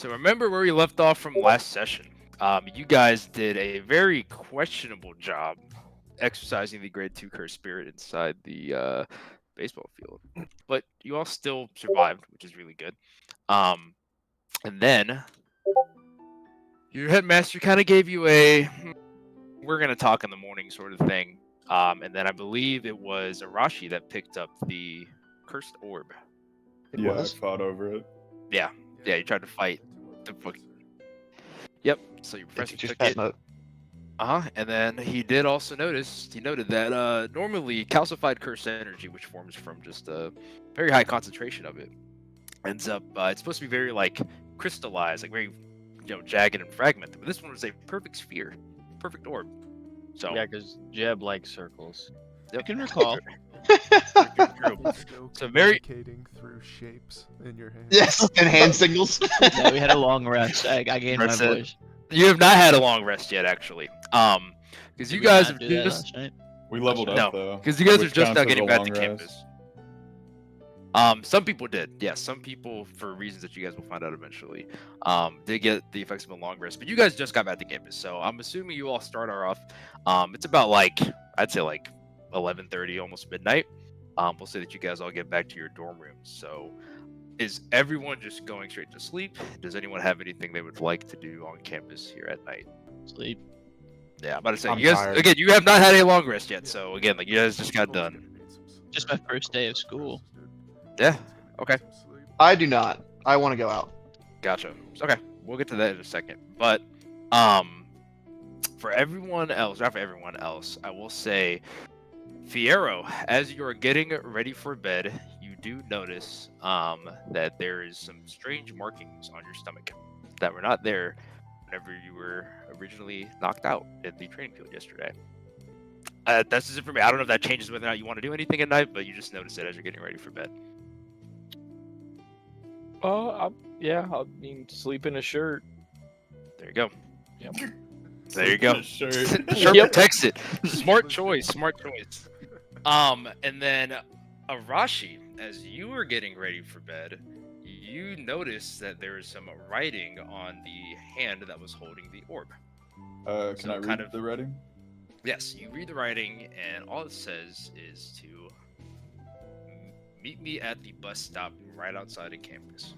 So remember where we left off from last session. You guys did a very questionable job exercising the grade 2 curse spirit inside the baseball field. But you all still survived, which is really good. And then your headmaster kind of gave you a we're going to talk in the morning sort of thing. And then I believe it was Arashi that picked up the cursed orb. Yeah, I fought over it. Yeah, you tried to fight the book. Yep, so your professor took it. And then he did also noted that normally calcified cursed energy, which forms from just a very high concentration of it, ends up, it's supposed to be very, like, crystallized, like very, jagged and fragmented. But this one was a perfect sphere, perfect orb. So yeah, because Jeb likes circles. Yep. I can recall. So very communicating through shapes in your hand. Yes, and hand signals. Yeah, we had a long rest. I gained my voice. You have not had a long rest yet, actually. Because you guys have just we leveled up though. Because you guys are just now getting back to campus. Some people did, yes. Some people, for reasons that you guys will find out eventually, did get the effects of a long rest. But you guys just got back to campus, so I'm assuming you all start off. It's about I'd say 11:30, almost midnight. We'll say that you guys all get back to your dorm rooms. So, is everyone just going straight to sleep? Does anyone have anything they would like to do on campus here at night? Sleep. Yeah, I'm about to say, I'm you guys, tired. again, you have not had a long rest yet. So, again, you guys just got done. Just my first day of school. Yeah, okay. I do not. I want to go out. Gotcha. Okay, we'll get to that in a second. But, for everyone else, not for everyone else, I will say, Fierro, as you are getting ready for bed, you do notice that there is some strange markings on your stomach that were not there whenever you were originally knocked out in the training field yesterday. That's just it for me. I don't know if that changes whether or not you want to do anything at night, but you just notice it as you're getting ready for bed. Yeah, I mean, sleep in a shirt. There you go. Yep. There you go. Shirt. Shirt protects it. Smart choice. Smart choice. And then Arashi, as you were getting ready for bed, you noticed that there is some writing on the hand that was holding the orb. Can I read the writing? Yes, you read the writing, and all it says is to meet me at the bus stop right outside of campus.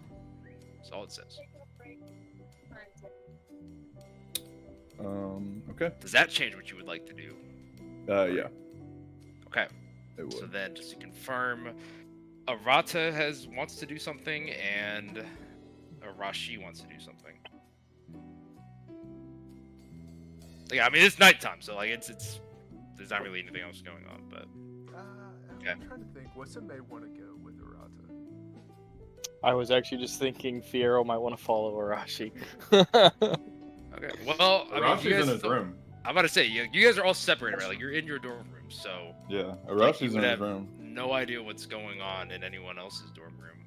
That's all it says. Okay. Does that change what you would like to do? Yeah. Okay. It would. So then, just to confirm, Arata wants to do something, and Arashi wants to do something. Yeah, I mean it's nighttime, so it's there's not really anything else going on, but okay. I'm trying to think. Wesson may want to go with Arata. I was actually just thinking Fierro might want to follow Arashi. Okay. Well, I mean, Arashi's you guys in his room. I'm about to say you guys are all separated, right? Like you're in your dorm room, so Yeah, Arashi's you in his have room. no idea what's going on in anyone else's dorm room.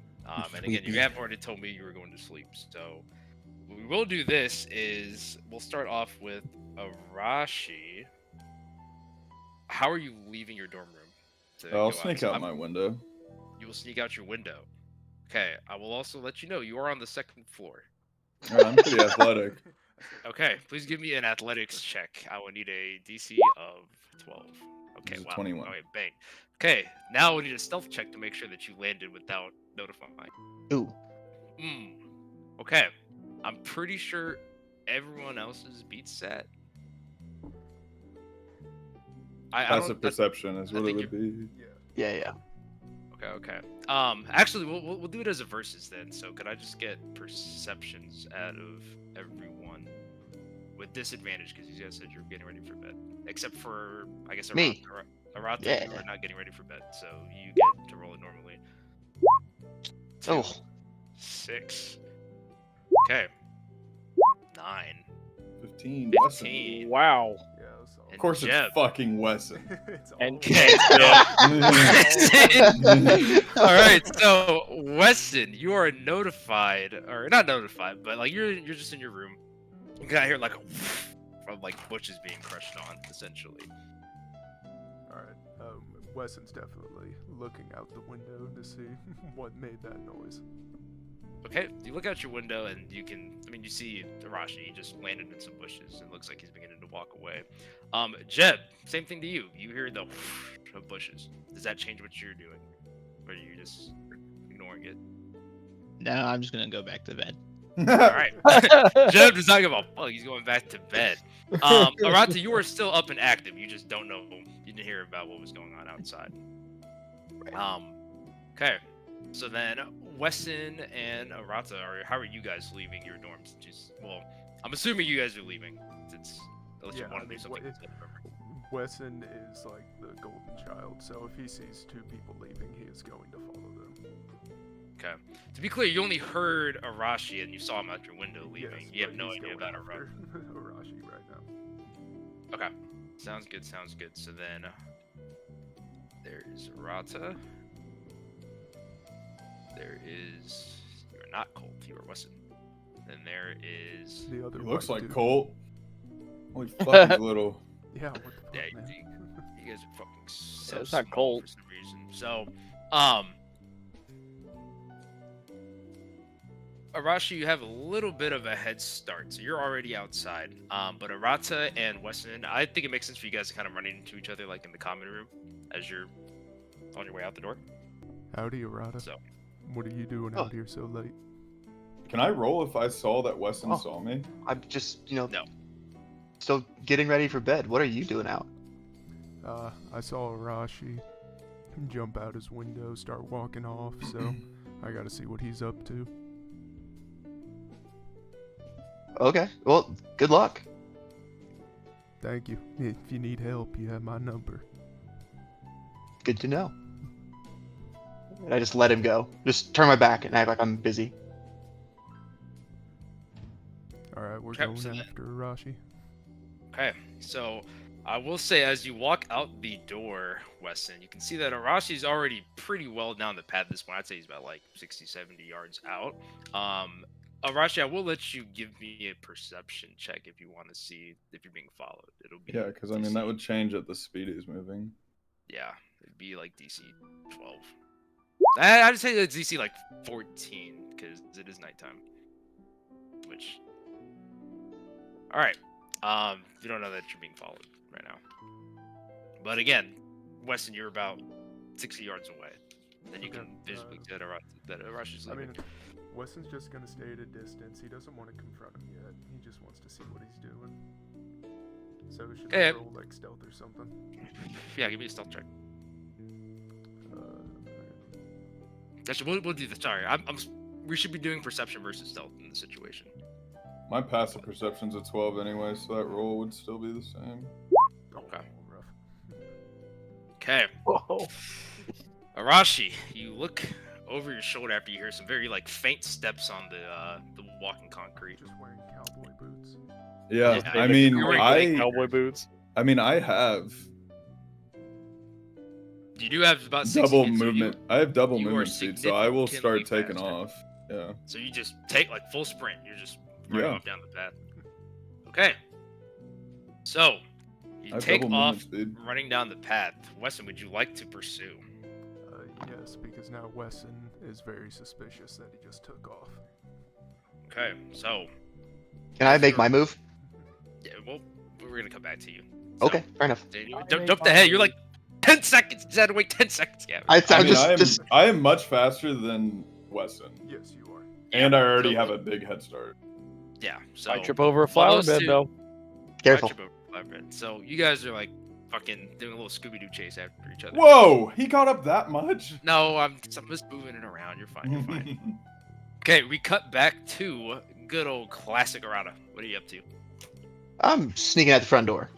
And again, you have already told me you were going to sleep, so what we will do this is we'll start off with Arashi. How are you leaving your dorm room? I'll sneak out my window. You will sneak out your window. Okay, I will also let you know you are on the second floor. I'm pretty athletic. Okay, please give me an athletics check. I will need a DC of 12. Okay, wow. 21. Okay, bang. Okay, now we need a stealth check to make sure that you landed without notifying. Ooh. Okay, I'm pretty sure everyone else's beats set. Passive perception is what it would be. Yeah. Okay. Actually, we'll do it as a versus then. So could I just get perceptions out of everyone with disadvantage because you guys said you're getting ready for bed, except for I guess Me. Arata, Yeah. you are not getting ready for bed, so you get to roll it normally. 2, 6. Okay. 9. 15. 15. Wow. Yeah, so Of course, Jeb. it's fucking Wesson. it's And Okay. All right, so Weston, you are notified, or not notified, but like you're just in your room. You got hear like from like bushes being crushed on, essentially. all right. Wesson's definitely looking out the window to see what made that noise. Okay, you look out your window and you see Arashi. He just landed in some bushes. It looks like he's beginning to walk away. Jeb, same thing to you. You hear the whoosh of bushes. Does that change what you're doing? Or are you just ignoring it? No, I'm just gonna go back to bed. All right. Jeb does not give a fuck. He's going back to bed. Arata, you are still up and active. You just don't know. You didn't hear about what was going on outside. Okay. So then, Wesson and Arata, how are you guys leaving your dorms? Well, I'm assuming you guys are leaving. Unless you want to do something. Wesson is like the golden child, so if he sees two people leaving, he is going to follow them. Okay. To be clear, you only heard Arashi and you saw him out your window leaving. Yes, You have but no he's idea going about after Arashi right now. Okay. Sounds good. So then, there is Arata. There is... You're not Colt, you are Wesson. Then there is... The other He looks white like dude. Colt. Holy fuck, he's little. Yeah, what the fuck, Yeah, man? you guys are fucking so it's not small Colt. for some reason. So, Arashi, you have a little bit of a head start, so you're already outside. But Arata and Weston, I think it makes sense for you guys to kind of run into each other, like in the common room, as you're on your way out the door. Howdy, Arata. So, What are you doing out here so late? Can I roll if I saw that Weston saw me? I'm just, No. still getting ready for bed. What are you doing out? I saw Arashi jump out his window, start walking off, so I gotta see what he's up to. Okay. Well, good luck. Thank you. If you need help, you have my number. Good to know. And I just let him go. Just turn my back and act like I'm busy. Alright, we're Okay, going so then- after Arashi. Okay, so I will say as you walk out the door, Weston, you can see that Arashi's already pretty well down the path at this point. I'd say he's about like 60, 70 yards out. Arashi, I will let you give me a perception check if you want to see if you're being followed. It'll be Yeah, because I mean that would change at the speed he's moving. Yeah, it'd be like DC 12. I'd say it's DC like 14 because it is nighttime. Which, all right. You don't know that you're being followed right now. But again, Weston, you're about 60 yards away. Then you can visibly see that Arashi's I leaving. mean, Weston's just gonna stay at a distance. He doesn't want to confront him yet. He just wants to see what he's doing. So should I roll like stealth or something? Yeah, give me a stealth check. Alright. Actually, we'll do this. Sorry, we should be doing perception versus stealth in this situation. My passive perception's a 12 anyway, so that roll would still be the same. Okay. Rough. Okay. Whoa. Arashi, you look over your shoulder after you hear some very like faint steps on the walking concrete. Just wearing cowboy boots. Yeah, Yeah, I mean, you're wearing cowboy boots. I have You do have about 60 double feet, so movement. I have double you are movement speed, so I will start significantly taking faster. off. Yeah. So you just take like full sprint. You're just running Yeah. off down the path. Okay. So I you have take double off movement speed. running down the path. Weston, would you like to pursue? Yes, because now Wesson is very suspicious that he just took off. Okay. So Can I make my move? yeah, well, we're gonna come back to you. So, Okay, fair enough. jump ahead. You're like 10 seconds. You just had to wait 10 seconds. Yeah. I I mean, just I am much faster than Weston, Yes, you are. and I already so- have a big head start. Yeah. So I trip over a flower those bed two- though. careful. I trip over a flower bed. So you guys are like fucking doing a little Scooby-Doo chase after each other. Whoa, he got up that much? No, I'm just moving it around. You're fine. You're fine. Okay, we cut back to good old classic Arata. What are you up to? I'm sneaking out the front door.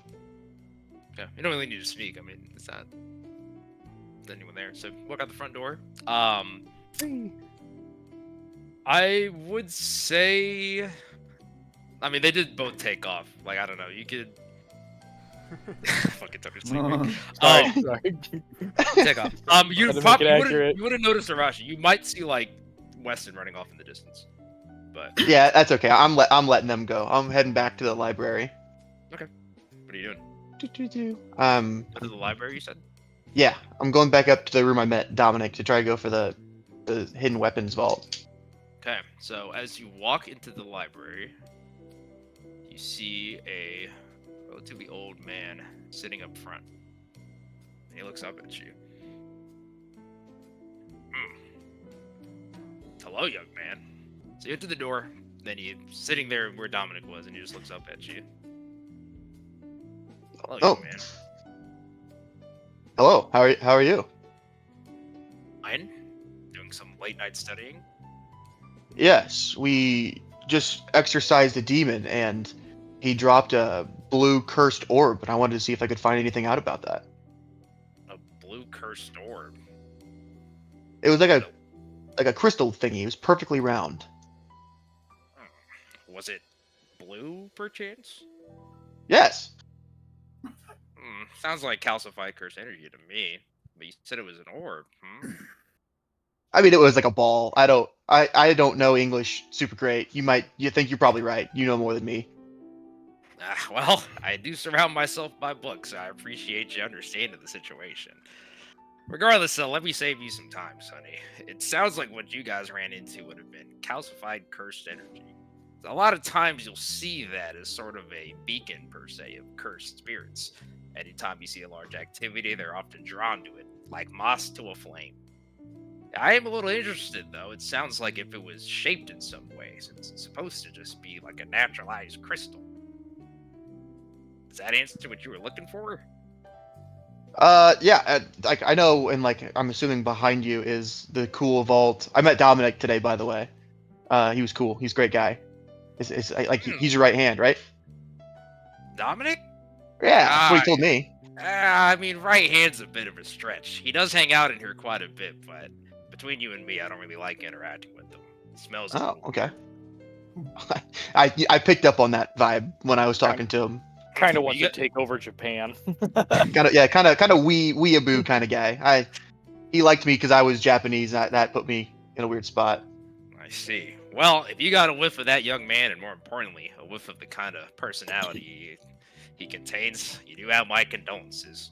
Okay, you don't really need to sneak. I mean, it's not anyone there. So walk out the front door. I would say, I mean, they did both take off. Like, I don't know. You could fucking took her sleeping. Sorry. Take off. You Had to make it accurate. would have noticed Arashi. You might see like Weston running off in the distance, but Yeah, that's okay. I'm letting them go. I'm heading back to the library. what are you doing? To To the library, you said? yeah, I'm going back up to the room I met Dominic to try to go for the hidden weapons vault. Okay, so as you walk into the library, you see a relatively old man sitting up front. And he looks up at you. Hello, young man. So you enter the door, then you're sitting there where Dominic was, and he just looks up at you. Hello, young man. Hello. How are you? Fine. Doing some late night studying. Yes, we just exorcised a demon, and he dropped a blue cursed orb, and I wanted to see if I could find anything out about that. A blue cursed orb. It was like a crystal thingy. It was perfectly round. Was it blue, perchance? Yes. Sounds like calcified cursed energy to me. But you said it was an orb. I mean, it was like a ball. I don't know English super great. You think you're probably right. You know more than me. Well, I do surround myself by books, so I appreciate you understanding the situation. Regardless, let me save you some time, Sonny. It sounds like what you guys ran into would have been calcified cursed energy. A lot of times you'll see that as sort of a beacon, per se, of cursed spirits. Anytime you see a large activity, they're often drawn to it, like moss to a flame. I am a little interested, though. It sounds like if it was shaped in some way, since it's supposed to just be like a naturalized crystal. Does that answer what you were looking for? Yeah. Like I know, and like I'm assuming behind you is the cool vault. I met Dominic today, by the way. He was cool. He's a great guy. He's your right hand, right? Dominic? Yeah, that's what he told me. I mean, right hand's a bit of a stretch. He does hang out in here quite a bit, but between you and me, I don't really like interacting with him. He smells. Oh, okay. I picked up on that vibe when I was talking to him. Kind of wants to take over Japan. kind of weeaboo kind of guy. He liked me because I was Japanese. That put me in a weird spot. I see. Well, if you got a whiff of that young man, and more importantly, a whiff of the kind of personality he contains, you do have my condolences.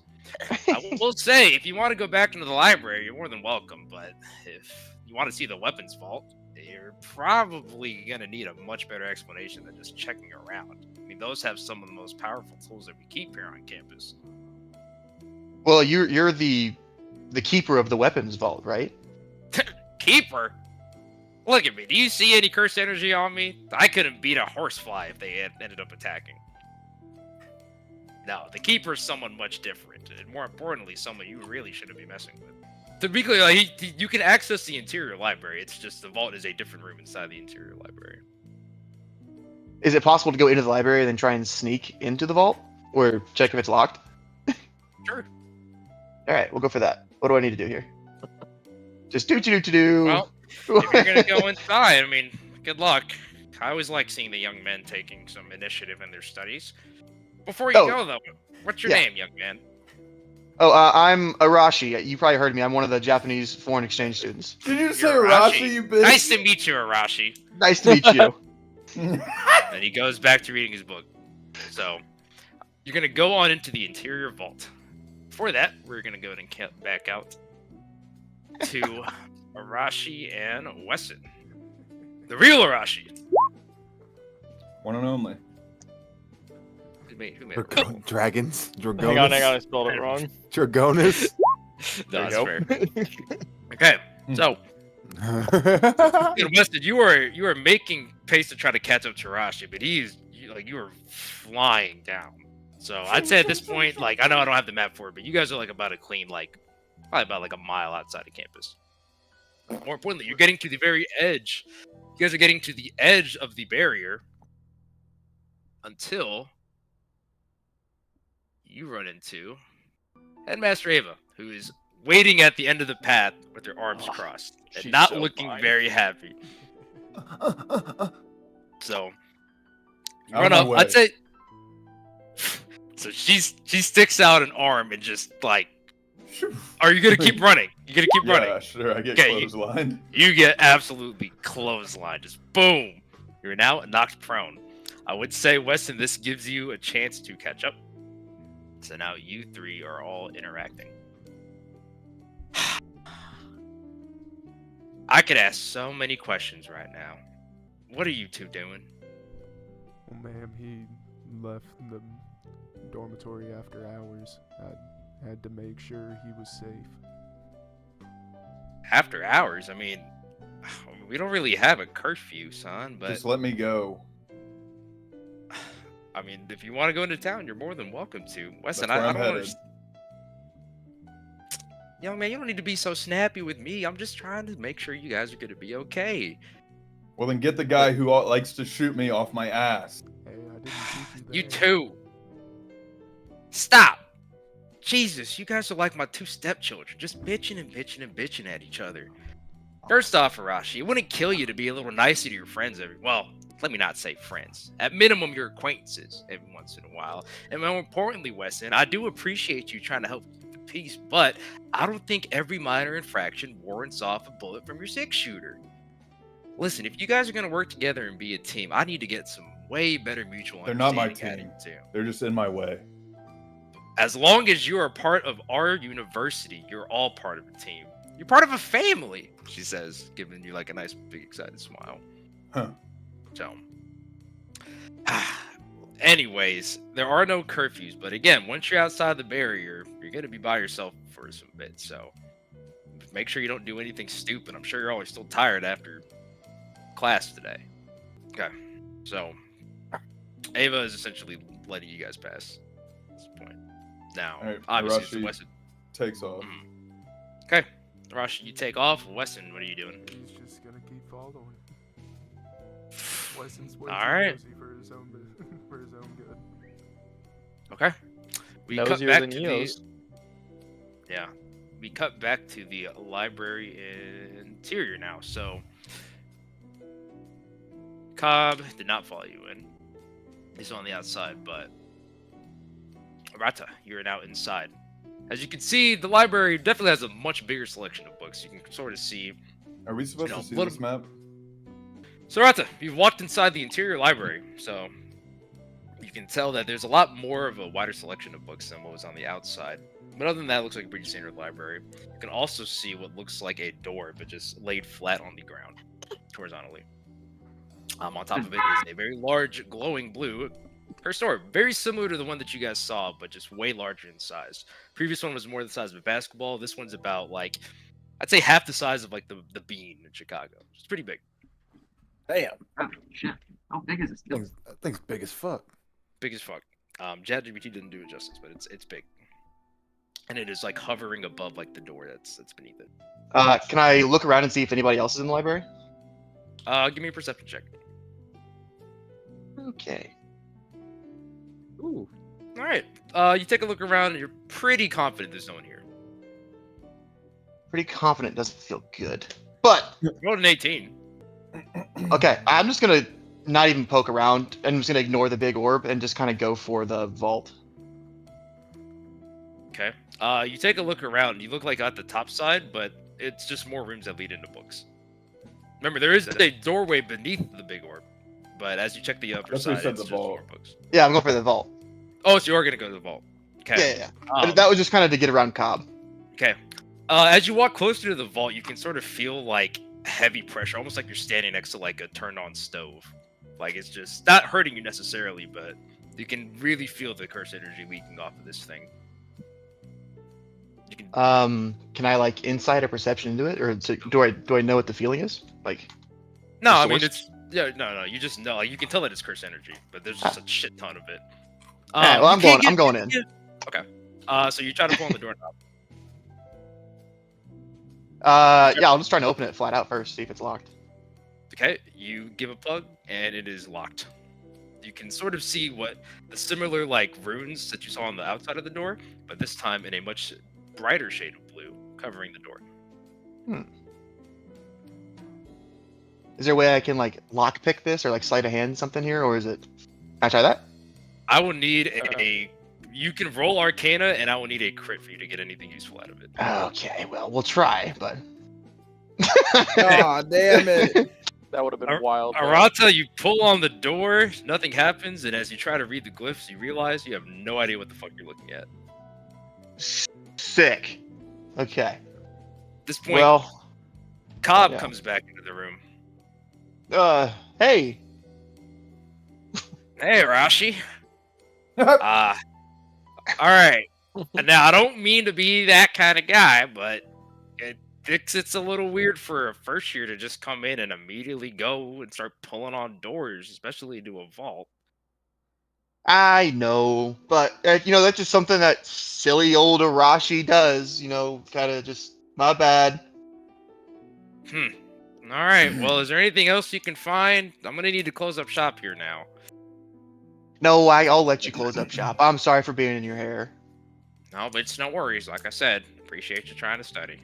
I will say, if you want to go back into the library, you're more than welcome. But if you want to see the weapons vault, you're probably going to need a much better explanation than just checking around. I mean, those have some of the most powerful tools that we keep here on campus. Well, you're the keeper of the weapons vault, right? Keeper? Look at me. Do you see any cursed energy on me? I couldn't beat a horsefly if they had ended up attacking. No, the keeper's someone much different, and more importantly, someone you really shouldn't be messing with. To be clear, you can access the interior library. It's just the vault is a different room inside the interior library. Is it possible to go into the library and then try and sneak into the vault? Or check if it's locked? Sure. Alright, we'll go for that. What do I need to do here? Just do. Well, if you're gonna go inside, I mean, good luck. I always like seeing the young men taking some initiative in their studies. Before you go, though, what's your name, young man? Oh, I'm Arashi. You probably heard me. I'm one of the Japanese foreign exchange students. Did you say Arashi, you bitch? Nice to meet you, Arashi. Nice to meet you. And he goes back to reading his book. So, you're going to go on into the interior vault. Before that, we're going to go ahead and count back out to Arashi and Wesson. The real Arashi. One and only. Who made Dragons. Dragonis. Hang on, I spelled it wrong. Dragonis. No, that's fair. Okay, so Weston, you are making pace to try to catch up to Arashi, but you are flying down. So I'd say at this point, like, I know I don't have the map for it, but you guys are like about a clean, like, probably about like a mile outside of campus. More importantly, you're getting to the very edge. You guys are getting to the edge of the barrier until you run into Headmaster Ava, who is waiting at the end of the path with her arms crossed and not looking very happy. So you run up. I'd say. So she sticks out an arm and just like, are you gonna keep running? You gonna keep running? Yeah, sure. I get clotheslined. You get absolutely clotheslined. Just boom. You're now knocked prone. I would say, Weston, this gives you a chance to catch up. So now you three are all interacting. I could ask so many questions right now. What are you two doing? Well, ma'am, he left the dormitory after hours. I had to make sure he was safe. After hours? I mean, we don't really have a curfew, son, but Just let me go. I mean, if you want to go into town, you're more than welcome to. Weston, That's where I I'm don't headed. understand. Young man, you don't need to be so snappy with me. I'm just trying to make sure you guys are going to be okay. Well, then get the guy who likes to shoot me off my ass. Hey, I didn't keep you You there. too. Stop. Jesus, you guys are like my two stepchildren, just bitching and bitching and bitching at each other. First off, Arashi, it wouldn't kill you to be a little nicer to your friends well, let me not say friends. At minimum, your acquaintances every once in a while. And more importantly, Weston, I do appreciate you trying to help keep the peace, but I don't think every minor infraction warrants off a bullet from your 6-shooter. Listen, if you guys are going to work together and be a team, I need to get some way better mutual They're not my understanding team. out of you two. They're just in my way. As long as you are part of our university, you're all part of a team. You're part of a family, she says, giving you like a nice, big, excited smile. Huh. So, anyways, there are no curfews, but again, once you're outside the barrier, you're going to be by yourself for some bit. So, make sure you don't do anything stupid. I'm sure you're always still tired after class today. Okay, so Ava is essentially letting you guys pass at this point. Now, All right, obviously, it's Arashi Weston. takes off. Okay, Rush, you take off. Weston, what are you doing? He's just gonna keep following. Weston's way All too right. nosy for his own for his own good. Okay. We cut Nosier back than to Eos. yeah. We cut back to the library interior now. So Cobb did not follow you in. He's on the outside, but Arata, you're now inside. As you can see, the library definitely has a much bigger selection of books. You can sort of see. Are we supposed You know, to see little- this map? So Arata, you've walked inside the interior library, so you can tell that there's a lot more of a wider selection of books than what was on the outside. But other than that, it looks like a pretty standard library. You can also see what looks like a door, but just laid flat on the ground, horizontally. On top of it is a very large, glowing blue cursed orb, very similar to the one that you guys saw, but just way larger in size. Previous one was more the size of a basketball. This one's about like, I'd say half the size of like the Bean in Chicago. It's pretty big. Damn. Oh, shit. How big is this thing? That thing's big as fuck. Big as fuck. ChatGPT didn't do it justice, but it's big, and it is like hovering above like the door that's beneath it. Can I look around and see if anybody else is in the library? Give me a perception check. Okay. Ooh. All right. You take a look around, and you're pretty confident there's no one here. Pretty confident doesn't feel good. But, Rolled an 18. okay, I'm just gonna not even poke around. I'm just gonna ignore the big orb and just kind of go for the vault. Okay. You take a look around. You look like at the top side, but it's just more rooms that lead into books. Remember, there is a doorway beneath the big orb, but as you check the upper That's what side, you said, it's the just vault. more books. Yeah, I'm going for the vault. Oh, so you are gonna go to the vault. Okay. Yeah. And that was just kind of to get around Cobb. Okay. As you walk closer to the vault, you can sort of feel like heavy pressure, almost like you're standing next to like a turned-on stove. Like it's just not hurting you necessarily, but you can really feel the curse energy leaking off of this thing. You can. Can I like insight or perception into it, or do I know what the feeling is? Like, No, the I mean source? it's no. You just know. Like, you can tell that it's curse energy, but there's just a shit ton of it. Alright, well, you I'm can't going in. Okay. So you try to pull on the doorknob. Yeah, I'm just trying to open it flat out first, see if it's locked. Okay, you give a plug, and it is locked. You can sort of see what the similar like runes that you saw on the outside of the door, but this time in a much brighter shade of blue, covering the door. Is there a way I can like lockpick this or like sleight of hand something here, or is it? Can I try that? I will need a. You can roll Arcana, and I will need a crit for you to get anything useful out of it. Okay, well, we'll try, but. Aw, damn it. That would have been wild. though. Arata, you pull on the door, nothing happens, and as you try to read the glyphs, you realize you have no idea what the fuck you're looking at. Sick. Okay. At this point, Well, Cobb Yeah. comes back into the room. Hey. Hey, Rashi. All right. Now, I don't mean to be that kind of guy, but it's a little weird for a first year to just come in and immediately go and start pulling on doors, especially into a vault. I know, but that's just something that silly old Arashi does. Kind of just my bad. All right. Well, is there anything else you can find? I'm gonna need to close up shop here now. No, I'll let you close up shop. I'm sorry for being in your hair. No, but it's no worries. Like I said, appreciate you trying to study.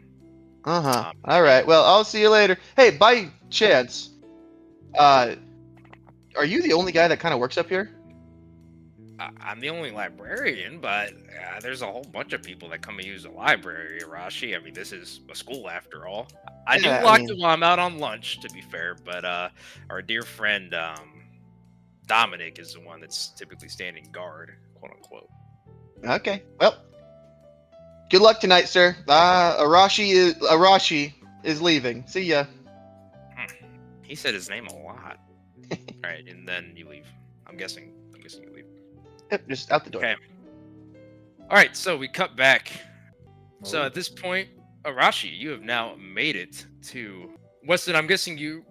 Uh-huh. All right. Well, I'll see you later. Hey, by chance, are you the only guy that kind of works up here? I'm the only librarian, but there's a whole bunch of people that come and use the library, Rashi. I mean, this is a school after all. I do Yeah, lock it while I'm out on lunch, to be fair, but our dear friend Dominic is the one that's typically standing guard, quote unquote. Okay. Well, good luck tonight, sir. Arashi is leaving. See ya. He said his name a lot. All right, and then you leave. I'm guessing you leave. Yep, just out the door. Okay. All right, so we cut back. So at this point, Arashi, you have now made it to Weston. I'm guessing you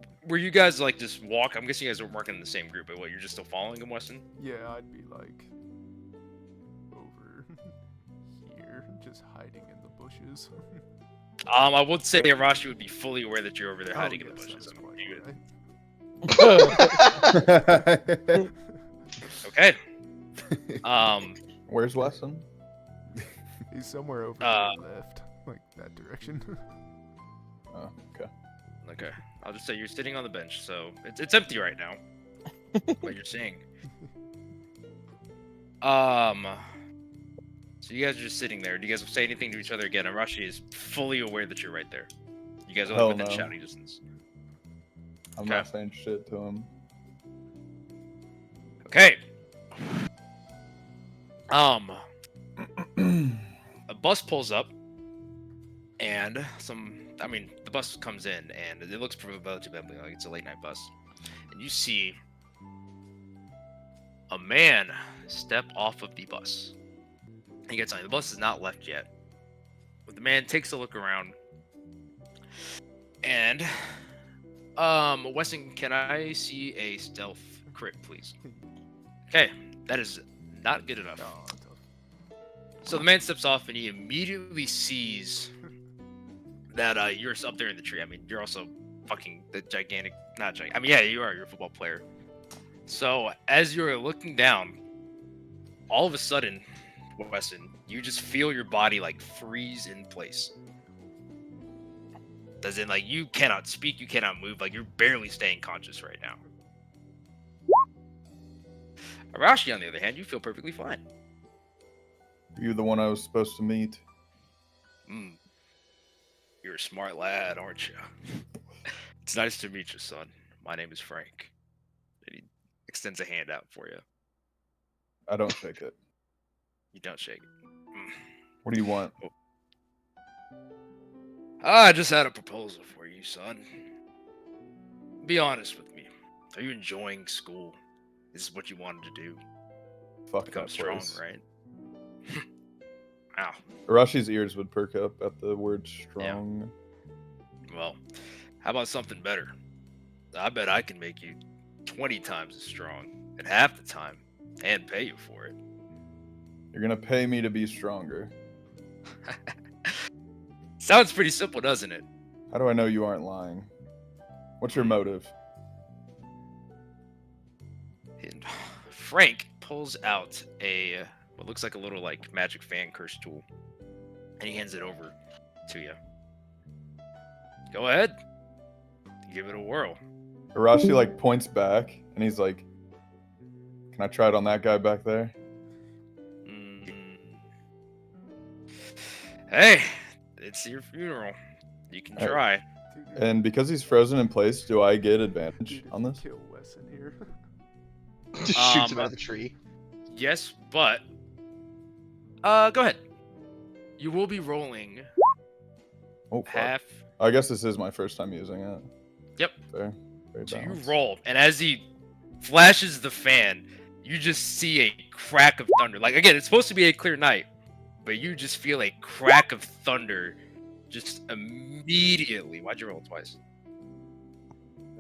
guys like just walk. I'm guessing you guys are working in the same group, but what, you're just still following him, Weston? Yeah, I'd be like over here, just hiding in the bushes. I would say Arashi would be fully aware that you're over there hiding in the yes, bushes. that's quite You- right. Okay. Where's Weston? He's somewhere over to the left, like that direction. Oh, okay. Okay. I'll just say you're sitting on the bench, so it's empty right now. What you're seeing. So you guys are just sitting there. Do you guys say anything to each other again? Arashi is fully aware that you're right there. You guys are Hell within no. shouting distance. I'm not saying shit to him. Okay. A bus pulls up, and the bus comes in, and it looks relatively like it's a late night bus. And you see a man step off of the bus. He gets on. The bus is not left yet. But the man takes a look around, and Weston, can I see a stealth crit, please? Okay, that is not good enough. Oh, tough. So the man steps off, and he immediately sees that you're up there in the tree. I mean, you're also fucking the gigantic, not gigantic. I mean, yeah, you are. You're a football player. So as you're looking down, all of a sudden, Weston, you just feel your body like freeze in place. As in, like, you cannot speak, you cannot move, like you're barely staying conscious right now. Arashi, on the other hand, you feel perfectly fine. You're the one I was supposed to meet. You're a smart lad, aren't you? It's nice to meet you, son. My name is Frank. And he extends a hand out for you. I don't shake it. You don't shake it. What do you want? I just had a proposal for you, son. Be honest with me. Are you enjoying school? This is what you wanted to do. Fuck Become that strong, place. right? Wow. Arashi's ears would perk up at the word strong. Well, how about something better? I bet I can make you 20 times as strong in half the time and pay you for it. You're gonna pay me to be stronger. Sounds pretty simple, doesn't it? How do I know you aren't lying? What's your motive? And Frank pulls out what looks like a little like magic fan curse tool, and he hands it over to you. Go ahead, give it a whirl. Arashi like points back and he's like, "Can I try it on that guy back there?" Hey, it's your funeral. You can Hey. try. And because he's frozen in place, do I get advantage on this? Kill Wes in here. Just shoots him out of the tree. Yes, but go ahead. You will be rolling Oh, fuck. half I guess this is my first time using it. Yep. Fair. Very So you balanced. roll, and as he flashes the fan, you just see a crack of thunder. Like, again, it's supposed to be a clear night, but you just feel a crack of thunder just immediately. Why'd you roll twice?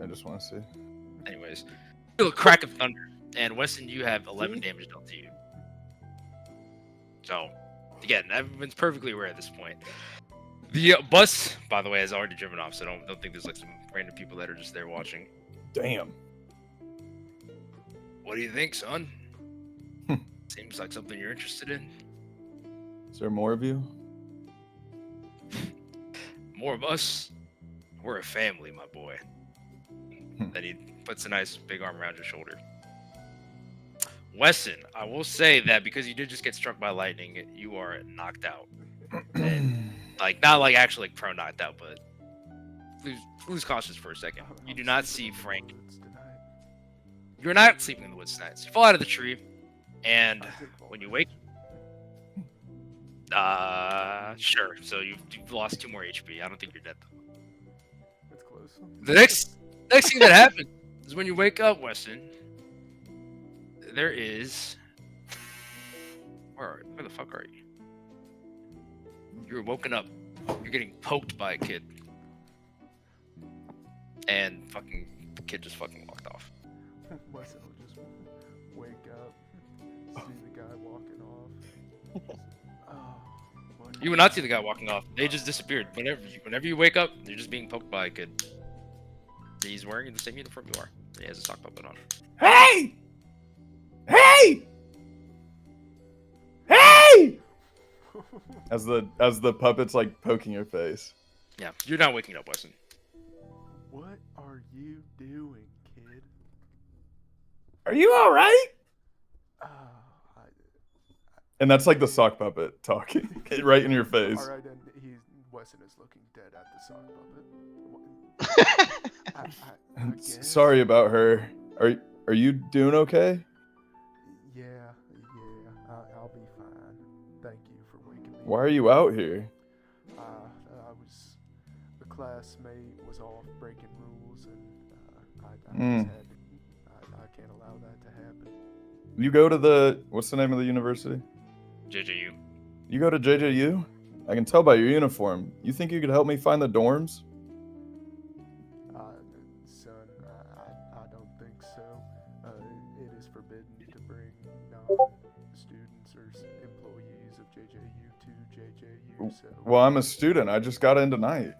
I just want to see. Anyways, feel a crack of thunder, and Weston, you have 11 damage dealt to you. So, again, everyone's perfectly aware at this point. The bus, by the way, has already driven off, so don't think there's like some random people that are just there watching. Damn. What do you think, son? Seems like something you're interested in. Is there more of you? More of us? We're a family, my boy. Then he puts a nice big arm around your shoulder. Wesson, I will say that because you did just get struck by lightning, you are knocked out. And, like, not like actually like prone knocked out, but lose conscious for a second. You do not see Frank. You're not sleeping in the woods tonight. So you fall out of the tree, and when you wake, sure. So you've lost 2 more HP. I don't think you're dead though. It's close. The next thing that happens is when you wake up, Weston. There is. Where the fuck are you? You're woken up. You're getting poked by a kid. And the kid just fucking walked off. Wesson will just wake up, see the guy walking off. Oh, what You will not see the guy walking off. They just disappeared. Whenever you wake up, you're just being poked by a kid. He's wearing the same uniform you are. He has a sock puppet on. Hey! Hey! Hey! As the puppet's like poking your face. Yeah, you're not waking up, Weston. What are you doing, kid? Are you all right? Oh, And that's like the sock puppet talking right in your face. all right, then Wesson is looking dead at the sock puppet. I guess. Sorry about her. Are you doing okay? Yeah, I'll be fine. Thank you for waking me. Why are you out here? A classmate was off breaking rules, and I Mm. just had to. I can't allow that to happen. You go to what's the name of the university? JJU. You go to JJU? I can tell by your uniform. You think you could help me find the dorms? Son, I don't think so. It is forbidden to bring non-students or employees of JJU to JJU. So, Well, I'm a student. I just got in tonight.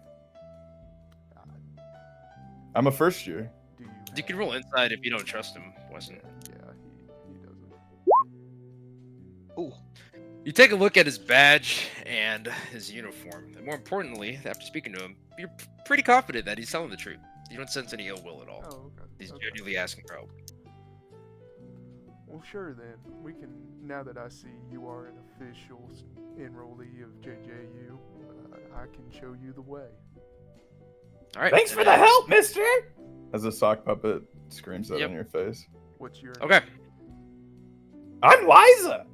I'm a first year. do you? You can roll inside if you don't trust him, Weston. Yeah, he doesn't. Ooh. You take a look at his badge and his uniform, and more importantly, after speaking to him, you're pretty confident that he's telling the truth. You don't sense any ill will at all. Oh, okay. He's okay. genuinely asking for help. Well, sure then. We can. Now that I see you are an official enrollee of JJU, I can show you the way. All right. Thanks for the help, mister! As the sock puppet screams that Yep. in your face. What's your? Okay. I'm Liza!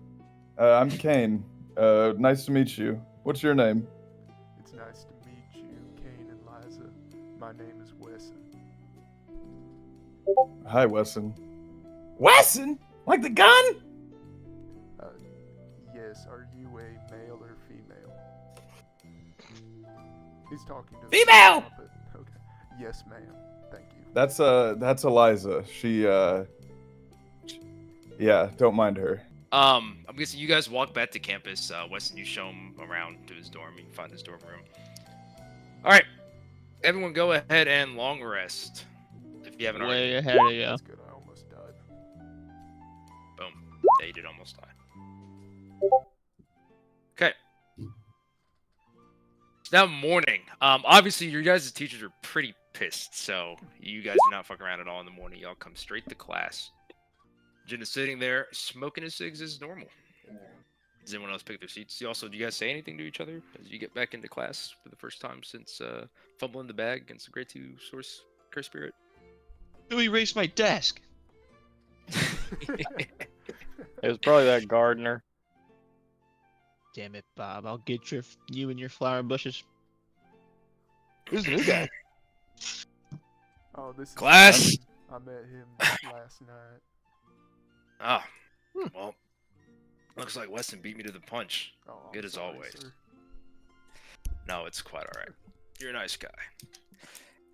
I'm Kane. Nice to meet you. What's your name? It's nice to meet you, Kane and Liza. My name is Wesson. Hi, Wesson. Wesson? Like the gun? Yes. Are you a male or female? He's talking to Female! The puppet. Okay. Yes, ma'am. Thank you. That's Eliza. She, yeah, don't mind her. I'm guessing you guys walk back to campus. Weston, you show him around to his dorm. You can find his dorm room. All right. Everyone go ahead and long rest. If you haven't already. Way ahead of you. That's good. I almost died. Boom. Yeah, you did almost die. Okay. It's now morning. Obviously, your guys' teachers are pretty pissed, so you guys do not fuck around at all in the morning. Y'all come straight to class. Jin is sitting there smoking his cigs as normal. Does anyone else pick their seats? Do you guys say anything to each other as you get back into class for the first time since fumbling the bag against the Grade 2 Source Curse Spirit? Who erased my desk? It was probably that gardener. Damn it, Bob. I'll get you and your flower bushes. Who's the new guy? Oh, this is Class! I met him last night. Ah, well, looks like Weston beat me to the punch. Oh, I'm Good as sorry, always. sir. No, it's quite alright. You're a nice guy.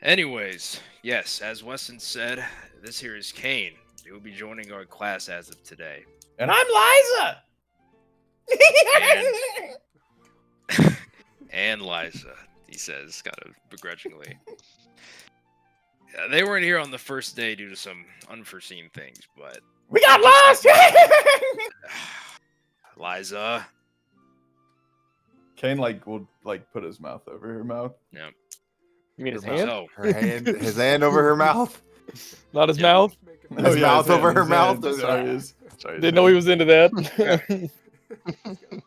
Anyways, yes, as Weston said, this here is Kane. He will be joining our class as of today. And I'm Liza. And Liza, he says, kind of begrudgingly. They weren't here on the first day due to some unforeseen things, but We got lost. Liza. Kane will put his mouth over her mouth. Yeah. You mean his hand? So, His hand over her mouth. Not his Yeah. mouth? His mouth over her mouth? Sorry, Didn't know he was into that.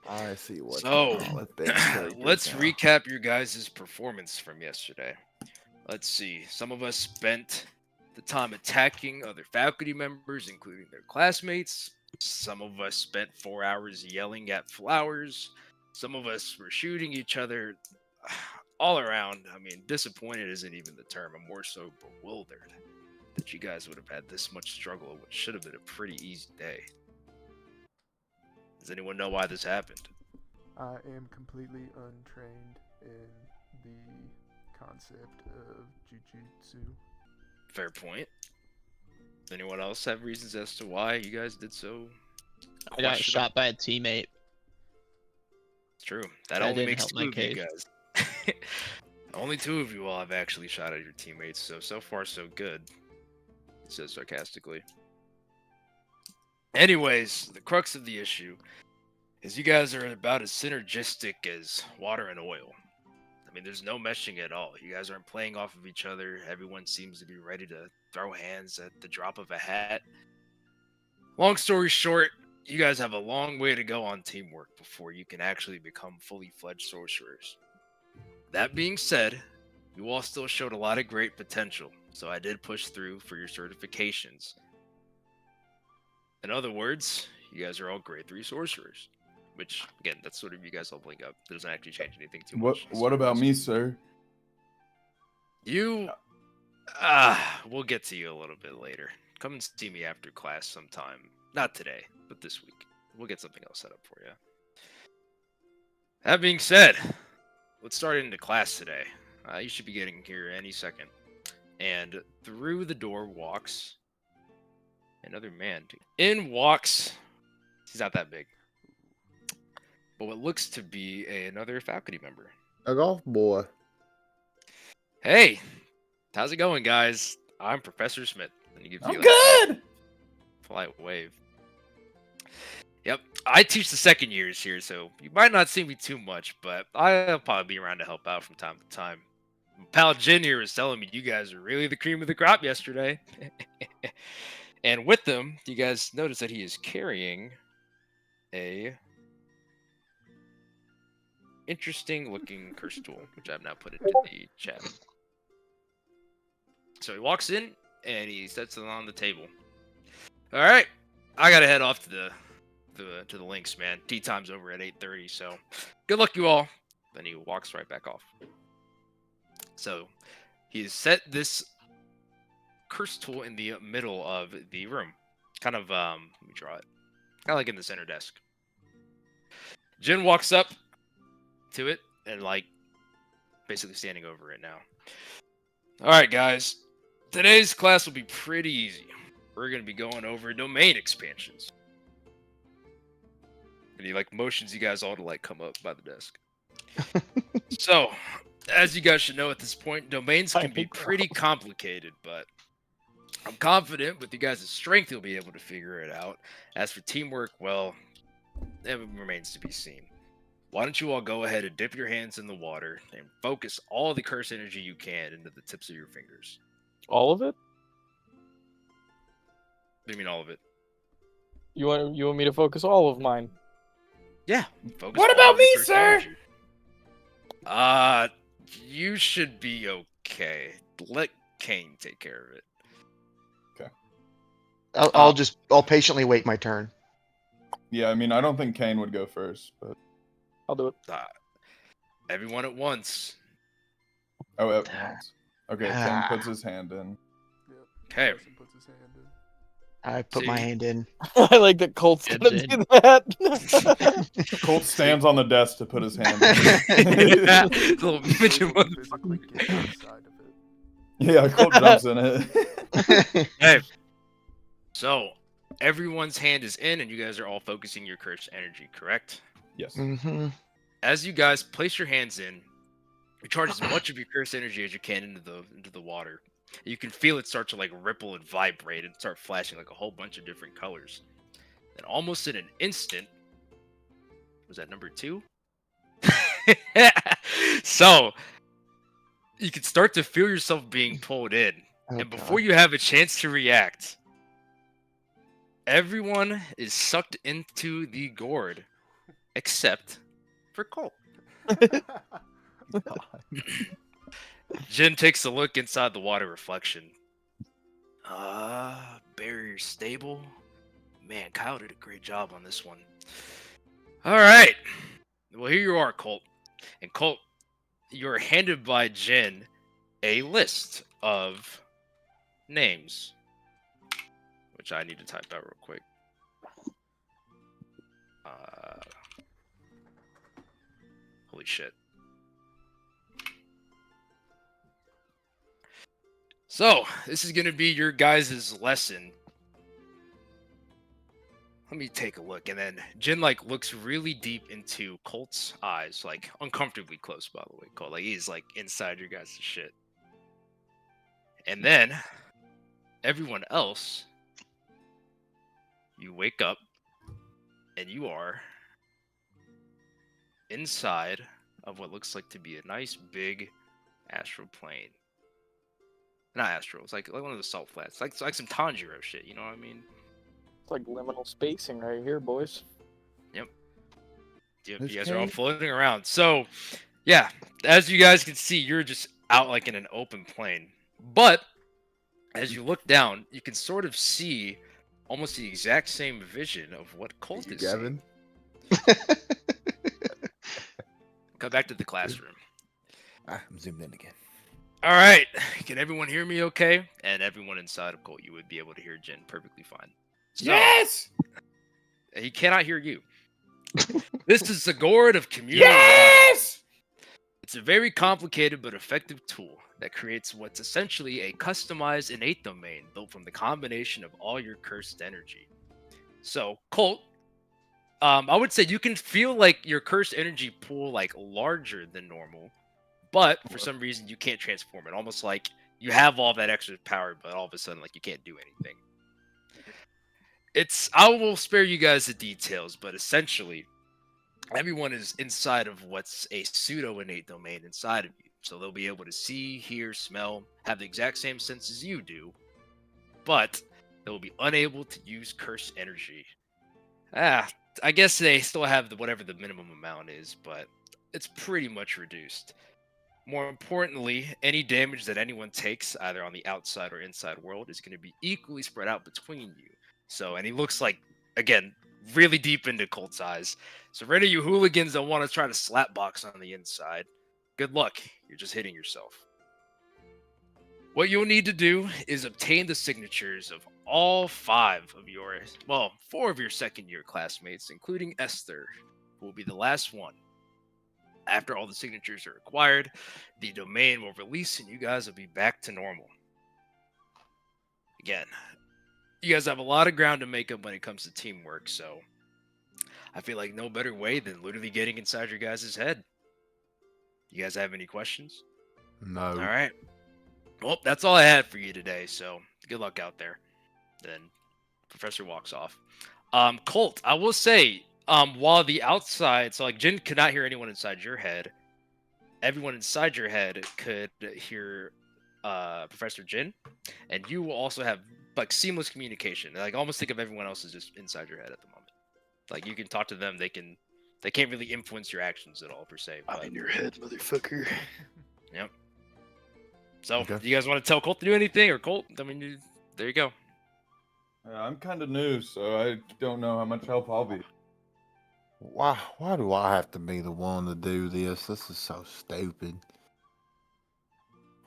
I see what. So, let's let's recap your guys' performance from yesterday. Let's see. Some of us spent the time attacking other faculty members, including their classmates. Some of us spent 4 hours yelling at flowers. Some of us were shooting each other. All around, I mean, disappointed isn't even the term. I'm more so bewildered that you guys would have had this much struggle in what should have been a pretty easy day. Does anyone know why this happened? I am completely untrained in the concept of jujutsu. Fair point. Does anyone else have reasons as to why you guys did so? I got shot by a teammate. It's true. That That only didn't makes help two my of you case. guys. Only two of you all have actually shot at your teammates, so far so good. He says sarcastically. Anyways, the crux of the issue is you guys are about as synergistic as water and oil. I mean, there's no meshing at all. You guys aren't playing off of each other. Everyone seems to be ready to throw hands at the drop of a hat. Long story short, you guys have a long way to go on teamwork before you can actually become fully fledged sorcerers. That being said, you all still showed a lot of great potential, so I did push through for your certifications. In other words, you guys are all grade 3 sorcerers. Which, again, that's sort of you guys leveling up. It doesn't actually change anything too much. What about me, sir? You... we'll get to you a little bit later. Come and see me after class sometime. Not today, but this week. We'll get something else set up for you. That being said, let's start into class today. You should be getting here any second. And through the door walks another man. In walks... He's not that big. But what looks to be another faculty member. A golf boy. Hey, how's it going, guys? I'm Professor Smith. And he gives I'm you good. polite wave. Yep, I teach the second years here, so you might not see me too much, but I'll probably be around to help out from time to time. Pal Jin here was telling me you guys are really the cream of the crop yesterday. And with them, you guys notice that he is carrying a interesting looking curse tool, which I've now put into the chat. So he walks in and he sets it on the table. All right, I gotta head off to the links, man. Tea time's over at 8:30, so good luck, you all. Then he walks right back off. So he has set this curse tool in the middle of the room, kind of let me draw it, kind of like in the center desk. Jin walks up to it and basically standing over it now. All right, guys, today's class will be pretty easy. We're gonna be going over domain expansions. And he motions you guys all to come up by the desk. So, as you guys should know at this point, domains can be pretty complicated, but I'm confident with you guys' strength you'll be able to figure it out. As for teamwork, well, it remains to be seen. Why don't you all go ahead and dip your hands in the water and focus all the curse energy you can into the tips of your fingers. All of it? What do you mean all of it? You want me to focus all of mine? Yeah. Focus What all about of the me, curse sir? energy. You should be okay. Let Kane take care of it. I'll patiently wait my turn. Yeah, I mean, I don't think Kane would go first, but I'll do it. Everyone at once. Oh, at once. Okay, Tim puts his hand in. Yep. Okay. Carson puts his hand in. I put my See. hand in. I like that Colt's Heads gonna in. do that. Colt stands on the desk to put his hand in. Yeah, little midget Able to one. physically get outside of it. Yeah, Colt jumps in it. Hey. So, everyone's hand is in, and you guys are all focusing your cursed energy, correct? Yes. hmm As you guys place your hands in, you charge as much of your cursed energy as you can into the water. You can feel it start to like ripple and vibrate and start flashing like a whole bunch of different colors. And almost in an instant, was that number 2? So you can start to feel yourself being pulled in, and before you have a chance to react, everyone is sucked into the gourd, except for Colt. Jin takes a look inside the water reflection. Barrier stable. Man, Kyle did a great job on this one. Alright. Well, here you are, Colt. And Colt, you're handed by Jin a list of names. Which I need to type out real quick. Holy shit. So, this is going to be your guys' lesson. Let me take a look. And then Jin, like, looks really deep into Colt's eyes. Like, uncomfortably close, by the way, Colt. Like, he's, like, inside your guys' shit. And then, everyone else, you wake up, and you are inside of what looks like to be a nice, big astral plane. Not astral. It's like one of the salt flats. Like some Tanjiro shit. You know what I mean? It's like liminal spacing right here, boys. Yep. You guys are all floating around. So, yeah, as you guys can see, you're just out like in an open plain. But as you look down, you can sort of see almost the exact same vision of what Colt is seeing. Come back to the classroom. I'm zoomed in again. All right. Can everyone hear me okay? And everyone inside of Colt, you would be able to hear Jin perfectly fine. So, Yes! He cannot hear you. This is the gourd of communal Yes! It's a very complicated but effective tool that creates what's essentially a customized innate domain built from the combination of all your cursed energy. So, Colt, I would say you can feel like your cursed energy pool like larger than normal, but for some reason you can't transform it. Almost like you have all that extra power, but all of a sudden like you can't do anything. I will spare you guys the details, but essentially everyone is inside of what's a pseudo innate domain inside of you. So they'll be able to see, hear, smell, have the exact same senses you do, but they will be unable to use cursed energy. I guess they still have whatever the minimum amount is, but it's pretty much reduced. More importantly, any damage that anyone takes, either on the outside or inside world, is going to be equally spread out between you. So, and he looks like, again, really deep into Colt's eyes. So for any of you hooligans that want to try to slap box on the inside, good luck. You're just hitting yourself. What you'll need to do is obtain the signatures of all 4 of your second-year classmates, including Esther, who will be the last one. After all the signatures are acquired, the domain will release and you guys will be back to normal. Again, you guys have a lot of ground to make up when it comes to teamwork, so I feel like no better way than literally getting inside your guys' head. You guys have any questions? No. All right. Well, that's all I had for you today, so good luck out there. Then Professor walks off. Colt, I will say, while the outside, so like Jin could not hear anyone inside your head, everyone inside your head could hear Professor Jin, and you will also have like seamless communication. Like almost think of everyone else as just inside your head at the moment. Like you can talk to them, they can't really influence your actions at all per se. I'm in your head, motherfucker. Yep. So, Okay. do you guys want to tell Colt to do anything, or Colt? I mean, there you go. I'm kind of new, so I don't know how much help I'll be. Why do I have to be the one to do this? This is so stupid.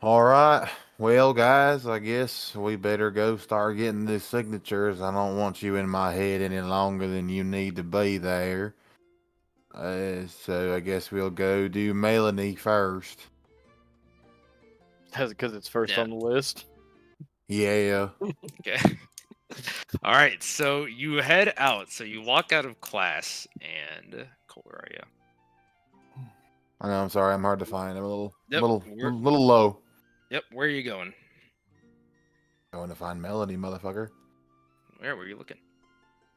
All right. Well, guys, I guess we better go start getting these signatures. I don't want you in my head any longer than you need to be there. So I guess we'll go do Melanie first. That's because it's first Yeah. on the list. Yeah. Okay. All right, so you head out. So you walk out of class, and Cole, where are you? I know. I'm sorry. I'm hard to find. I'm a little, Yep, little low. Yep, where are you going? Going to find Melanie, motherfucker. Where were you looking?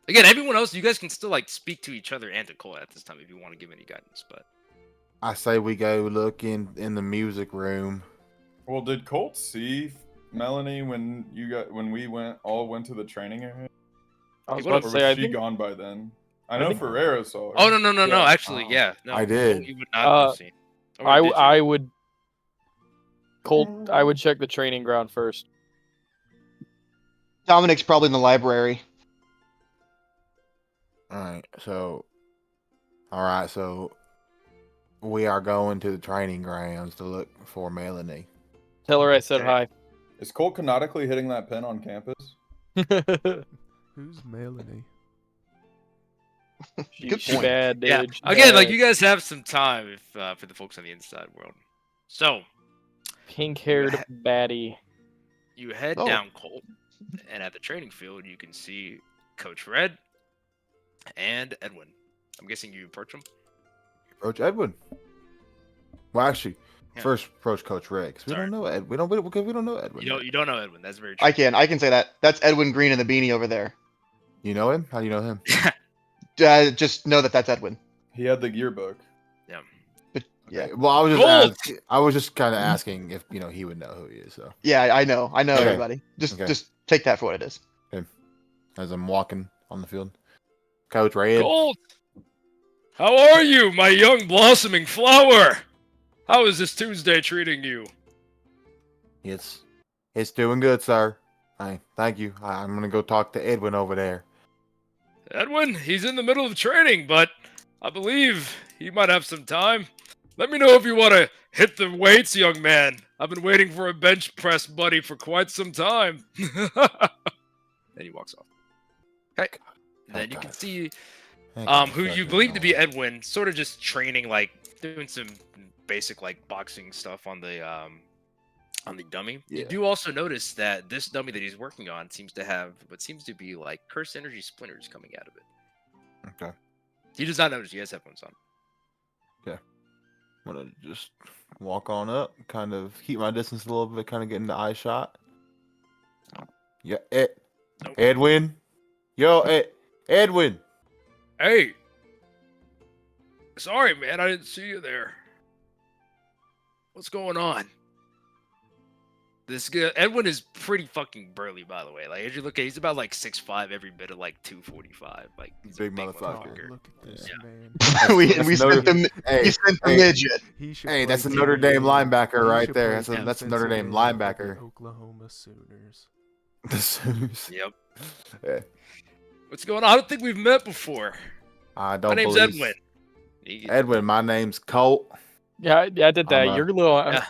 Again, everyone else, you guys can still like speak to each other and to Cole at this time if you want to give any guidance. But I say we go look in the music room. Well, did Colt see Melanie when we all went to the training area? I was Or about to Or say, I was she think gone by then? I I know think- Ferreira saw her. oh no! Yeah. Actually, Oh, yeah, no, I did. Cole, you would not have seen. Or I did you? I would Colt. I would check the training ground first. Dominic's probably in the library. All right. So we are going to the training grounds to look for Melanie. Tell her I said Okay. Is Colt canonically hitting that pin on campus? hi. Who's Melanie? Good She point. bad, dude. Yeah. She Again, like bad. you guys have some time if for the folks on the inside world. So Pink-haired baddie. you head Oh. down, Cole, and at the training field you can see Coach Red and Edwin. I'm guessing you approach them. Approach Edwin. Well, actually, Yeah. first approach Coach Red because we Sorry. don't know Ed. We don't know Edwin. You don't know Edwin. That's very true. I can say that. That's Edwin Green in the beanie over there. You know him? How do you know him? Just know that that's Edwin. He had the yearbook. Yeah. But yeah, Okay, well, Gold! I was just kind of asking if he would know who he is. So yeah, I know Okay. everybody. Just Okay. just take that for what it is. as I'm walking on the field, Coach Red. Gold! How are you, my young blossoming flower? How is this Tuesday treating you? It's doing good, sir. Hey, thank you. I'm gonna go talk to Edwin over there. Edwin, he's in the middle of training, but I believe he might have some time. Let me know if you want to hit the weights, young man. I've been waiting for a bench press buddy for quite some time. Then he walks off. Okay. Then you can see who you believe to be Edwin, sort of just training, like doing some basic like boxing stuff on the dummy. Yeah. You do also notice that this dummy that he's working on seems to have what seems to be like cursed energy splinters coming out of it. Okay. He does not notice he has headphones on. I'm gonna just walk on up, kind of keep my distance a little bit, kind of get into eye shot. Yeah, Nope. Edwin. Yo, Edwin. Hey! Sorry, man, I didn't see you there. What's going on? This guy, Edwin is pretty fucking burly, by the way. Like, as you look at, he's about like 6'5", every bit of like 245. Like, he's a Big Oh, motherfucker. look at this Yeah. man. we That's sent Notre- the Hey, we sent the hey, midget. He should Hey, play that's a Notre Dame defensive linebacker end. He right should there. play That's a Notre defensive Dame end for the linebacker. Oklahoma Sooners. The Sooners. Yep. Yeah. What's going on? I don't think we've met before. I don't My name's believe. Edwin. He- Edwin, my name's Colt. Yeah, I did that. I'm a- You're a little. Yeah.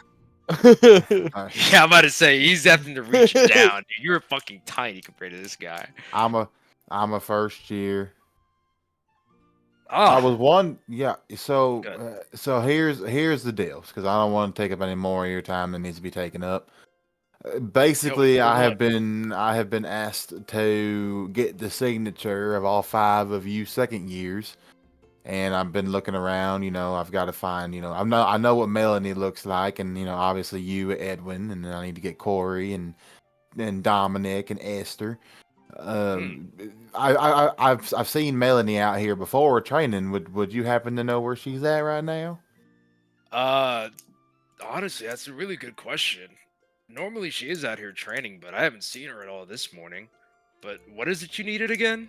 Uh, Yeah, I'm about to say, he's having to reach down. Dude. You're fucking tiny compared to this guy. I'm a first year. Oh, I was one. Yeah. So Good. so here's the deal, because I don't want to take up any more of your time than needs to be taken up. Basically, go I have ahead. been asked to get the signature of all 5 of you second years, and I've been looking around. I've got to find. I know what Melanie looks like, and obviously you, Edwin, and then I need to get Corey and Dominic and Esther. I've seen Melanie out here before training. Would you happen to know where she's at right now? Honestly, that's a really good question. Normally she is out here training, but I haven't seen her at all this morning. But what is it you needed again?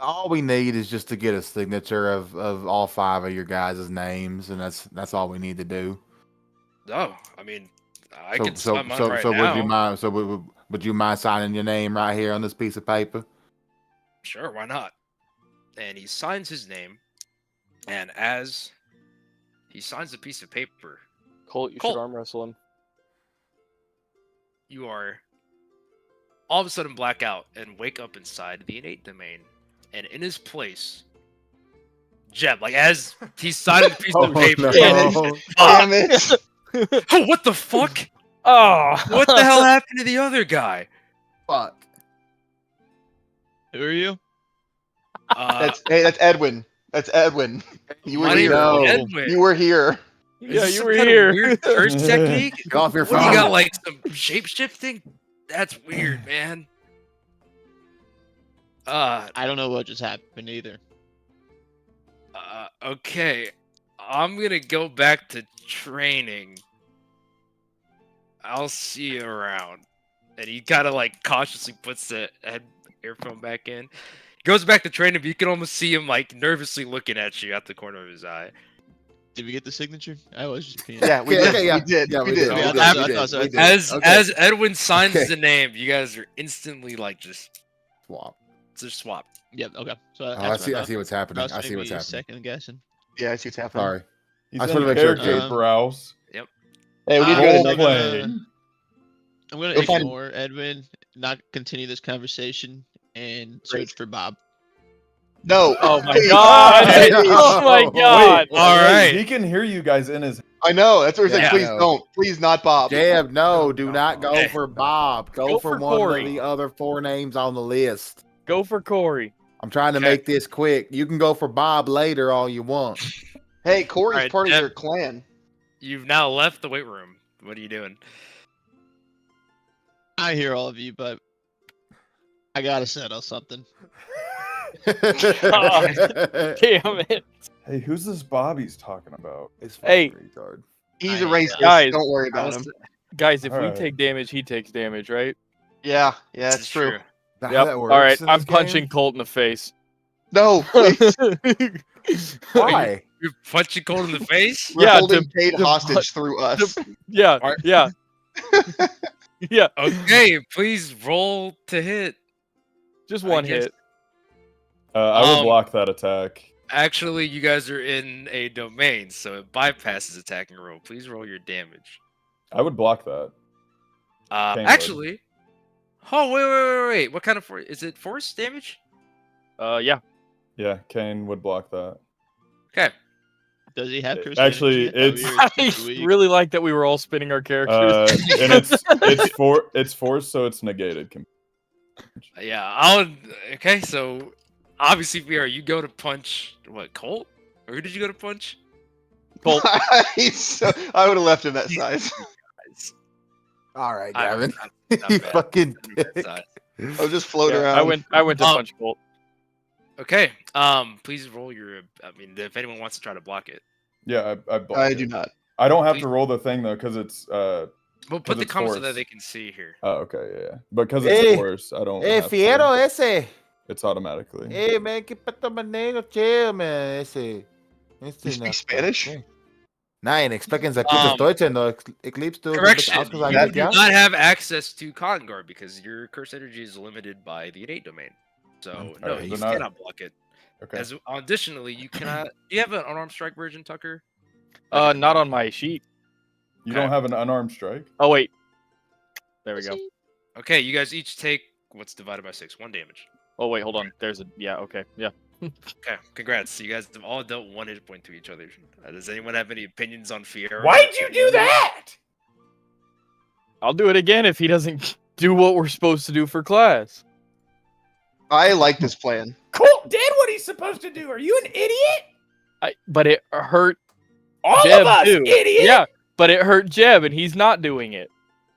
All we need is just to get a signature of all 5 of your guys' names, and that's all we need to do. Oh, I mean, I So can sign mine right now. would you mind? So would you mind signing your name right here on this piece of paper? Sure, why not? And he signs his name, and as he signs the piece of paper, Colt, you Colt. should arm wrestle him. you are all of a sudden black out and wake up inside the innate domain, and in his place, Jeb, like as he's signing the piece of paper. no. Damn it! Oh, what the fuck? Oh, What the hell happened to the other guy? Fuck. Who are you? That's Edwin. That's Edwin. You were my name here. is No. Edwin. You were here. Is yeah, this you some were kind of here. Weird curse technique? Get off your What, phone. you got like some shape shifting? That's weird, man. I don't know what just happened either. Okay. I'm gonna go back to training. I'll see you around. And he kind of like cautiously puts the earphone back in. Goes back to training, but you can almost see him like nervously looking at you out the corner of his eye. Did we get the signature? I was just peeing. Yeah, we Okay, did. okay, yeah. We did. Yeah, we we did. did. We Yeah, did. I We thought did. so. We did. As Okay. as Edwin signs Okay. the name, you guys are instantly like just Swap. swap. Yep. Okay. So Oh, that's I what see what's happening. I see what's happening. Second guessing. Yeah, I see what's happening. Sorry. He's I just in wanna make sure- character, Um, Browse. Hey, we need to Role go to play. I'm gonna Go find- ignore Edwin, not continue this conversation, and search for Bob. No. Oh my Please. god! Please. Oh my god! All right. He can hear you guys in his. I know. That's what we're saying. Yeah. Please don't. Please not Bob. Jeb, no, do No, not no. go Okay. for Bob. Go, Go for for one Corey. of the other 4 names on the list. Go for Corey. I'm trying to Okay. make this quick. You can go for Bob later all you want. Hey, Corey's Alright, part of Jeb. your clan. You've now left the weight room. What are you doing? I hear all of you, but I gotta settle something. Damn it! Hey, who's this Bob he's talking about? It's Hey. fucking retard. He's a I- racist. Guys, Don't worry about him. Guys, if we Alright. take damage, he takes damage, right? Yeah, yeah, This that's is true. Is that Yep. how that works All right, in I'm this game? punching Colt in the face. No, please. Why? You're punching Colt in the face? We're Yeah, holding to- Cade to- hostage through us. Yeah, Alright. yeah, yeah. Okay, please roll to hit. Just I one guess- hit. I would Um, block that attack. Actually, you guys are in a domain, so it bypasses attacking roll. Please roll your damage. I would block that. Kane would. Actually, oh wait. What kind of force? Is it force damage? Yeah. Yeah, Kane would block that. Okay. Does he have curse? Actually, energy? I thought we were I too weak. really like that we were all spinning our characters. And it's force, so it's negated. Yeah. Okay. So obviously, VR, you go to punch what? Colt? Or who did you go to punch? Colt. I would have left him that size. All right, I- Gavin. not You bad. fucking Not bad dick. size. I was just floating Yeah, around. I went to Um, punch Colt. Okay. Please roll your. I mean, if anyone wants to try to block it, Yeah, I block I it. do not. I don't have Please. to roll the thing though, because it's well, put Because the it's comments so force. that they can see here. oh okay, yeah. Because it's Hey. force, I don't Hey, have to. Fiero ese. It's automatically. Hey, man, ¿qué pasa, manero? Che, man, ese. You no speak Spanish? Nein, ich spreche sehr gutes Deutsch, no. Ich liebst du. Correction. Ausgesagt, You do ja? not have access to Cotton Guard because your curse energy is limited by the innate domain. So no, Alright, you then I- cannot block it. Okay. As additionally, you cannot. Do you have an unarmed strike version, Tucker? Not on my sheet. You okay. don't have an unarmed strike? Oh wait. There we go. Okay, you guys each take what's divided by 6, 1 damage. Oh wait, hold on. There's a okay. Yeah. Okay, congrats. You guys have all dealt 1 hit point to each other. Does anyone have any opinions on Fiero? that? I'll do it again if he doesn't do what we're supposed to do for class. I like this plan. Colt did what he's supposed to do. Are you an idiot? But it hurt All Jeb of us, too. idiot. Yeah, but it hurt Jeb, and he's not doing it.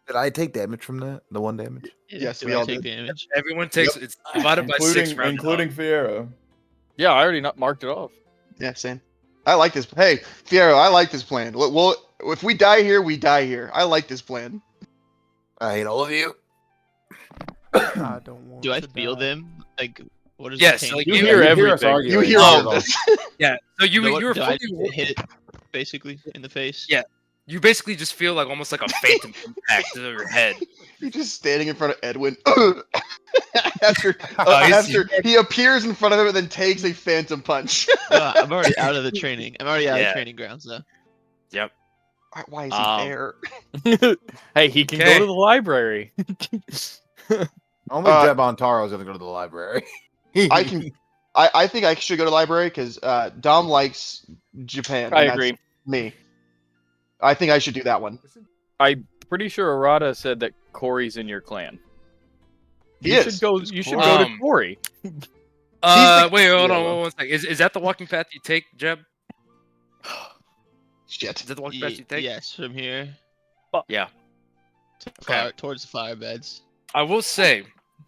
Did I take damage from that? The 1 damage? Yes, Do we I all take did. damage? Everyone takes it's divided by 6 rounded including up. Fiero. Yeah, I already not marked it off. Yeah, same. I like this. Hey, Fiero, I like this plan. Well, if we die here, we die here. I like this plan. I hate all of you. I don't want Do I to feel die. them? Like, what is Yes, the like, You you hear us everything. argue. You hear all of this. Yeah, so you do, you were do I fully hit it basically in the face? Yeah. You basically just feel like almost like a phantom impact to your head. You're just standing in front of Edwin. after he's- he appears in front of him and then takes a phantom punch. No, I'm already out of the training. I'm already out Yeah. of training grounds though. Yep. Why is he there? Hey, he can Okay. go to the library. Only Jeb Montaro's gonna go to the library. I can. I think I should go to the library because Dom likes Japan. I and agree. That's me. I think I should do that one. I'm pretty sure Arata said that Corey's in your clan. He You is. should go. You should go to Corey. Wait, hold on one second. Is that the walking path you take, Jeb? Shit. Is that the walking path you take? Yes, from here. Yeah. Towards the fire beds. I will say,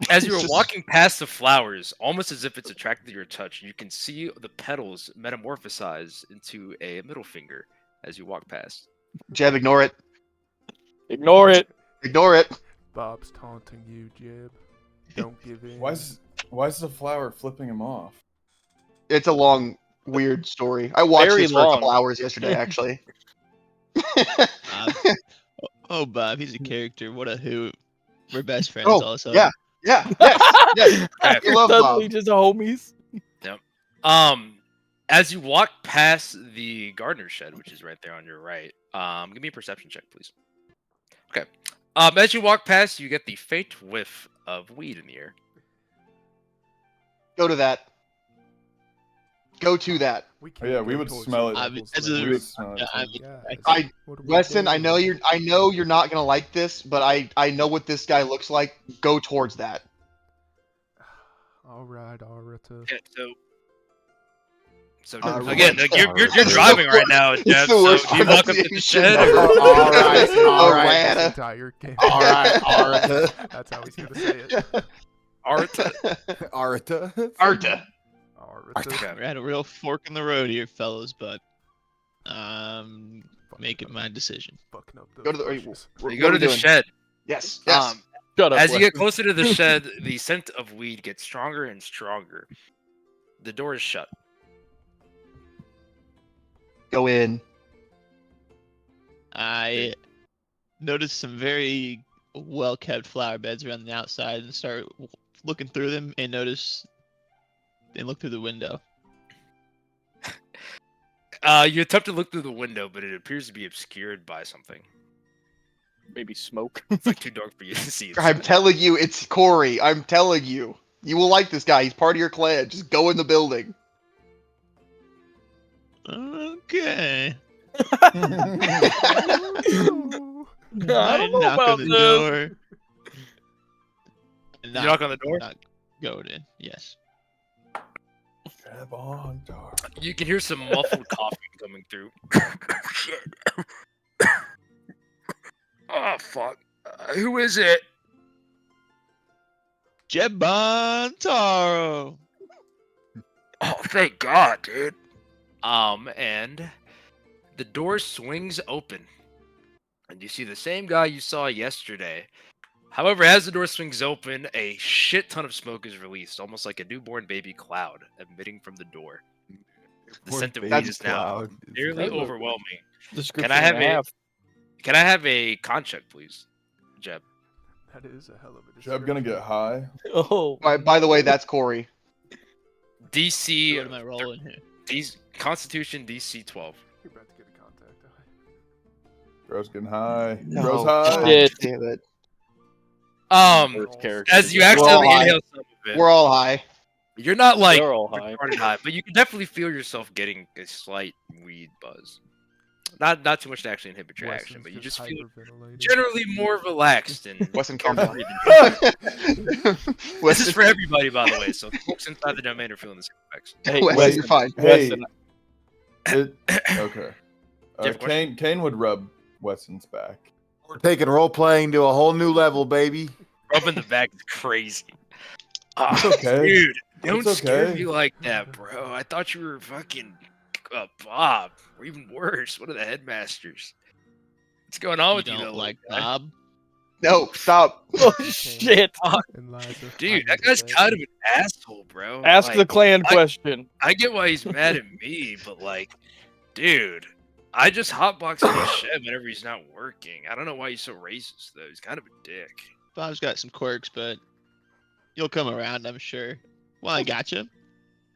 as you were It's just- walking past the flowers, almost as if it's attracted to your touch, you can see the petals metamorphosize into a middle finger as you walk past. Jeb, ignore it. Ignore it. Ignore it. Bob's taunting you, Jeb. Don't give in. Why is the flower flipping him off? It's a long, weird story. I watched Very this for a couple long. hours yesterday, actually. Oh, Bob, he's a character. What a hoot. We're best friends Oh, also. yeah. Yeah. Yes. Yes. I love Suddenly Bob. just homies. As you walk past the gardener's shed, which is right there on your right, give me a perception check, please. Okay. As you walk past, you get the faint whiff of weed in the air. Go to that. Go to that. We Oh, yeah, we go would towards smell the it. levels As where a- We we- would smell it. I mean, Yeah, I- what are we Weston, I doing? know you're not gonna like this, but I know what this guy looks like. Go towards that. All right, Arata. Okay, so Alright. again, like, you're It's the driving right worst- now, it's Jeff. the So worst do you walk up to the pronunciation shed? ever. Or... All right, all right, This Arata. entire game. all right, Arata. That's how he's gonna say it. Arta. Arta. Arta. Arata. We're at a real fork in the road here, fellas, but making my decision. Fucking up Go to the. bushes. You go to the shed. Yes. Yes. Shut up. As you get Weston. closer to the shed, the scent of weed gets stronger and stronger. The door is shut. Go in. I noticed some very well-kept flower beds around the outside and start looking through them and look through the window. You attempt to look through the window, but it appears to be obscured by something. Maybe smoke. It's like too dark for you to see. I'm telling you, it's Corey. I'm telling you. You will like this guy. He's part of your clan. Just go in the building. Okay. I No. don't know knock about on the this. door. You knock on the door? Not going in. Yes. Grab on, dog. You can hear some muffled coughing coming through. Oh fuck! Who is it? Jeb Montaro. Oh, thank God, dude. And the door swings open, and you see the same guy you saw yesterday. However, as the door swings open, a shit ton of smoke is released, almost like a newborn baby cloud emitting from the door. The scent of weed is now nearly That's a overwhelming. Description Can I have and a a half. Can I have a con check, please, Jeb? That is a hell of a Jeb gonna get high. Oh. By the way, that's Corey. DC. What am I rolling here? Constitution DC 12. You're about to get a contact eye. Bro's getting high. No, Bro's God high. Shit. damn it. Worst character. As you We're all accidentally high. inhale some of it, We're all high. you're not like They're all high. retarded high, but you can definitely feel yourself getting a slight weed buzz. Not too much to actually inhibit your action, Weston's but you just feel hyperventilating. generally more relaxed and Weston, calm down. This is Weston, for everybody, by the way. So the folks inside the domain are feeling the same effects. Hey, Weston, you're fine. Hey. Weston, Okay. Do you have a question? Kane would rub Weston's back. We're taking role playing to a whole new level, baby. Rubbing the back is crazy. It's okay. Dude, don't It's scare okay. me like that, bro. I thought you were fucking Bob, or even worse, one of the headmasters. What's going on You with you, don't though, like guy? Bob? No, stop. oh shit! And Liza, Dude, I that guy's understand. kind of an asshole, bro. Ask Like, the clan I- question. I get why he's mad at me, but like, dude, I just hotbox him in the shed whenever he's not working. I don't know why he's so racist, though. He's kind of a dick. Bob's got some quirks, but you'll come around, I'm sure. Well, I gotcha.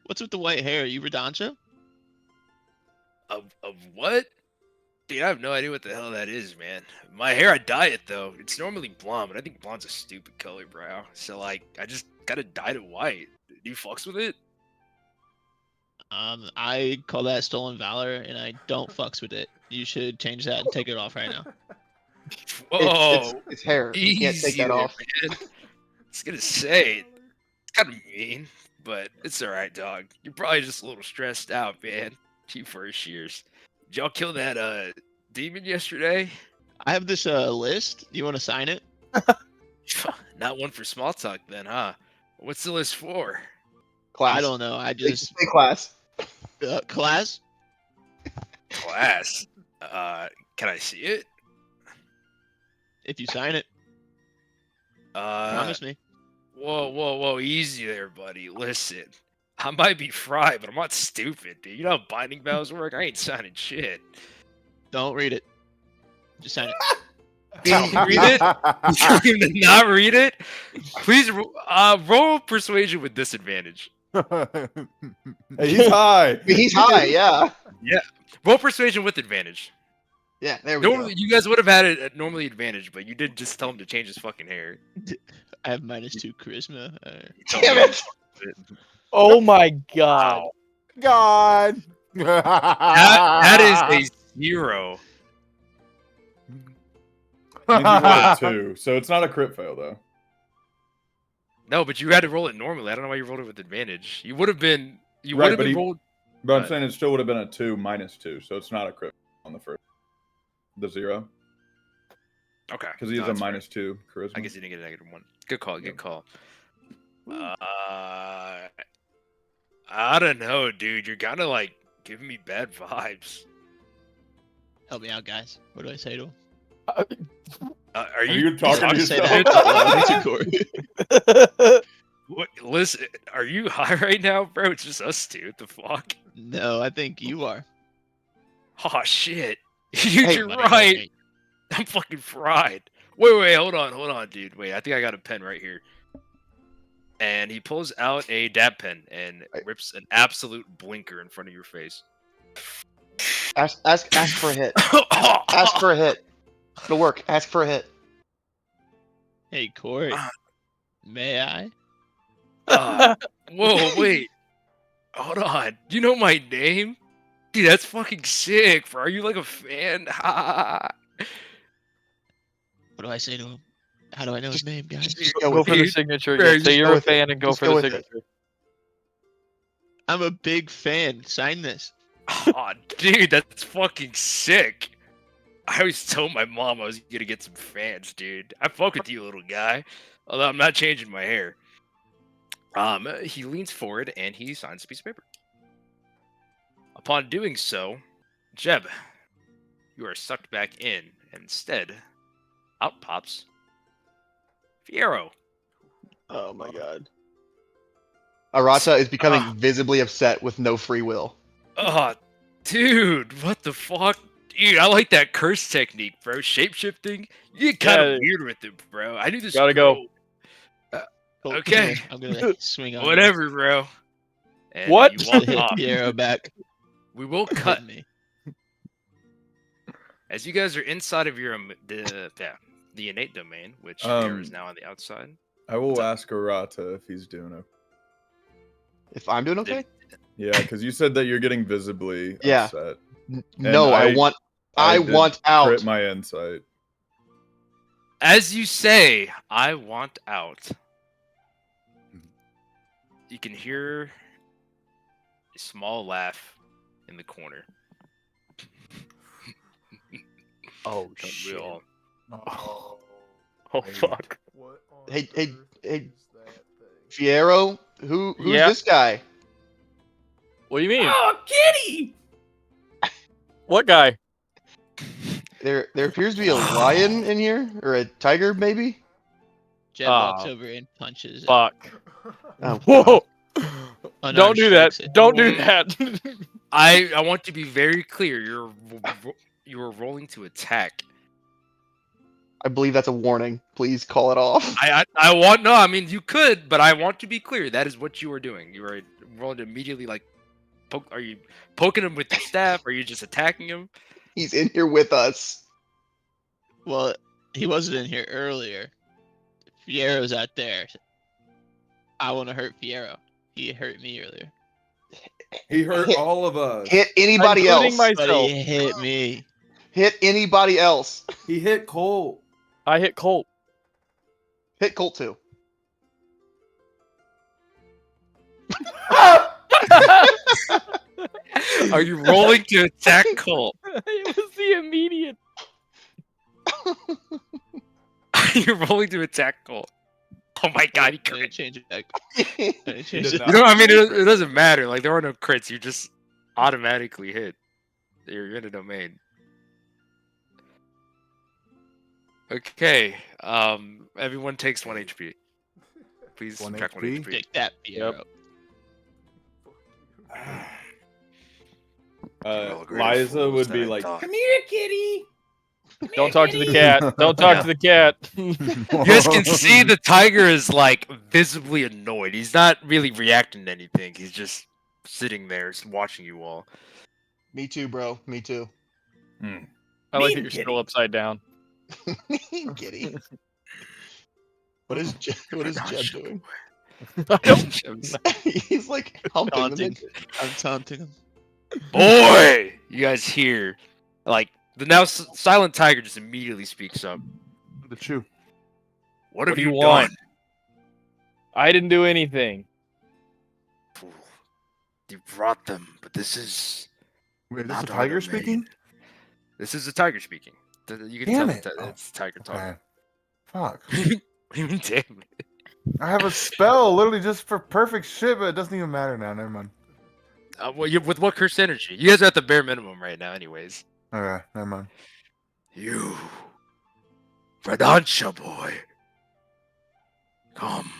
What's with the white hair? You Radoncha? Of what? Dude, I have no idea what the hell that is, man. My hair, I dye it though. It's normally blonde, but I think blonde's a stupid color, bro. So like, I just gotta dye it white. Do you fucks with it? I call that stolen valor, and I don't fucks with it. You should change that and take it off right now. Whoa, It's hair. You can't take easy that there, off. man. I was gonna say, it's kind of mean, but it's alright, dog. You're probably just a little stressed out, man. 2 first years. Did y'all kill that demon yesterday? I have this list. You want to sign it? Not one for small talk then, huh? What's the list for? Class. I don't know. I Say just class. class. Class. Can I see it? If you sign it, promise me. Whoa, easy there, buddy. Listen, I might be fried, but I'm not stupid, dude. You know how binding vows work? I ain't signing shit. Don't read it. Just sign it. Don't read it? You did not read it? Please roll persuasion with disadvantage. Hey, he's high. He's high, yeah. Yeah. Roll persuasion with advantage. Yeah, there we Normally, go. you guys would have had it at normally advantage, but you did just tell him to change his fucking hair. I have -2 charisma. Damn it. Oh my god. God. That is a 0. Means you rolled a 2, so it's not a crit fail though. No, but you had to roll it normally. I don't know why you rolled it with advantage. You would have been. You Right, would have but been he- rolled. But I'm Right. saying it still would have been a 2 minus 2, so it's not a crit on the first. The 0, Okay. because he has No, a that's fair. minus 2 charisma. I guess he didn't get a -1. Good call. Good call. I don't know, dude. You're kind of like giving me bad vibes. Help me out, guys. What do I say to him? Are you you talking I'll to just say yourself? that out loud to Corey. What, listen, are you high right now, bro? It's just us two. What the fuck? No, I think you are. Oh shit. You're Hey, Somebody help right. me. I'm fucking fried. Wait, hold on, dude. Wait, I think I got a pen right here. And he pulls out a dab pen and rips an absolute blinker in front of your face. Ask for a hit. Ask for a hit. It'll work. Ask for a hit. Hey, Corey. May I? Whoa, wait. Hold on. Do you know my name? Dude, that's fucking sick, bro. Are you like a fan? What do I say to him? How do I know his name, guys? Go for the Dude, signature. bro, Yeah, just say go you're a with it. fan and go Just for go the with it. signature. I'm a big fan. Sign this. Oh, dude, that's fucking sick. I always told my mom I was gonna get some fans, dude. I fuck with you, little guy. Although I'm not changing my hair. He leans forward and he signs a piece of paper. Upon doing so, Jeb, you are sucked back in, and instead, out pops Fiero. Oh my god. Arata is becoming visibly upset with no free will. Oh, dude, what the fuck? Dude, I like that curse technique, bro. Shapeshifting. You get kind of weird with it, bro. I knew this. Gotta go. Cool. Okay. I'm gonna swing on you. Whatever, bro. And What? You walk Hit off. Piero back. We will Hit cut me. as you guys are inside of your the innate domain, which Fiero is now on the outside. I will ask Arata if he's doing okay. If I'm doing okay? Yeah, because you said that you're getting visibly Yeah. upset. No, I I want did out. Crit my insight. As you say, I want out. You can hear a small laugh in the corner. Oh shit. Oh, Hey. fuck. What on Hey, earth hey, is that thing? Fiero, who's Yeah. this guy? What do you mean? Oh, kitty! What guy? There appears to be a lion in here, or a tiger, maybe. Jeb walks Oh. over and punches it. Fuck. Oh, Whoa! Unarmed Don't do that. strikes it. Don't do that. I want to be very clear. You are rolling to attack. I believe that's a warning. Please call it off. I want no. I mean, you could, but I want to be clear. That is what you are doing. You are rolling to immediately like. Are you poking him with your staff? Or are you just attacking him? He's in here with us. Well, he wasn't in here earlier. Fiero's out there. I want to hurt Fiero. He hurt me earlier. He hurt Hit- all of us. Hit anybody Including else. myself. But he hit me. Hit anybody else. He hit Cole. I hit Colt. Hit Colt too. Are you rolling to attack Colt? It was the immediate. You're rolling to attack Colt. Oh my god, he I didn't crit. change it back. He I didn't change did it. You know, I mean, it doesn't matter. Like, there are no crits. You just automatically hit. You're in a domain. Okay. Everyone takes 1 HP. Please 1 subtract 1 HP? HP. Take that, Fiero. Liza would be like, Come here, kitty. Don't talk to the cat. Don't talk to the cat. You guys can see the tiger is like visibly annoyed. He's not really reacting to anything. He's just sitting there watching you all. Me too, bro. Me too. I like that Mean you're kitty. still upside down. Kitty. What is Jeb doing? I don't- He's like humping the Taunting. midget. I'm taunting him. Boy, you guys hear like the now silent tiger just immediately speaks up. The chew. What have do you you want? done? I didn't do anything. Fool. You brought them, but this is Wait, is this not a our tiger domain. speaking? This is a tiger speaking. You can Damn tell it. it's tiger talking. Okay. Fuck. What do you mean, damn it? I have a spell literally just for perfect shit, but it doesn't even matter now. Never mind. Well, with what cursed energy? You guys are at the bare minimum right now, anyways. Okay, never mind. You, Radancha boy, come.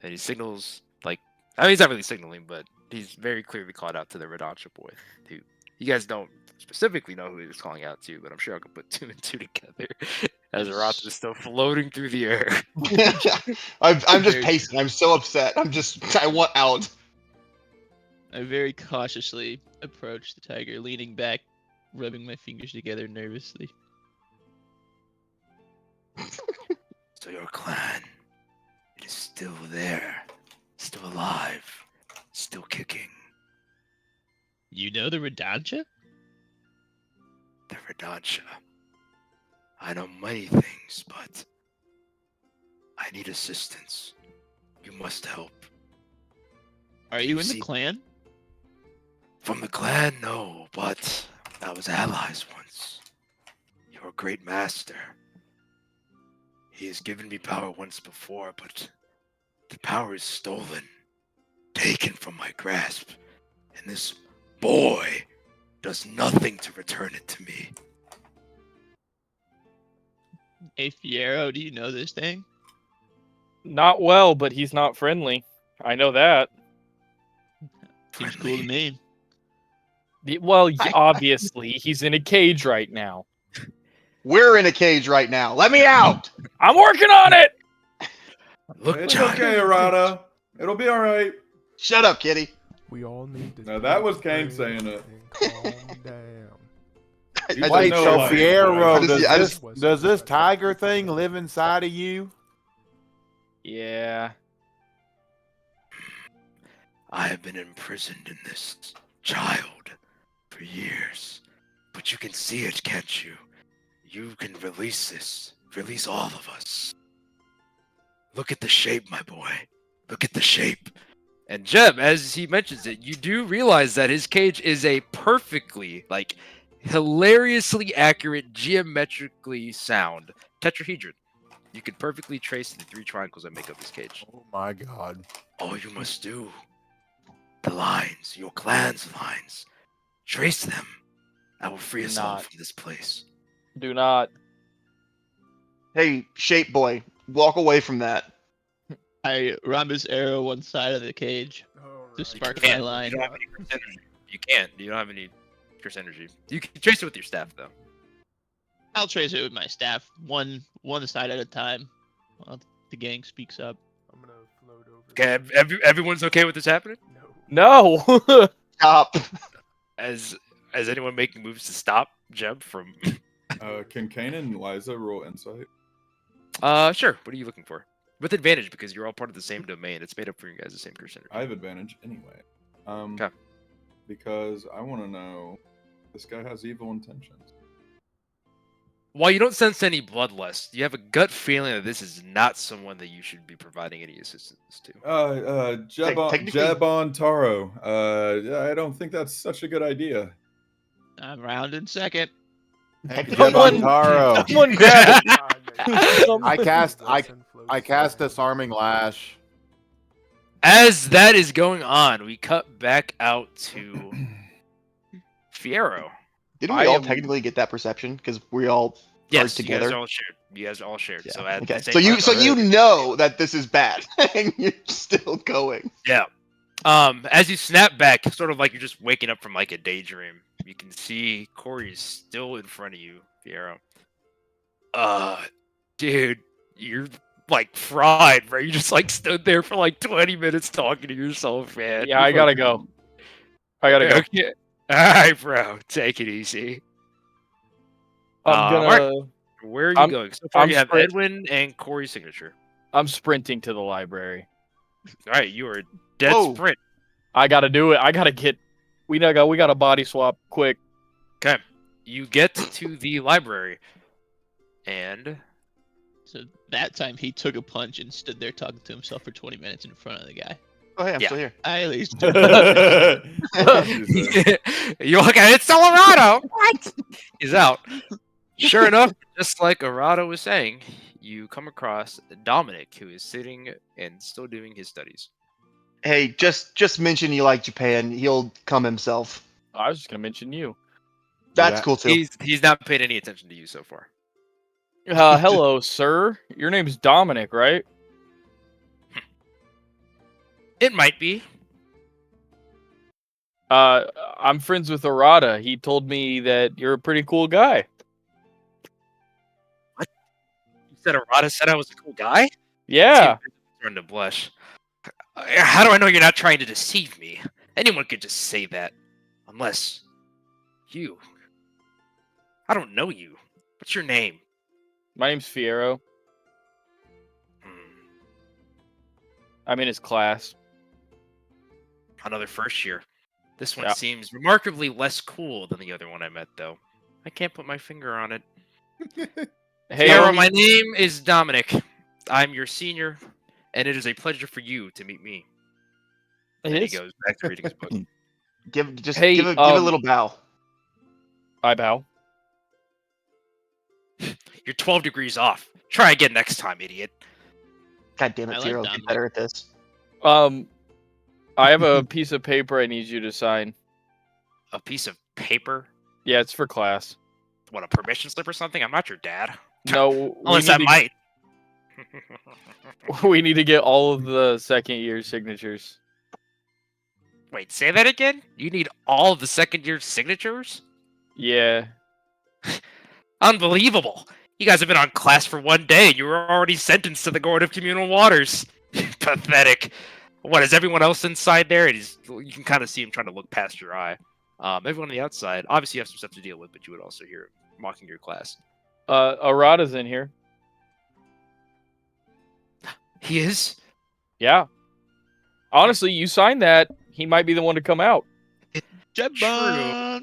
And he signals like, I mean, he's not really signaling, but he's very clearly called out to the Radancha boy. Who you guys don't specifically know who he was calling out to, but I'm sure I can put 2 and 2 together. As Arath is still floating through the air. I'm just pacing. I'm so upset. I want out. I very cautiously approach the tiger, leaning back, rubbing my fingers together nervously. So your clan is still there, still alive, still kicking. You know the Radancha? The Radancha. I know many things, but I need assistance. You must help. Are you in See- the clan? From the clan, no, but I was allies once. You're a great master. He has given me power once before, but the power is stolen, taken from my grasp, and this boy does nothing to return it to me. Hey, Fiero, do you know this thing? Not well, but he's not friendly. I know that. Seems cool to me. Well, obviously, he's in a cage right now. We're in a cage right now. Let me out. I'm working on it! Look, it's John. okay, Arata. It'll be all right. Shut up, kitty. We all need to. Now, that was take Kane a saying breath it. and calm down. You Wait, know so what? Fierro, I just- does this tiger thing live inside of you? Yeah. I have been imprisoned in this child for years. But you can see it, can't you? You can release this. Release all of us. Look at the shape, my boy. Look at the shape. And Jeb, as he mentions it, you do realize that his cage is a perfectly, like, hilariously accurate, geometrically sound tetrahedron. You can perfectly trace the 3 triangles that make up his cage. Oh my god. All you must do, the lines, your clan's lines, trace them. I will free us all Not. from this place. Do not. Hey, shape boy, walk away from that. I ram his arrow one side of the cage to spark my line. You don't have any curse energy. You can't. You don't have any curse energy. You can trace it with your staff, though. I'll trace it with my staff, one side at a time, while the gang speaks up. I'm gonna float over. Okay, everyone's okay with this happening? No. No! Stop. As Is anyone making moves to stop Jeb from? Can Kane and Liza roll insight? Sure. What are you looking for? With advantage because you're all part of the same domain. It's made up for you guys the same curse energy. I have advantage anyway. Okay. Because I want to know this guy has evil intentions. While you don't sense any bloodlust, you have a gut feeling that this is not someone that you should be providing any assistance to. Jeb on Taro. I don't think that's such a good idea. I'm rounding second. Jeb on Taro. Someone grab it. I cast Disarming Lash. As that is going on, we cut back out to Fiero. Didn't we all technically get that perception because we all are together? You guys all shared. Yeah. So at Okay. the same So time, you know that this is bad, and you're still going. Yeah. As you snap back, sort of like you're just waking up from like a daydream, you can see Corey's still in front of you, Fiero. Dude, you're like fried, bro. You just like stood there for like 20 minutes talking to yourself, man. Yeah, I gotta go. Okay. All right, bro. Take it easy. I'm gonna. Mark, where are you going? So far, you have Edwin and Corey's signature. I'm sprinting to the library. All right, you are dead sprint. I gotta do it. I gotta get. We got a body swap quick. Okay, you get to the library, and So that time he took a punch and stood there talking to himself for 20 minutes in front of the guy. Oh, hey, I'm still here. I at least. You look at it, it's Arado. What? He's out. Sure enough, just like Arado was saying, you come across Dominic, who is sitting and still doing his studies. Hey, just mention you like Japan. He'll come himself. I was just gonna mention you. That's cool too. He's not paid any attention to you so far. Hello, sir. Your name's Dominic, right? It might be. I'm friends with Arata. He told me that you're a pretty cool guy. What? You said Arata said I was a cool guy? Yeah. Starting to blush. How do I know you're not trying to deceive me? Anyone could just say that. Unless you. I don't know you. What's your name? My name's Fiero. I'm in his class. Another first year. This one seems remarkably less cool than the other one I met, though. I can't put my finger on it. Hey, Fiero, my name is Dominic. I'm your senior, and it is a pleasure for you to meet me. And he goes back to reading his book. Give a little bow. I bow. You're 12 degrees off. Try again next time, idiot. God damn it, Zero. Get better at this. I have a piece of paper I need you to sign. A piece of paper? Yeah, it's for class. What, a permission slip or something? I'm not your dad. No. Unless I might. We need to get all of the second year signatures. Wait, say that again? You need all of the second year signatures? Yeah. Unbelievable. You guys have been on class for 1 day and you were already sentenced to the Gourd of Communal Waters. Pathetic. What, is everyone else inside there? You can kind of see him trying to look past your eye. Everyone on the outside, obviously you have some stuff to deal with, but you would also hear him mocking your class. Arata's in here. He is? Yeah. Honestly, you signed that. He might be the one to come out. Taro.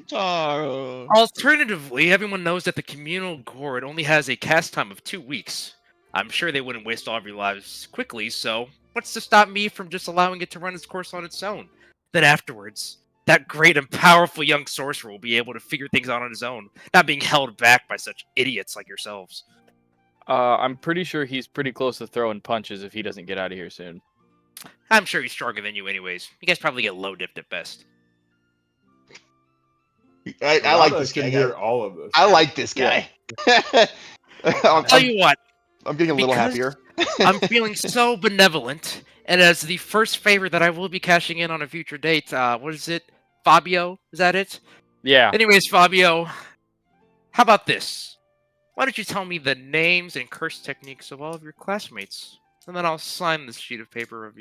Alternatively, everyone knows that the Communal Gourd only has a cast time of 2 weeks. I'm sure they wouldn't waste all of your lives quickly, so what's to stop me from just allowing it to run its course on its own? Then afterwards, that great and powerful young sorcerer will be able to figure things out on his own, not being held back by such idiots like yourselves. I'm pretty sure he's pretty close to throwing punches if he doesn't get out of here soon. I'm sure he's stronger than you anyways. You guys probably get low-dipped at best. I like this guy. Hear all of this. I like this guy. I'll tell you what. I'm getting a little happier. I'm feeling so benevolent, and as the first favor that I will be cashing in on a future date, what is it? Fabio? Is that it? Yeah. Anyways, Fabio, how about this? Why don't you tell me the names and curse techniques of all of your classmates, and then I'll sign this sheet of paper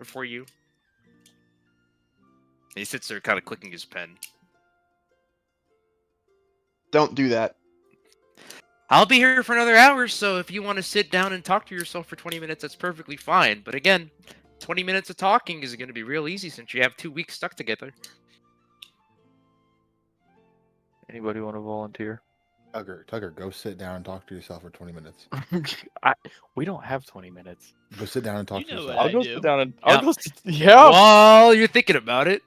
for you. He sits there kind of clicking his pen. Don't do that. I'll be here for another hour, so if you want to sit down and talk to yourself for 20 minutes, that's perfectly fine. But again, 20 minutes of talking is going to be real easy since you have 2 weeks stuck together. Anybody want to volunteer? Tucker, go sit down and talk to yourself for 20 minutes. We don't have 20 minutes. Go sit down and talk You to know yourself. what I'll go do. sit down and Yeah. yeah. While you're thinking about it,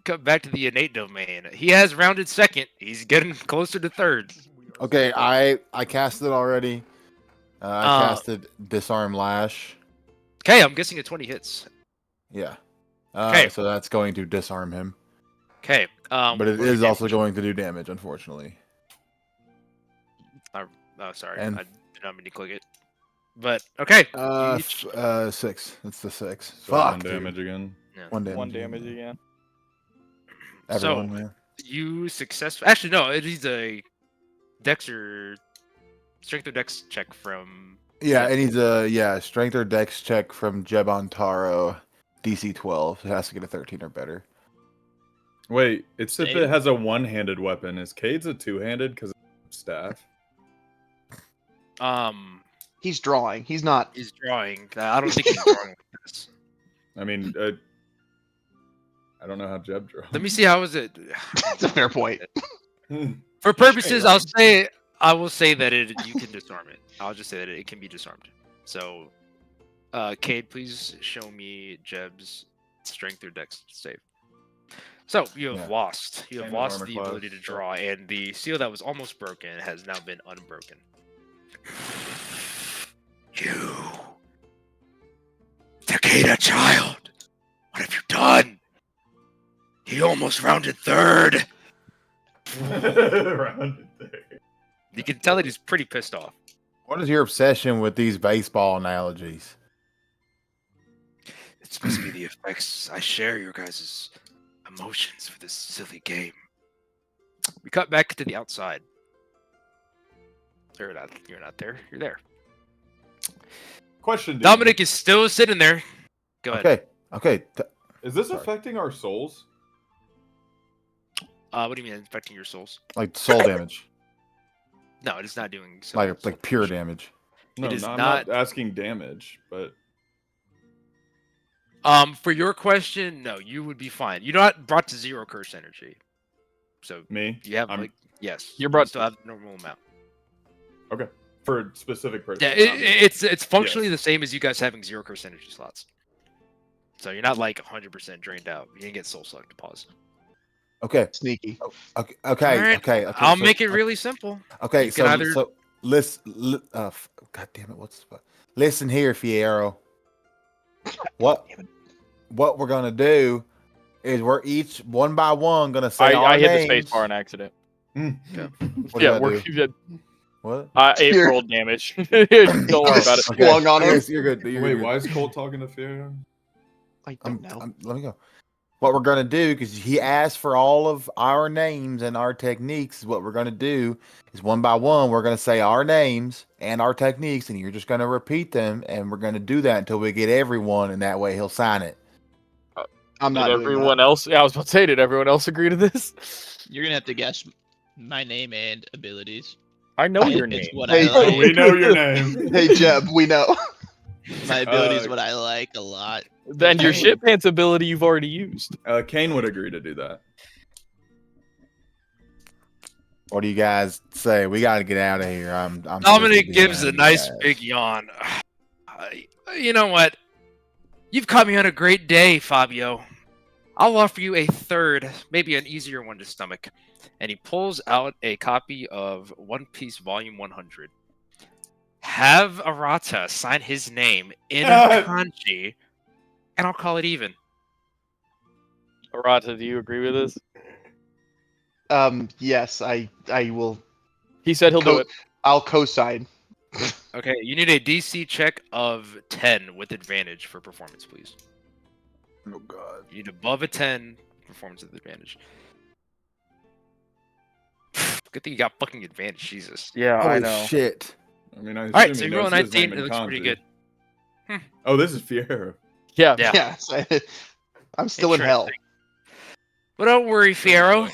come back to the innate domain. He has rounded second. He's getting closer to third. Okay, I casted already. I casted Disarm Lash. Okay, I'm guessing a 20 hits. Yeah. Okay. So that's going to disarm him. Okay. But it is also going to do damage, unfortunately. Oh, sorry. And- I did not mean to click it. But, okay. 6. That's the 6. So Fuck. 1 dude. damage again. Yeah. 1 damage. 1 damage again. Everyone, So- yeah. You successfully... Actually, no. It is a Dex or... Strength or Dex check from... Yeah, it needs a strength or dex check from Jebon Taro, DC 12. It has to get a 13 or better. Wait, it's if Save. it has a one-handed weapon. Is Cade's a two-handed because of staff? He's drawing. He's not. He's drawing. I don't think he's drawing with this. I mean, I don't know how Jeb draws. Let me see, how is it? That's a fair point. For purposes, I will say that you can disarm it. I'll just say that it can be disarmed. So, Cade, please show me Jeb's strength or dex save. So you have lost. You have Standard lost armor the class, ability to so- draw, and the seal that was almost broken has now been unbroken. You, Takeda child, what have you done? He almost rounded third. Rounded there. You can tell that he's pretty pissed off. What is your obsession with these baseball analogies? It's supposed to be the effects. I share your guys' emotions for this silly game. We cut back to the outside. You're not there. You're there. Question, dude. Dominic is still sitting there. Go ahead. Okay. Is this Sorry. affecting our souls? What do you mean affecting your souls? Like soul damage. No, it is not doing so. Like pure damage. No, It is I'm not- not asking damage, but For your question, no, you would be fine. You're not brought to 0 curse energy. So me you have I'm- yes. You're brought you still have the normal amount. for a specific person. Yeah, not me. it's functionally the same as you guys having 0 curse energy slots. So you're not like 100% drained out. You didn't get soul sucked. Pause. Okay. Sneaky. Okay. Alright, Okay. I'll so- make it really simple. Okay. you can either- So listen. God damn it! Listen here, Fiero. What we're gonna do is we're each one by one gonna say our I hit the names. space bar on accident. What did Yeah, I we're do? What? it Here. rolled damage. Don't worry about it. Swung on him. You're good. You're Wait, good. why is Cole talking to Fiero? I don't know. Let me go. What we're gonna do, because he asked for all of our names and our techniques, what we're gonna do is one by one, we're gonna say our names and our techniques, and you're just gonna repeat them, and we're gonna do that until we get everyone, and that way he'll sign it. I'm not Did doing everyone that. else? Yeah, I was about to say, did everyone else agree to this? You're gonna have to guess my name and abilities. I know your It's name. what Hey, I like. We know your name. Hey Jeb, we know. My ability is what I like a lot. Then your shit pants ability you've already used. Kane would agree to do that. What do you guys say? We gotta get out of here. I'm sick of Dominic being gives around a you nice guys. big yawn. You know what? You've caught me on a great day, Fabio. I'll offer you a third, maybe an easier one to stomach. And he pulls out a copy of One Piece Volume 100. Have Arata sign his name in kanji, and I'll call it even. Arata, do you agree with this? Yes, I will. He said he'll do it. I'll co-sign. Okay, you need a DC check of 10 with advantage for performance, please. Oh god. You need above a 10 performance with advantage. Good thing you got fucking advantage, Jesus. Yeah, Holy I know. shit. I mean, I All right, assume so he you roll a knows his 19. name It in looks pretty kanji. good. Oh, this is Fiero. Yeah. Yeah. Yes. I'm still in hell. But don't worry, Fierro.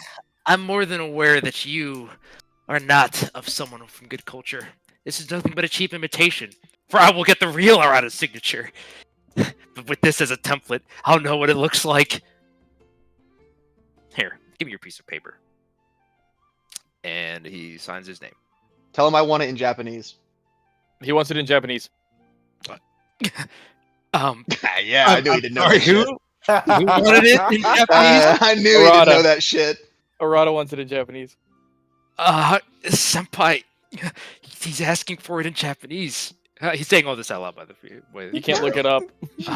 I'm more than aware that you are not of someone from good culture. This is nothing but a cheap imitation, for I will get the real Arata's signature. But with this as a template, I'll know what it looks like. Here, give me your piece of paper. And he signs his name. Tell him I want it in Japanese. He wants it in Japanese. Yeah, I knew he didn't know that shit. Who wanted it in Japanese? I knew he didn't know that shit. Arata wants it in Japanese. Senpai, he's asking for it in Japanese. He's saying all this out loud, by the way. You can't look it up. You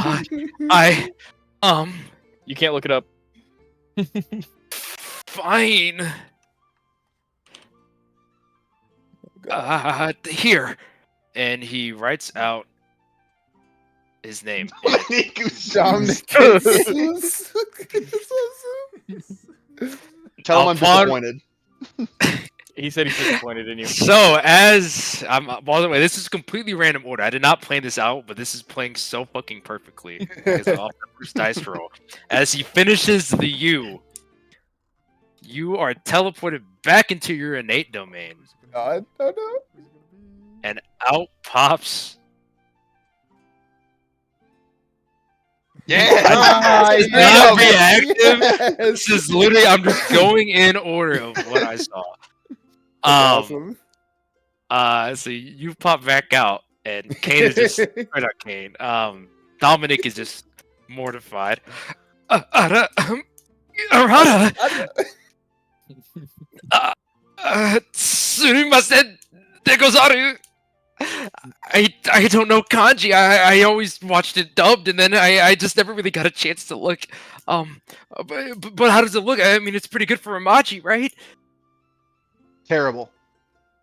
can't look it up. Fine. Here. And he writes out his name. Tell him I'm disappointed. He said he's disappointed in you. So, as by the way, this is completely random order. I did not plan this out, but this is playing so fucking perfectly because of the first dice roll. As he finishes the U, you are teleported back into your innate domain. God, no. And out pops. Yeah, It's not reactive. This is literally, I'm just going in order of what I saw. Awesome. So you pop back out, and Kane is just not Kane. Dominic is just mortified. Arata. Sumimasen degozaru. I don't know kanji. I always watched it dubbed, and then I just never really got a chance to look. But how does it look? I mean, it's pretty good for Amaji, right? Terrible.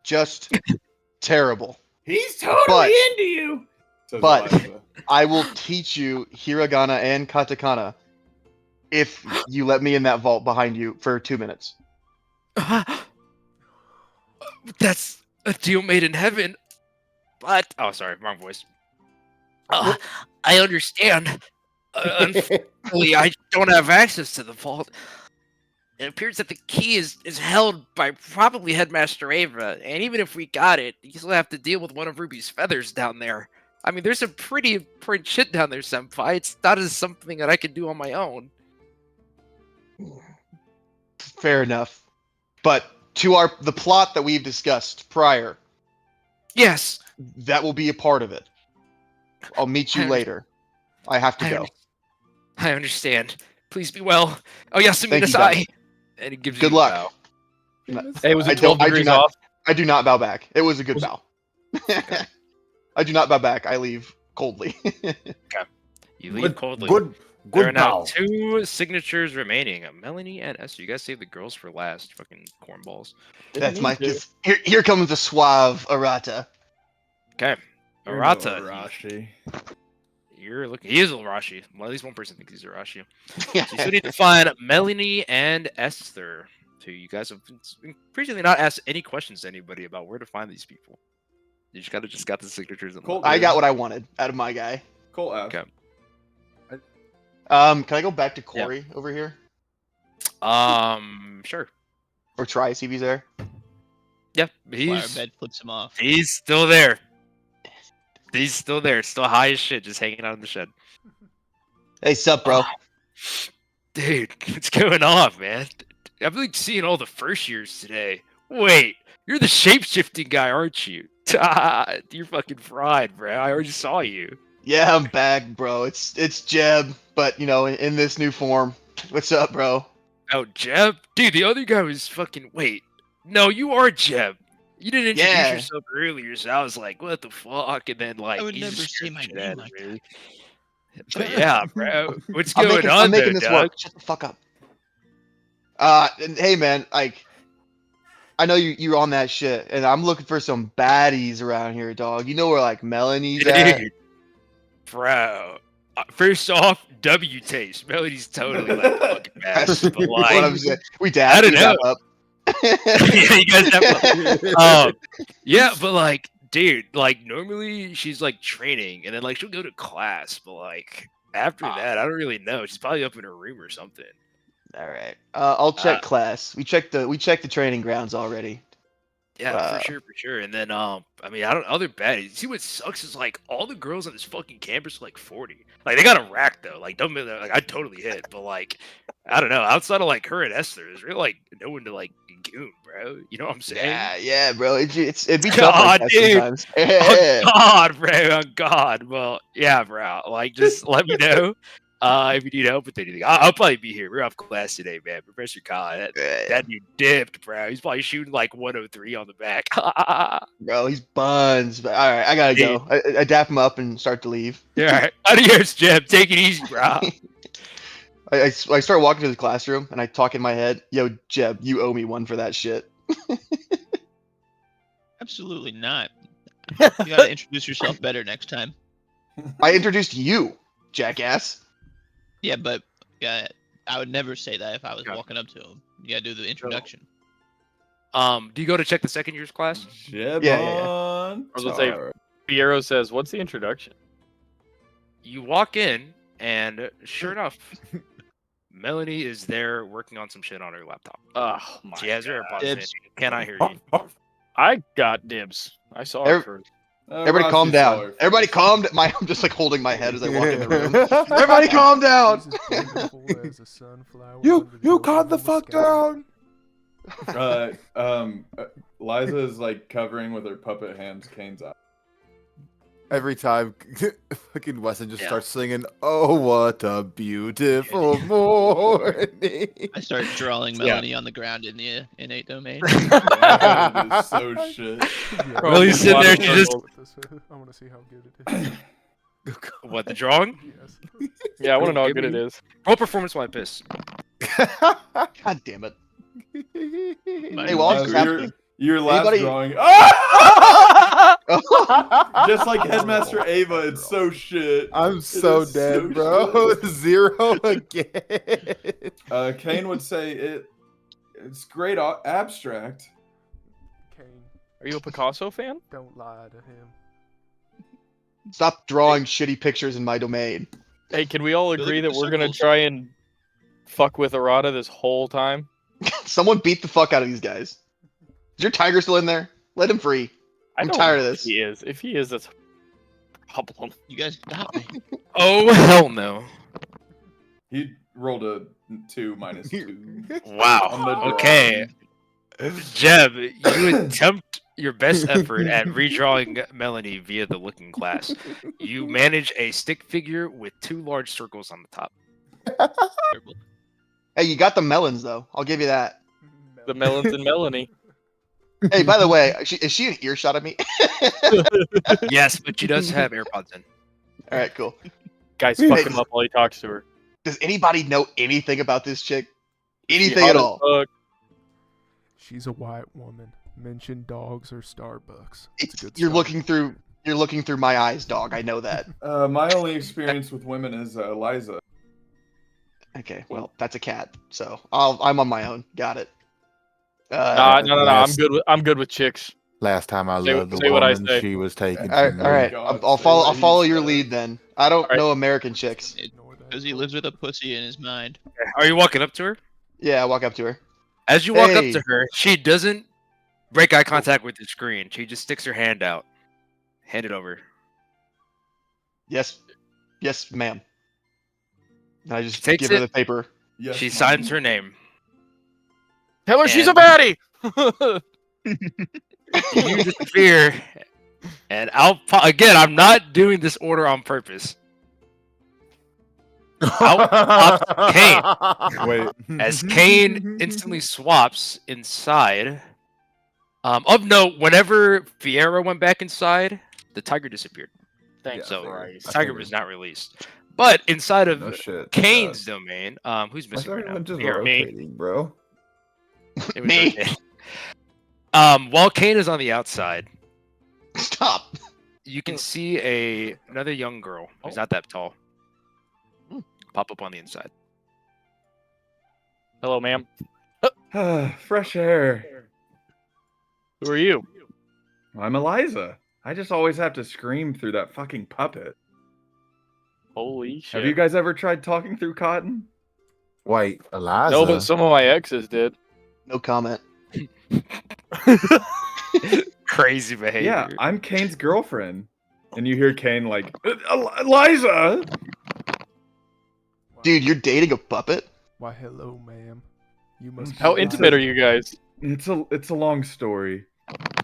Just terrible. He's totally into you. But I will teach you hiragana and katakana if you let me in that vault behind you for 2 minutes. That's a deal made in heaven. But sorry, wrong voice. I understand. Unfortunately, I don't have access to the vault. It appears that the key is held by probably Headmaster Ava, and even if we got it, you still have to deal with one of Ruby's feathers down there. I mean, there's some pretty important shit down there, Senpai. It's not as something that I can do on my own. Fair enough. But to the plot that we've discussed prior. Yes. That will be a part of it. I'll meet you later. I have to go. I understand. Please be well. Oh, Yasumi Thank you, Nasai. And he gives Good you luck. a bow. Hey, was it 12 degrees off? I do not bow back. It was a good bow. I do not bow back. I leave coldly. Okay. You leave coldly. Good There are now bow. 2 signatures remaining. Melanie and Esther. You guys saved the girls for last. Fucking cornballs. That's my. Here comes the suave Arata. Okay. You're Arata. no Arashi. You're looking. He is Arashi. Well, at least one person thinks he's Arashi. So you still need to find Melanie and Esther. So you guys have previously not asked any questions to anybody about where to find these people. You just got the signatures. Cool. I got what I wanted out of my guy. Cool. Okay. Can I go back to Corey over here? Sure. Or try see if he's there. Yeah, Firebed flips him off. he's still there. He's still there, still high as shit, just hanging out in the shed. Hey, sup, bro? Dude, what's going on, man? I've been seeing all the first years today. Wait, you're the shape-shifting guy, aren't you? You're fucking fried, bro. I already saw you. Yeah, I'm back, bro. It's Jeb, but you know, in this new form. What's up, bro? Oh, Jeb? Dude, the other guy was fucking... Wait. No, you are Jeb. You didn't introduce yourself earlier, so I was like, what the fuck? And then, like... I would you never just say scared my the shit name out like of me. But yeah, bro. What's going on I'm making there, this Doug? work. Shut the fuck up. And hey, man, like... I know you're on that shit, and I'm looking for some baddies around here, dog. You know where, like, Melanie's at? Dude, bro. First off, W taste. Melody's totally like fucking mess. But like, What I'm saying. We I dab don't know. up. Yeah, you guys have yeah, but like, dude, like normally she's like training and then like she'll go to class, but like after that, I don't really know. She's probably up in her room or something. All right. I'll check class. We checked the training grounds already. Yeah, for sure. And then, I mean, I don't other baddies. See what sucks is like all the girls on this fucking campus are like 40. Like they got a rack though. Like don't like I totally hit, but like I don't know. Outside of like her and Esther, there's really like no one to like goon, bro. You know what I'm saying? Yeah, bro. It'd be tough God, like that dude. sometimes. Oh God, bro. Oh God. Well, yeah, bro. Like just let me know. If you need help with anything, I'll probably be here. We're off class today, man. Professor Khan, that dude dipped, bro. He's probably shooting like 103 on the back. Bro, he's buns. But all right, I gotta go. I dap him up and start to leave. All right, adios, Jeb. Take it easy, bro. I start walking to the classroom and I talk in my head, "Yo, Jeb, you owe me one for that shit." Absolutely not. You gotta introduce yourself better next time. I introduced you, jackass. Yeah, but I would never say that if I was walking up to him. You gotta do the introduction. Do you go to check the second year's class? Yeah. I was gonna say, Piero says, "What's the introduction?" You walk in, and sure enough, Melanie is there working on some shit on her laptop. Oh my She has her God. AirPods in. Dibs. Cannot hear you. I got dibs. I saw it first. Everybody calm down. Everybody calm. I'm just like holding my head as I walk in the room. Everybody calm down. You calm the fuck down. Liza is like covering with her puppet hands Kane's eye. Every time fucking Weston just starts singing, "Oh, what a beautiful morning." I start drawing Melanie on the ground in the innate domain. That is so shit. Well, he's sitting there, she just... I want to see how good it is. What, the drawing? Yes. Yeah, I want to know how good it is. Roll performance while I piss. God damn it. Hey, while this is happening, your last anybody- drawing. Just like Headmaster Ava, it's so shit. I'm so is dead, so bro. 0 again. Kane would say it's great abstract. Kane, Are you a Picasso fan? don't lie to him. stop drawing shitty pictures in my domain. Hey, can we all Really agree good that we're gonna circles. try and fuck with Arata this whole time? Someone beat the fuck out of these guys. Is your tiger still in there? Let him free. I'm don't tired of know this. If he is. If he is, that's a problem. You guys stop me. Oh, hell no. He rolled a 2 minus 2. On the Wow. drawing. Okay. Jeb, you attempt your best effort at redrawing Melanie via the looking glass. You manage a stick figure with 2 large circles on the top. Terrible. Hey, you got the melons though. I'll give you that. The melons and Melanie. Hey, by the way, is she an earshot of me? Yes, but she does have AirPods in. All right, cool. Guys, fuck him up while he talks to her. Does anybody know anything about this chick? Anything Hot at as all? fuck. She's a white woman. Mention dogs or Starbucks. It's a good You're start. looking through my eyes, dog. I know that. My only experience with women is Liza. Okay, well, that's a cat. So I'm on my own. Got it. No. I'm good with chicks. Last time I Say- loved the say what I woman, say. she was taken All from right, me. I'll follow your lead then. I don't Alright. know American chicks. Because he lives with a pussy in his mind. Are you walking up to her? Yeah, I walk up to her. As you walk up Hey. to her, she doesn't break eye contact with the screen. She just sticks her hand out. Hand it over. Yes, ma'am. And I just Takes give her it. the paper. Yes, She Mom. signs her name. Tell her she's a And- baddie! You disappear. And again, I'm not doing this order on purpose. Out pops Kane. Wait. As Kane instantly swaps inside. Of note, whenever Fiero went back inside, the tiger disappeared. Thanks. So Christ. the tiger was not released. But inside of No shit. Kane's domain, who's Why's missing right now? everyone just Fiero. rotating, bro? It was Me. okay. While Kane is on the outside, Stop. you can see another young girl who's not that tall pop up on the inside. Hello, ma'am. Fresh air. Who are you? I'm Eliza. I just always have to scream through that fucking puppet. Holy shit. Have you guys ever tried talking through cotton? Wait, Eliza. No, but some of my exes did. No comment. Crazy behavior. Yeah, I'm Kane's girlfriend. And you hear Kane like, Eliza! Dude, you're dating a puppet? Why, hello, ma'am. You must. How be intimate Eliza. are you guys? It's a long story.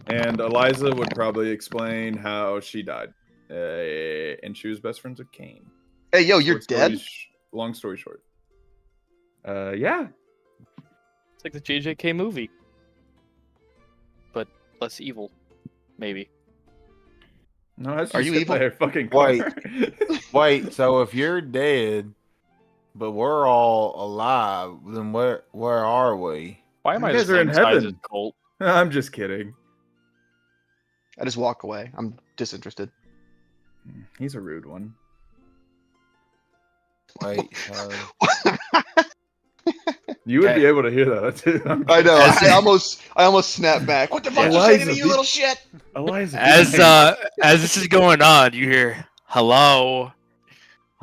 And Eliza would probably explain how she died. And she was best friends with Kane. Hey, yo, you're Short story dead? long story short. Yeah. It's like the JJK movie, but less evil, maybe. No, that's Are just you hit evil? by a fucking car. Wait. Wait, so if you're dead, but we're all alive, then where are we? Why am You I guys the are in same size as heaven. Colt? I'm just kidding. I just walk away. I'm disinterested. He's a rude one. Wait, so You would Okay. be able to hear that too. I know. I almost snapped back. What the fuck you say to Eliza, me, you be- little shit? Eliza, be As nice. as this is going on, you hear hello,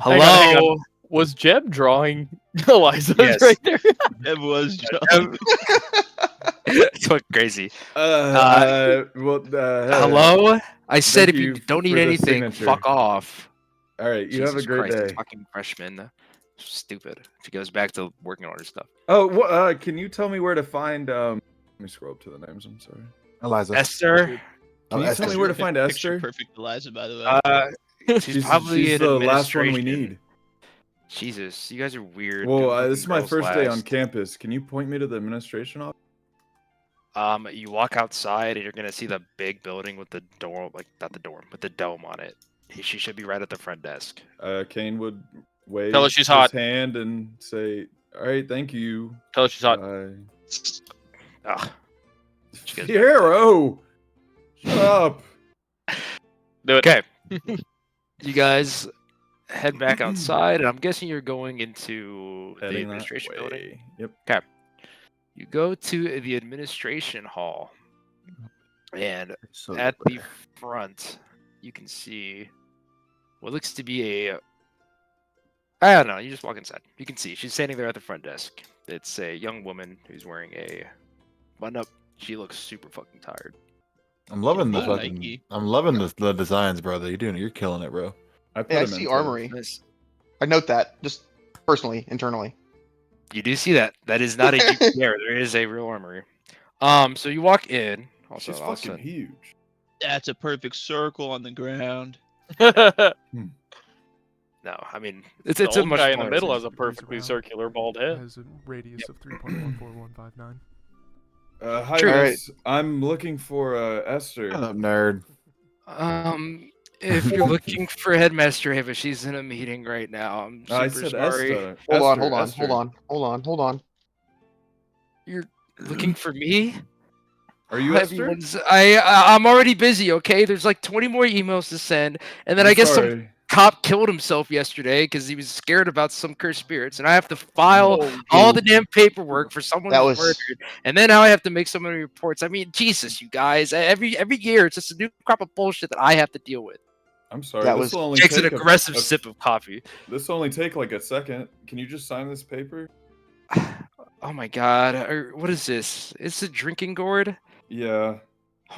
Hang on, hang hello. Was Jeb drawing Eliza's Yes. right there? It was John. It's fucking crazy. Hey, Hello. I said thank if you you don't need for the anything, signature. fuck off. All right, you have a Jesus great Christ, day. this fucking freshman. Stupid. She goes back to working on her stuff. Oh, can you tell me where to find? Let me scroll up to the names. I'm sorry. Eliza. Esther. Can you Esther. tell me where to find Picture Esther? perfect Eliza, by the way. She's probably she's in the last one we administration. need. Jesus, you guys are weird. Well, doing this is fucking my girls first day on last. campus. Can you point me to the administration office? You walk outside and you're gonna see the big building with the door, like not the door, but the dome on it. She should be right at the front desk. Kane would wave Tell her she's his hot. hand and say, "All right, thank you." Tell her she's hot. Ugh. She goes back Fiero, shut up. Do it. Okay. You guys head back outside, and I'm guessing you're going into the Heading that administration building. way. Yep. Okay. You go to the administration hall, and So at the front, you can see what looks to be a. I don't know. You just walk inside. You can see she's standing there at the front desk. It's a young woman who's wearing a button-up. She looks super fucking tired. I'm loving the Oh, fucking. Nike. I'm loving the designs, brother. You're killing it, bro. I put Hey, I him see into- armory. Nice. I note that, just personally, internally. You do see that. That is not a JJK. There is a real armory. So you walk in. Also, She's I'll fucking send- huge. That's a perfect circle on the ground. No, I mean it's The a old much guy in the smaller middle scene. has a perfectly circular bald head. Has a radius of 3.14159. Hi, Sure. guys. I'm looking for Esther. Shut up, nerd. If you're looking for Headmaster Ava, she's in a meeting right now. I'm super I said sorry. Esther. Hold on. You're looking for me? Are you Esther? Everyone's- I'm already busy. Okay, there's like 20 more emails to send, and then I guess some Sorry. cop killed himself yesterday because he was scared about some cursed spirits, and I have to file Oh, all the damn paperwork for someone That who's was- murdered, and then now I have to make so many reports. I mean, Jesus, you guys! Every year, it's just a new crop of bullshit that I have to deal with. I'm sorry. That This was- will only Takes an take aggressive sip of coffee. This will only take like a second. Can you just sign this paper? Oh my god! What is this? It's a drinking gourd. Yeah.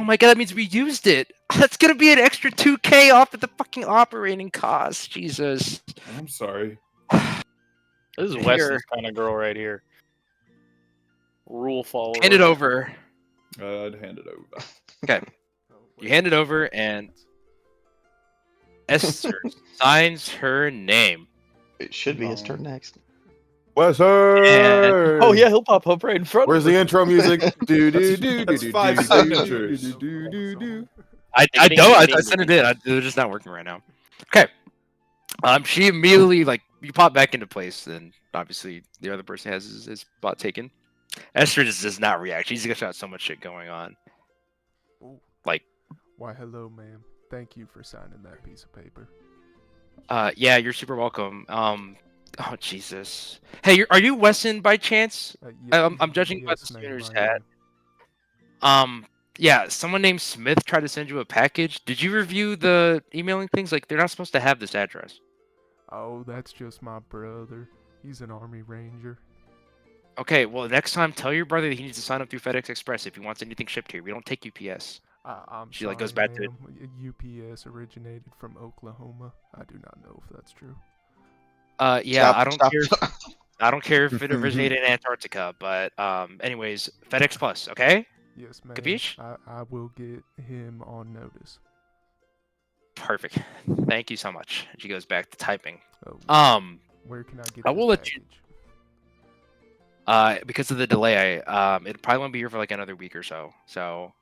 Oh my god! That means we used it. That's gonna be an extra 2K off of the fucking operating cost. Jesus. I'm sorry. This is Here. Wesley's kind of girl right here. Rule follower. Hand it over. I'd hand it over. Okay. You hand it over, and Esther signs her name. It should be his Oh. turn next. Wesley. Oh yeah, he'll pop up right in front. Where's of the us. intro music? Do do do That's do 5 do signatures. do do do do. I don't. I sent it in. They're just not working right now. Okay. She immediately you pop back into place, and obviously the other person has his spot taken. Esther just does not react. She's got so much shit going on. Ooh. Like- Why, hello, ma'am. Thank you for signing that piece of paper. Yeah, you're super welcome. Oh Jesus. Hey, are you Wesson by chance? I'm judging by the yes, ma'am, Sooners I hat. am. Yeah, someone named Smith tried to send you a package. Did you review the emailing things? Like, they're not supposed to have this address. Oh, that's just my brother. He's an Army Ranger. Okay, well, next time, tell your brother that he needs to sign up through FedEx Express if he wants anything shipped here. We don't take UPS. I'm She sorry, goes back to it. UPS originated from Oklahoma. I do not know if that's true. Yeah, Stop, I don't stop. care. I don't care if it originated in Antarctica, but anyways, FedEx Plus, okay? Yes, ma'am. Capiche? I will get him on notice. Perfect. Thank you so much. She goes back to typing. Oh, where can I get I this will let you. package? Because of the delay, it probably won't be here for like another week or so. So,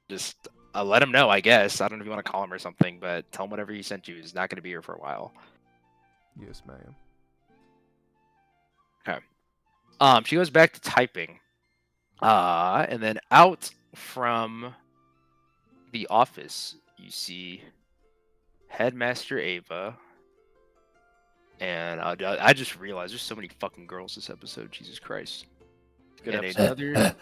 just let him know, I guess. I don't know if you want to call him or something, but tell him whatever he sent you is not going to be here for a while. Yes, ma'am. Okay. She goes back to typing. And then out from the office, you see Headmaster Ava. And I just realized there's so many fucking girls this episode. Jesus Christ. Good And episode. another.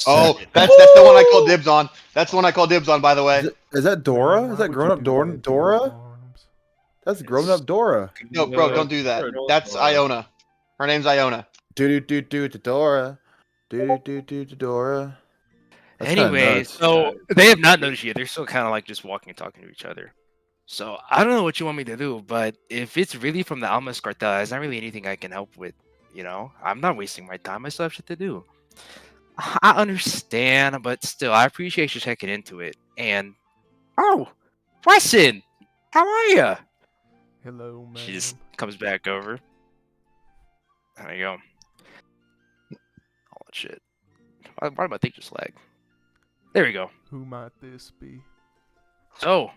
Oh, that's the one I called dibs on. That's the one I called dibs on, by the way. Is that Dora? Why Is that would grown you up do Dora? that to Dora? your arms? That's grown up Dora. No, bro, don't do that. That's Iona. Her name's Iona. Do Dora. Do Dora. That's kinda Anyway, nuts. so they have not noticed yet. They're still kind of like just walking and talking to each other. So I don't know what you want me to do, but if it's really from the Almas Cartel, there's not really anything I can help with. You know, I'm not wasting my time. I still have shit to do. I understand, but still, I appreciate you checking into it. And oh, Wesson, how are you? Hello, ma'am. She just comes back over. There you go. Oh shit! Why did my thing just lag? There we go. Who might this be? So,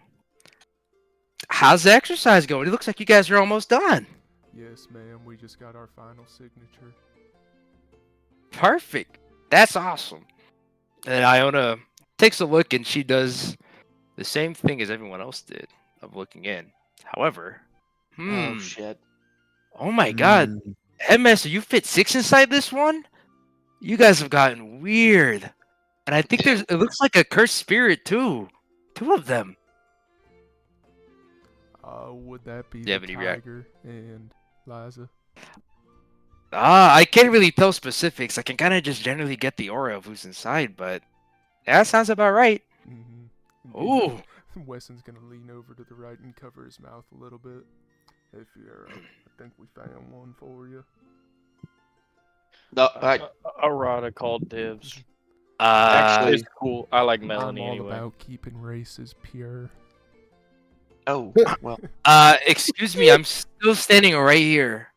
how's the exercise going? It looks like you guys are almost done. Yes, ma'am. We just got our final signature. Perfect. That's awesome. And Iona takes a look and she does the same thing as everyone else did of looking in. However, Oh shit. oh my god, Headmaster, you fit 6 inside this one? You guys have gotten weird. And I think it looks like a cursed spirit too. 2 of them. Would that be You the have any react- Tiger and Liza? I can't really tell specifics. I can kind of just generally get the aura of who's inside, but that sounds about right. Mm-hmm. Ooh. Wesson's gonna lean over to the right and cover his mouth a little bit. Hey, Fiero, I think we found one for you. No, Arata called dibs. Actually- It's cool. I like I'm Melanie all anyway. about keeping races pure. oh, well. Excuse me, I'm still standing right here.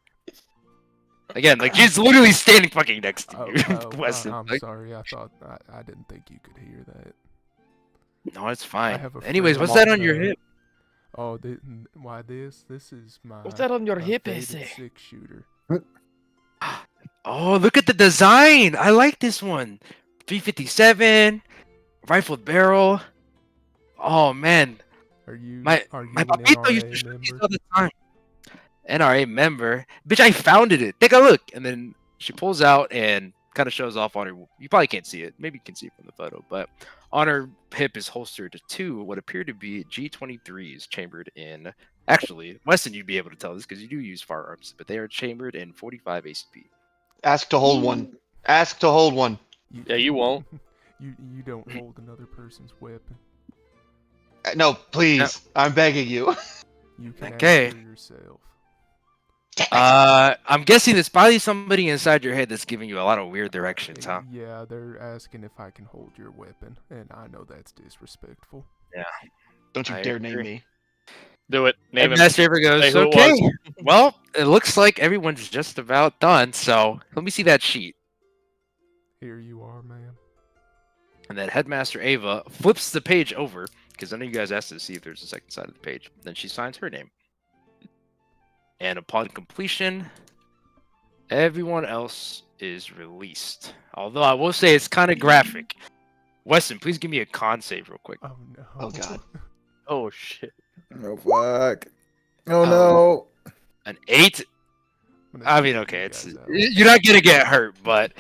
Again, like she's literally standing fucking next to you, Weston. I'm Like, sorry. I thought I didn't think you could hear that. no, it's fine. have a Anyways, friend what's that on that, your hip? Oh, why this? This is my. What's that on your my hip, faded Issy? 6-shooter. Oh, look at the design. I like this one. 357, rifled barrel. Oh man, Are you my an papito used to NRA show these member? all the time. NRA member, bitch, I founded it. Take a look. And then she pulls out and kind of shows off on her. You probably can't see it. Maybe you can see it from the photo, but on her hip is holstered 2 what appear to be G23s chambered in. Actually, Weston, you'd be able to tell this because you do use firearms, but they are chambered in 45 ACP. Ask to hold one. Ask to hold one. Yeah, you won't. You don't hold another person's weapon. No, please. I'm begging you. You can Okay. ask for yourself. I'm guessing there's probably somebody inside your head that's giving you a lot of weird directions, huh? Yeah, they're asking if I can hold your weapon, and I know that's disrespectful. Yeah. Don't you I dare name agree. me. Do it. Name And him. Master Ever goes, Say who it okay. was." Well, it looks like everyone's just about done, so let me see that sheet. Here you are, ma'am. And then Headmaster Ava flips the page over, because I know you guys asked to see if there's a second side of the page. Then she signs her name. And upon completion, everyone else is released. Although I will say it's kind of graphic. Weston, please give me a con save real quick. Oh no. Oh god. Oh shit. Oh fuck. Oh no. An 8? I'm gonna I take mean, you okay, it's guys out. you're not gonna get hurt, but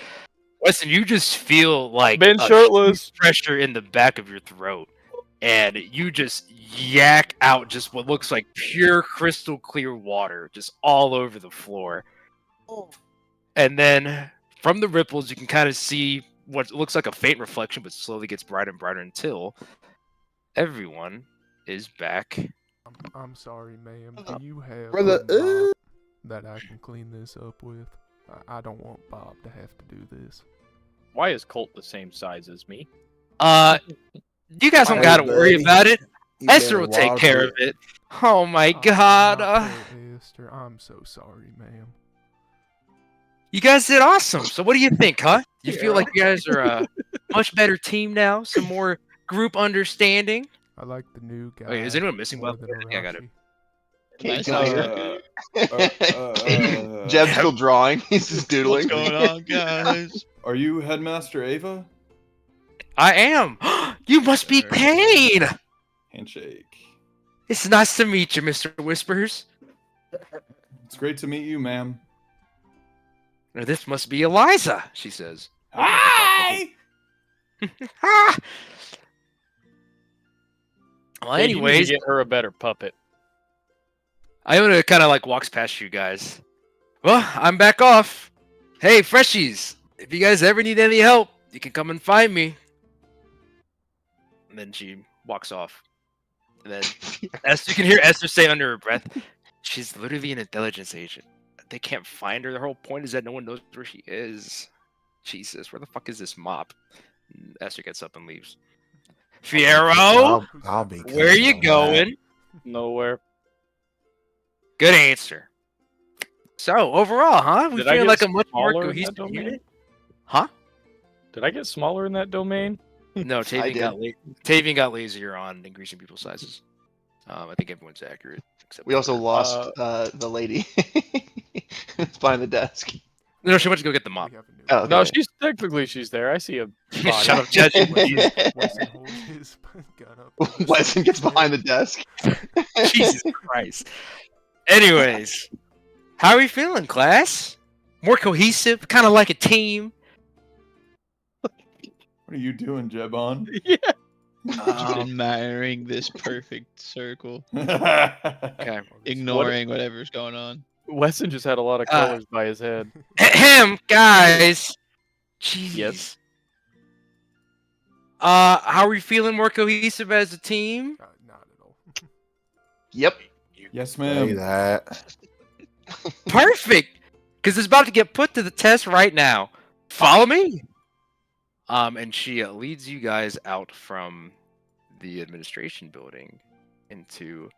Weston, you just feel like Ben a shirtless. huge pressure in the back of your throat, and you just yak out just what looks like pure crystal clear water, just all over the floor. And then from the ripples, you can kind of see what looks like a faint reflection, but slowly gets brighter and brighter until everyone is back. I'm sorry, ma'am. Do you have Brother, a mop that I can clean this up with? I don't want Bob to have to do this. Why is Colt the same size as me? You guys don't Hey, gotta worry buddy. about it. You Esther better will take watch care it. of it. Oh my Oh, god. not that, Esther. I'm so sorry, ma'am. You guys did awesome. So what do you think, huh? You feel like you guys are a much better team now? Some more group understanding? I like the new guy. Wait, is anyone missing? more Well, than yeah, I got it. Arashi. Nice. Jeb's still drawing. He's just doodling. What's going on, guys? Are you Headmaster Ava? I am. You must be Kane. Handshake. It's nice to meet you, Mr. Whispers. It's great to meet you, ma'am. Now, this must be Eliza, she says. Hi! Ah! Well, Hey, you need to anyways, get her a better puppet. Iona kind of like walks past you guys. Well, I'm back off. Hey, freshies, if you guys ever need any help, you can come and find me. And then she walks off. And then you can hear Esther say under her breath, she's literally an intelligence agent. They can't find her. The whole point is that no one knows where she is. Jesus, where the fuck is this mop? And Esther gets up and leaves. Fiero, I'll be. where you counting on that. going? Nowhere. Good answer. So overall, huh? We Did I feel get like a much more smaller in that cohesive domain? unit. Huh? Did I get smaller in that domain? No, Tavian got lazier on increasing people's sizes. I think everyone's accurate. Except We also for- lost the lady. It's behind the desk. No, she went to go get the mop. We have a new Oh, No, okay. she's there. I see a body. Shut up, Judge. Weston holds his gun up. Weston gets behind the desk. Jesus Christ. Anyways, how are we feeling, class? More cohesive, kind of like a team. What are you doing, Jebon? Yeah. Just admiring this perfect circle, Okay. ignoring whatever's going on. Wesson just had a lot of colors by his head. Ahem, guys. Jeez. Yes. How are we feeling more cohesive as a team? Not at all. Yep. Yes, Say ma'am. that. Perfect. Because it's about to get put to the test right now. Follow me. And she leads you guys out from the administration building into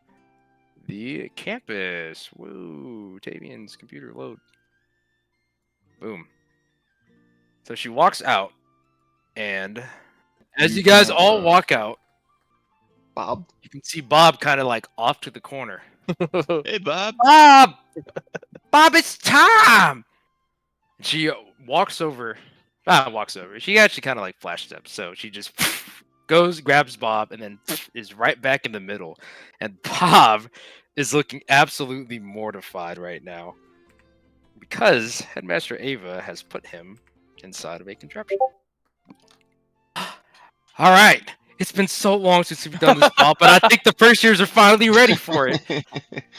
the campus. Woo! Tavian's computer load. Boom. So she walks out, and as you guys all walk out, Bob. you can see Bob kind of like off to the corner. Hey, Bob. Bob! Bob, it's time! She walks over. Walks over. She actually kind of like flash steps. So she just goes, grabs Bob, and then is right back in the middle. And Bob is looking absolutely mortified right now because Headmaster Ava has put him inside of a contraption. All right. It's been so long since we've done this, Bob, but I think the first years are finally ready for it.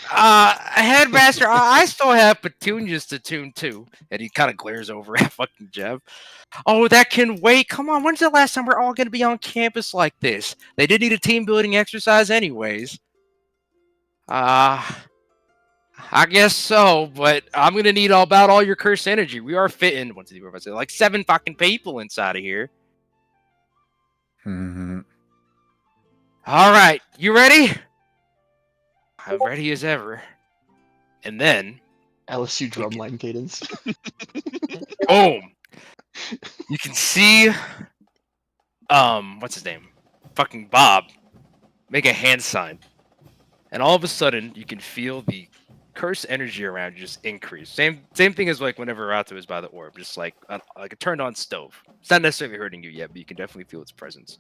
Headmaster, I still have petunias to tune too. And he kind of glares over at fucking Jeb. Oh, that can wait. Come on, when's the last time we're all going to be on campus like this? They did need a team building exercise anyways. I guess so, but I'm going to need about all your cursed energy. We are fitting, like 7 fucking people inside of here. Mhm. All right, you ready? I'm ready as ever. And then, LSU drumline cadence. boom! You can see, what's his name? Fucking Bob make a hand sign, and all of a sudden you can feel the cursed energy around you just increase. Same thing as like whenever Rato is by the orb, just like a turned on stove. It's not necessarily hurting you yet, but you can definitely feel its presence.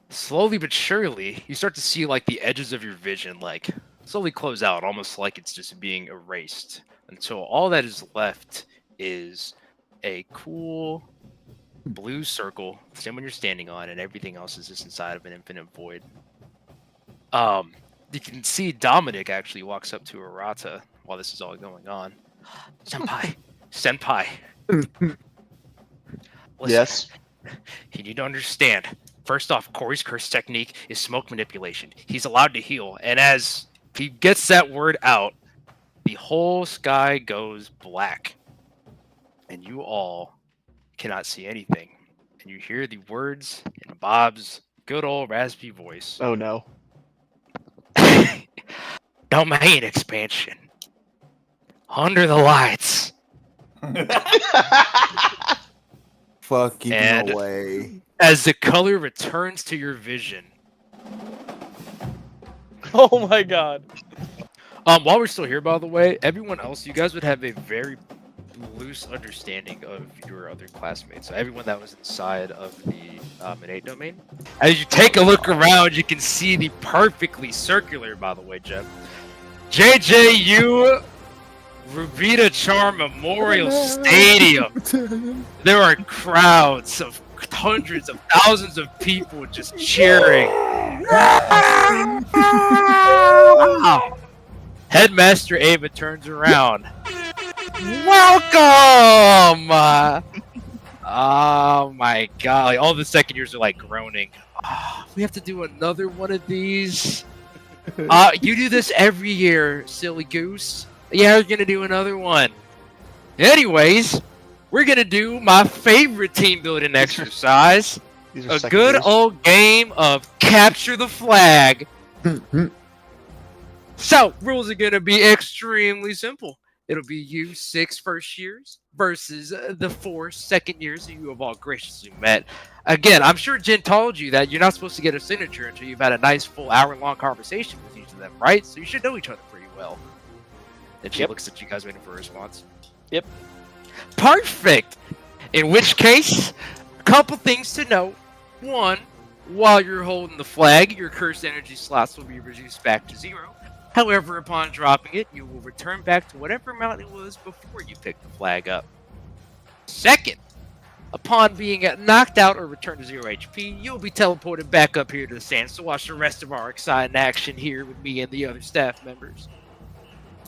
Slowly but surely, you start to see like the edges of your vision like slowly close out, almost like it's just being erased, until all that is left is a cool blue circle, the same one you're standing on, and everything else is just inside of an infinite void. You can see Dominic actually walks up to Arata while this is all going on. Senpai. Listen, Yes. you need to understand. First off, Corey's curse technique is smoke manipulation. He's allowed to heal, and as he gets that word out, the whole sky goes black, and you all cannot see anything. And you hear the words in Bob's good old raspy voice. Oh no. Domain expansion. Under the lights. Fucking And- away. As the color returns to your vision. Oh my god. While we're still here, by the way, everyone else, you guys would have a very loose understanding of your other classmates. So everyone that was inside of the innate domain. As you take a look around, you can see the perfectly circular, by the way, Jeff, JJU Rubita Charm Memorial Stadium. There are crowds of hundreds of thousands of people just cheering. Headmaster Ava turns around. Welcome! Oh my god. Like, all the second years are like groaning. Oh, we have to do another one of these. You do this every year, silly goose. Yeah, we're gonna do another one. Anyways, we're gonna do my favorite team building exercise. These are A second good years. old game of capture the flag. So, rules are gonna be extremely simple. It'll be you 6 first years versus the 4 second years that you have all graciously met. Again, I'm sure Jen told you that you're not supposed to get a signature until you've had a nice full hour-long conversation with each of them, right? So you should know each other pretty well. And she looks at you guys waiting for a response. Yep. Perfect! In which case, a couple things to note. One, while you're holding the flag, your cursed energy slots will be reduced back to 0. However, upon dropping it, you will return back to whatever amount it was before you picked the flag up. Second, upon being knocked out or returned to 0 HP, you'll be teleported back up here to the stands to watch the rest of our exciting action here with me and the other staff members.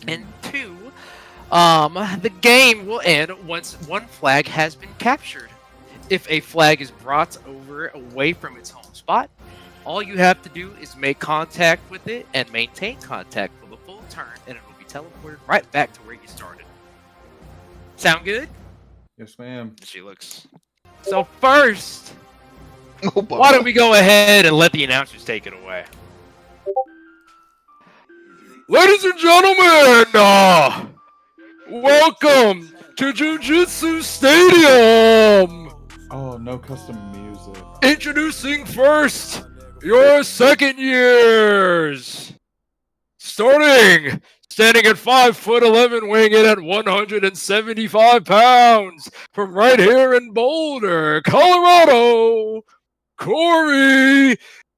And 2, the game will end once one flag has been captured. If a flag is brought over away from its home spot, all you have to do is make contact with it and maintain contact for the full turn, and it will be teleported right back to where you started. Sound good? Yes, ma'am. She looks. So first, Oh, boy. why don't we go ahead and let the announcers take it away? Ladies and gentlemen, welcome to Jiu-Jitsu Stadium! Oh, no custom music. Introducing first, your second years! Standing at 5'11", weighing in at 175 pounds, from right here in Boulder, Colorado, Corey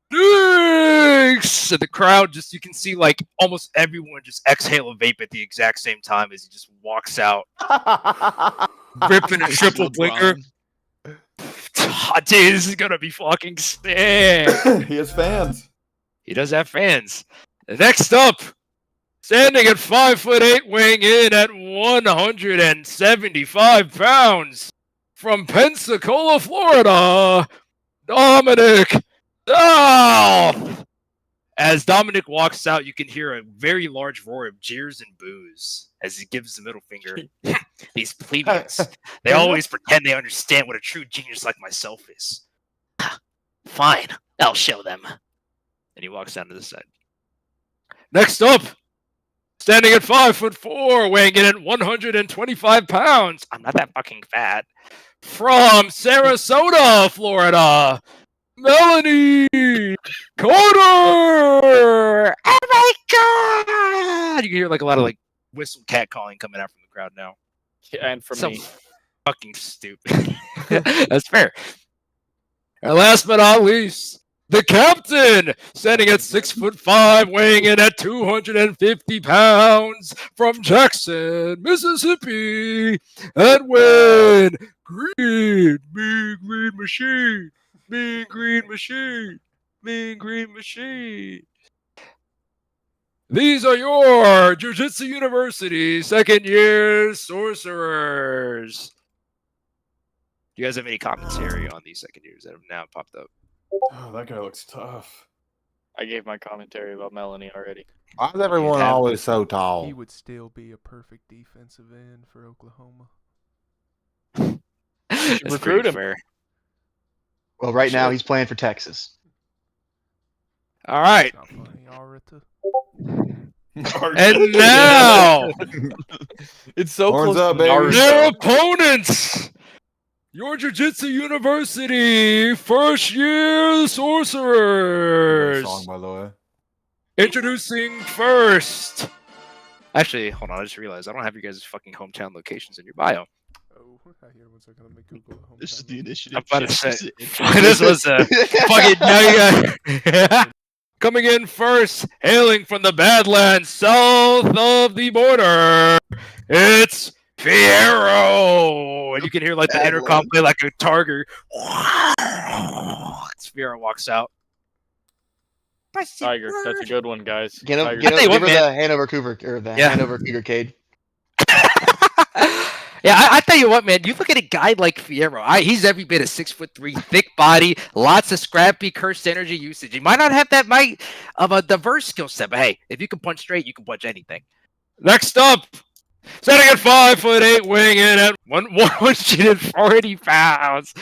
Dix! And the crowd just, you can see like almost everyone just exhale a vape at the exact same time as he just walks out, ripping a triple blinker. Dude, this is gonna be fucking sick. He has fans. He does have fans. Next up, standing at 5'8", weighing in at 175 pounds, from Pensacola, Florida, Dominic South. As Dominic walks out, you can hear a very large roar of jeers and boos as he gives the middle finger. These plebeians, they always pretend they understand what a true genius like myself is. Fine, I'll show them. And he walks down to the side. Next up, standing at 5'4", weighing in at 125 pounds. I'm not that fucking fat. From Sarasota, Florida, Melanie Carter. Oh my god! You can hear like a lot of like whistle cat calling coming out from the crowd now. Yeah, and from So me. fucking stupid. That's fair. And last but not least, the captain, standing at 6'5", weighing in at 250 pounds, from Jackson, Mississippi, Edwin Green, Mean Green Machine, Mean Green Machine, Mean Green Machine. These are your Jiu-Jitsu University second-year sorcerers. Do you guys have any commentary on these second years that have now popped up? Oh, that guy looks tough. I gave my commentary about Melanie already. Why is everyone have- always so He tall? would still be a perfect defensive end for Oklahoma. That's recruit pretty him. fair. Well, right now Sure. he's playing for Texas. All right. It's not funny, Arita. And now, It's so Horns close up, to baby. Naruto. their opponents, your Jiu-Jitsu University first-year sorcerers. Song, by the way. Introducing first. Actually, hold on. I just realized I don't have you guys' fucking hometown locations in your bio. Oh, I hear what's gonna make Google at home. This is the I'm initiative. about to check. say. This is This was a fucking. Now you got. Coming in first, hailing from the Badlands south of the border, it's Fiero! And you can hear like the intercom play like a target. Fiero walks out. Tiger, that's a good one, guys. Get him, Tiger. get Tell you him, what, give her man. the Hanover Cougar or the Yeah. Hanover Cougar Cade. Yeah, I tell you what, man. You look at a guy like Fiero. He's every bit of 6'3", thick body, lots of scrappy, cursed energy usage. He might not have that might of a diverse skill set, but hey, if you can punch straight, you can punch anything. Next up, standing at 5'8", weighing in at 140 pounds.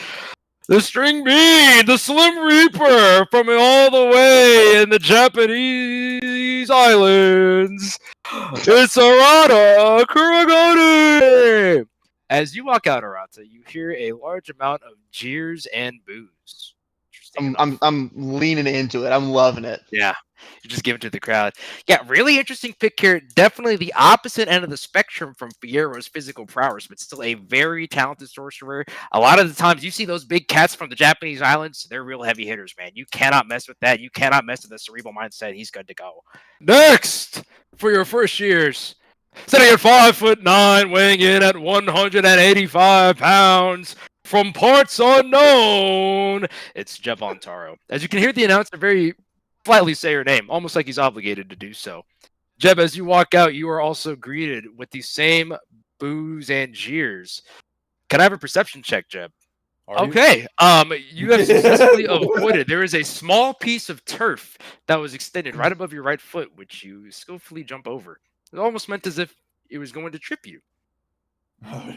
The String Bean, the Slim Reaper, from all the way in the Japanese islands. It's Arata Kuragane! As you walk out, Arata, you hear a large amount of jeers and boos. Interesting enough. I'm leaning into it. I'm loving it. Yeah, you just give it to the crowd. Yeah, really interesting pick here. Definitely the opposite end of the spectrum from Fiero's physical prowess, but still a very talented sorcerer. A lot of the times you see those big cats from the Japanese islands, they're real heavy hitters, man. You cannot mess with that. You cannot mess with the cerebral mindset. He's good to go. Next, for your first years, sitting at 5'9", weighing in at 185 pounds, from parts unknown, it's Jevon Taro. As you can hear the announcer very flatly say her name, almost like he's obligated to do so. Jeb, as you walk out, you are also greeted with the same boos and jeers. Can I have a perception check, Jeb? Are you? Okay. You have successfully avoided. There is a small piece of turf that was extended right above your right foot, which you skillfully jump over. It almost meant as if it was going to trip you.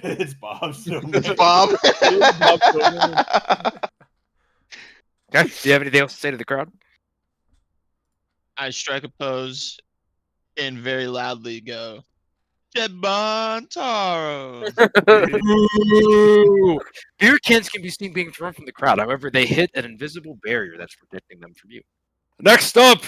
It's Bob. It's Bob. Okay. Do you have anything else to say to the crowd? I strike a pose and very loudly go, Jebon Taro. Ooh. Beer cans can be seen being thrown from the crowd. However, they hit an invisible barrier that's protecting them from you. Next up,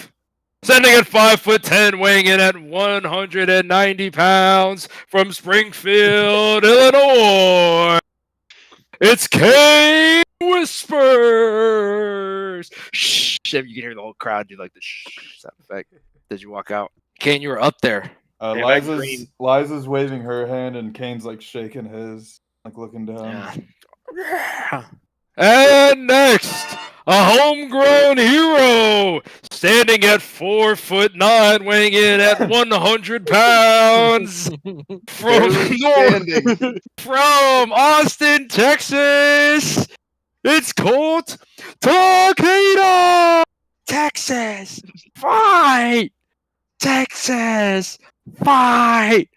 standing at 5'10", weighing in at 190 pounds, from Springfield, Illinois, it's Kane Whispers. Shh. You can hear the whole crowd do like the shh sound effect as you walk out. Kane, you were up there. Liza's waving her hand and Kane's like shaking his, like looking down. Yeah. And next, a homegrown hero, standing at 4'9", weighing in at 100 pounds, from Austin, Texas. It's Colt Takeda. Texas, fight! Texas, fight!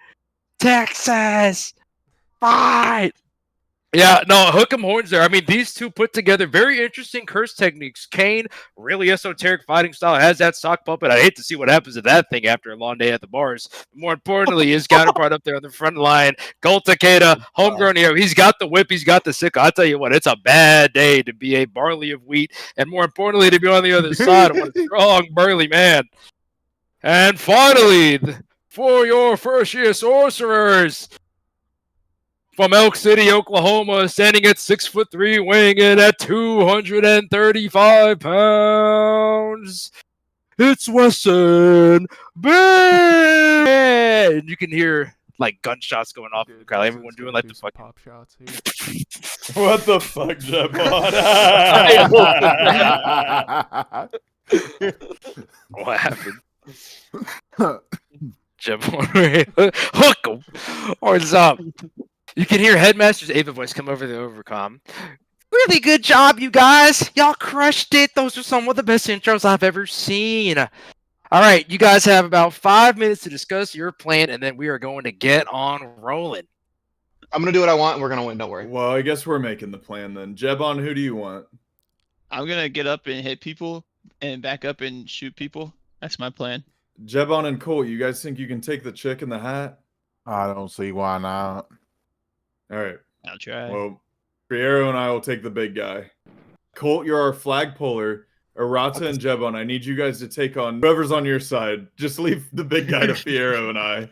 Texas, fight! Yeah, no, hook 'em horns there. I mean, these two put together very interesting curse techniques. Kane, really esoteric fighting style, has that sock puppet. I hate to see what happens to that thing after a long day at the bars. More importantly, his counterpart up there on the front line, Colt Takeda, homegrown hero. He's got the whip, he's got the sickle. I'll tell you what, it's a bad day to be a barley of wheat, and more importantly, to be on the other side of a strong, burly man. And finally, for your first year sorcerers, from Elk City, Oklahoma, standing at 6'3", weighing in at 235 pounds, it's Wesson Ben. You can hear like gunshots going off in the crowd. Everyone doing like the fucking pop shots here. What the fuck, Jebon? What happened? Jeb, hook 'em. What's up? You can hear Headmaster's Ava voice come over the overcom. Really good job, you guys. Y'all crushed it. Those are some of the best intros I've ever seen. All right, you guys have about 5 minutes to discuss your plan, and then we are going to get on rolling. I'm gonna do what I want, and we're gonna win. Don't worry. Well, I guess we're making the plan then. Jebon, who do you want? I'm gonna get up and hit people and back up and shoot people. That's my plan. Jebon and Colt, you guys think you can take the chick in the hat? I don't see why not. All right. I'll try. Well, Fiero and I will take the big guy. Colt, you're our flag puller. Arata and Jebon, I need you guys to take on whoever's on your side. Just leave the big guy to Fiero and I.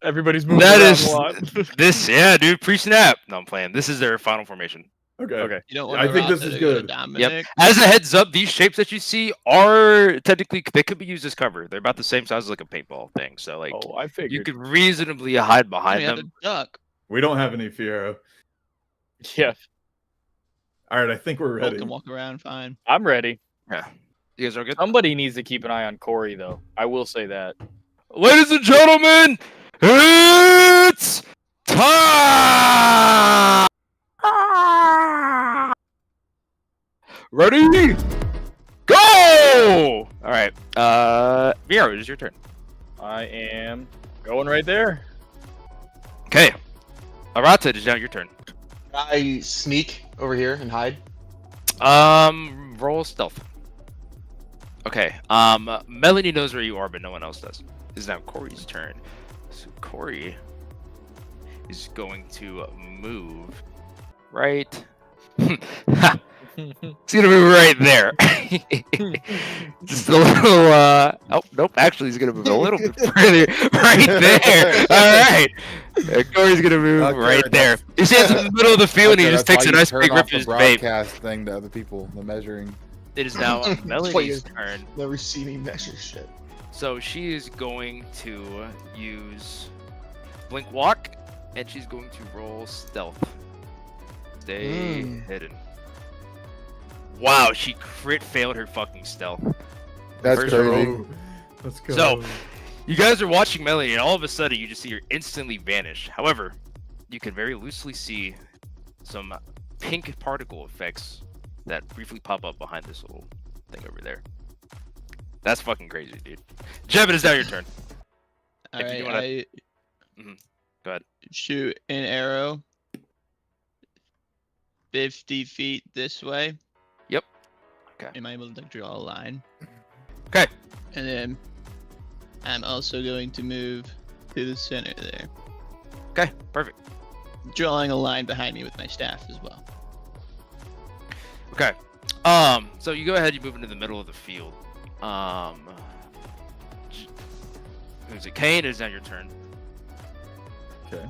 Everybody's moving That around is a lot. this, yeah, dude. Pre-snap. No, I'm playing. This is their final formation. Okay. Okay. You don't I want think this is good. Yep. As a heads up, these shapes that you see are technically they could be used as cover. They're about the same size as like a paintball thing. So like Oh, I figured. you could reasonably hide behind have them. a duck. We don't have any Fiero. Yeah, All right, I think we're Colt ready. can walk around fine. I'm ready. Yeah. You guys are good? Somebody needs to keep an eye on Corey, though. I will say that. Ladies and gentlemen, it's time! Ready? Go! All right. Miro, it is your turn. I am going right there. Okay. Arata, it is now your turn. I sneak over here and hide. Roll stealth. Okay. Melanie knows where you are, but no one else does. It's now Corey's turn. So Corey is going to move right. It's gonna move right there. Just a little. Oh nope. Actually, he's gonna move a little bit further. Right there. All right. Corey's gonna move right there. He stands in the middle of the field and he just takes a nice big rip of his vape. Broadcast thing to other people, the measuring. It is now Melanie's turn. Never seen me measure shit. So she is going to use Blink Walk, and she's going to roll stealth. Stay hidden. Wow, she crit failed her fucking stealth. That's First crazy. roll. Let's go. So, you guys are watching Melanie, and all of a sudden you just see her instantly vanish. However, you can very loosely see some pink particle effects that briefly pop up behind this little thing over there. That's fucking crazy, dude. Jeb, it is now your turn. All If you right, wanna- Go ahead. shoot an arrow 50 feet this way. Yep. Okay. Am I able to draw a line? Okay. And then I'm also going to move to the center there, Okay, perfect. drawing a line behind me with my staff as well. Okay. So you go ahead, you move into the middle of the field. Who's it? Kane, it is now your turn. Okay.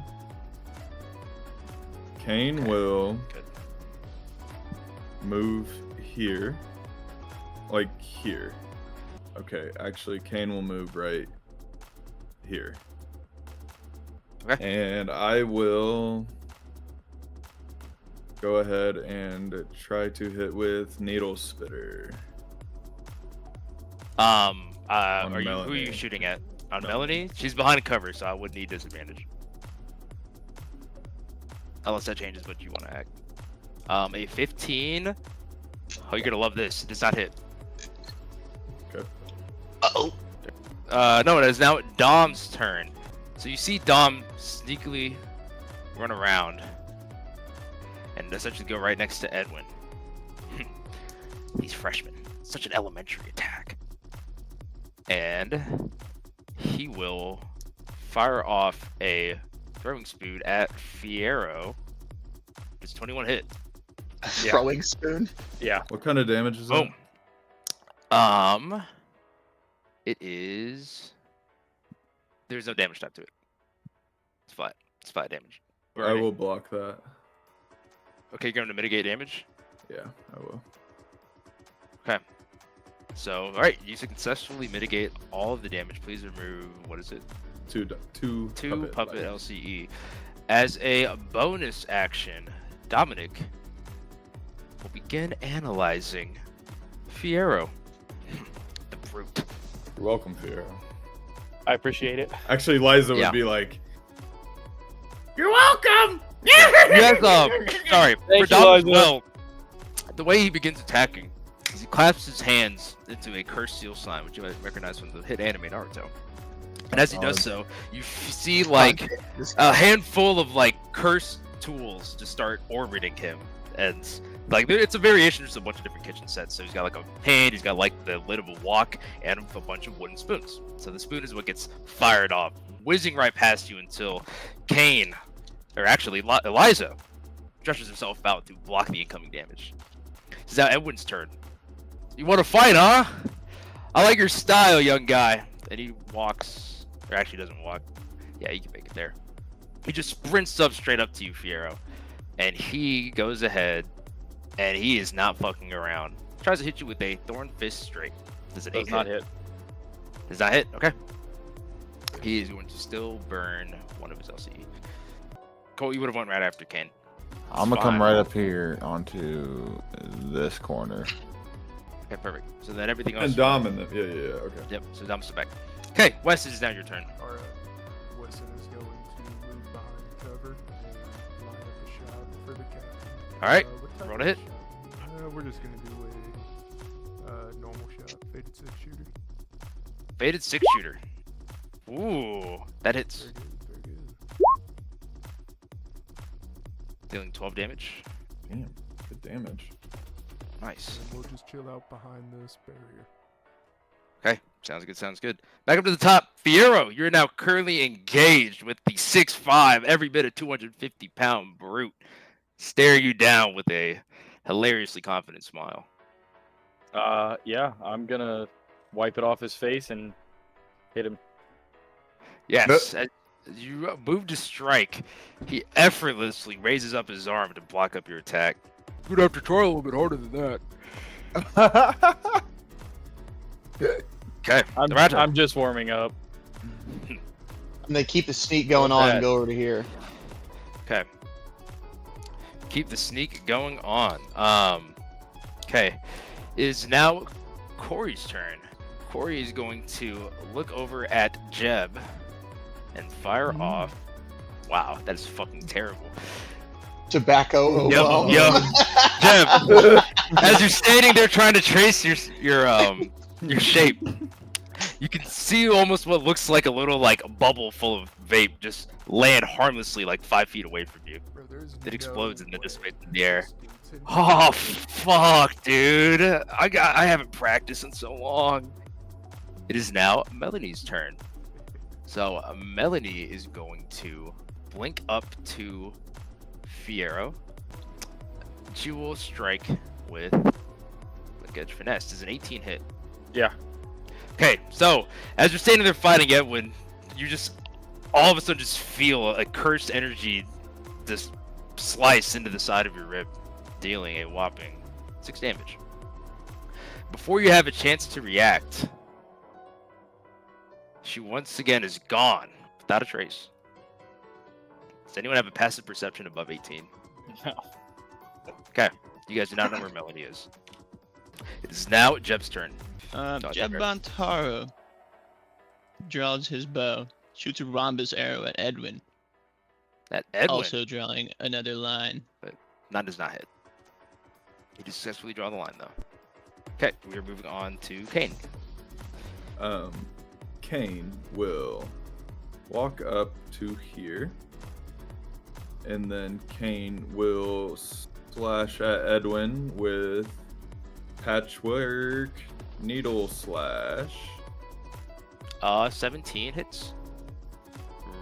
Kane will Good. move here. Like here. Okay, actually, Kane will move right here. Okay. And I will go ahead and try to hit with Needle Spitter. Are you, who are Melanie. you shooting at? On Melanie. Melanie? She's behind cover, so I would need disadvantage. Unless that changes what you want to act. A 15. Oh, you're gonna love this. It does not hit. Okay. Uh-oh. No, it is now Dom's turn. So you see Dom sneakily run around and essentially go right next to Edwin. These freshmen. Such an elementary attack. And he will fire off a throwing spoon at Fiero. It's 21 hit. A throwing spoon? Yeah. What kind of damage is Boom. It is. There's no damage type to it. It's flat. It's flat damage. that? I will block that. Okay, you're going to mitigate damage. Yeah, I will. Okay. So, all right, you successfully mitigate all of the damage. Please remove, what is it? Two Puppet LCE. As a bonus action, Dominic will begin analyzing Fiero. The brute. You're welcome, Fiero. I appreciate it. Actually, Liza Yeah. would be like, "You're welcome." Yes, sorry. Thank For Dom as you, Liza. well, the way he begins attacking is he clasps his hands into a cursed seal sign, which you might recognize from the hit anime Naruto. And as he does so, you see like a handful of like cursed tools just start orbiting him, and like it's a variation of just a bunch of different kitchen sets. So he's got like a pan, he's got like the lid of a wok, and a bunch of wooden spoons. So the spoon is what gets fired off, whizzing right past you until Kane, or actually Eliza, stretches himself out to block the incoming damage. It's now Edwin's turn. You want to fight, huh? I like your style, young guy. And he walks, or actually doesn't walk. Yeah, you can make it there. He just sprints up straight up to you, Fiero. And he goes ahead, and he is not fucking around. Tries to hit you with a Thorn Fist straight. Does it Does not hit. Does not hit? Okay. He is going to still burn one of his LCE. Cole, you would have went right after Kane. I'm gonna come fine. right up here onto this corner. Okay, perfect. So then everything else. And Dom and them. Yeah. Okay. Yep, so Dom's back. Okay, Wes, it is now your turn. Alright. Wesson is going to move behind cover and line up a shot for the captain. Alright, what type roll of a hit. shot? We're just gonna do a normal shot, faded 6 shooter. Faded 6 shooter. Ooh, that hits. Very good, very good. Dealing 12 damage. Damn. Good damage. Nice. And we'll just chill out behind this barrier. Okay, sounds good, sounds good. Back up to the top. Fiero, you're now currently engaged with the 6'5", every bit of 250-pound brute. Stare you down with a hilariously confident smile. Yeah, I'm gonna wipe it off his face and hit him. Yes, as you move to strike, he effortlessly raises up his arm to block up your attack. You'd have to try a little bit harder than that. Okay, I'm just warming up. And they keep the sneak going on and go over to here. Okay. Keep the sneak going on. Okay. It is now Corey's turn. Corey is going to look over at Jeb and fire off. Wow, that is fucking terrible. Tobacco. Yep. Jeb, as you're standing there trying to trace your shape, you can see almost what looks like a little like bubble full of vape just land harmlessly like 5 feet away from you. Bro, there's It explodes and then way dissipates in the air. distance in Oh fuck, dude! I haven't practiced in so long. It is now Melanie's turn. So Melanie is going to blink up to Fiero. She will strike with Blink Edge Finesse. Is an 18 hit. Yeah. Okay, so as you're standing there fighting Edwin, you just all of a sudden just feel a cursed energy just slice into the side of your rib, dealing a whopping 6 damage. Before you have a chance to react, she once again is gone without a trace. Does anyone have a passive perception above 18? No. Okay, you guys do not know where Melanie is. It is now Jeb's turn. Jeb Bantaro draws his bow, shoots a rhombus arrow at Edwin, That Edwin also drawing another line. does not hit. He did successfully draw the line though. Okay, we are moving on to Kane. Kane will walk up to here, and then Kane will slash at Edwin with Patchwork Needle Slash. 17 hits.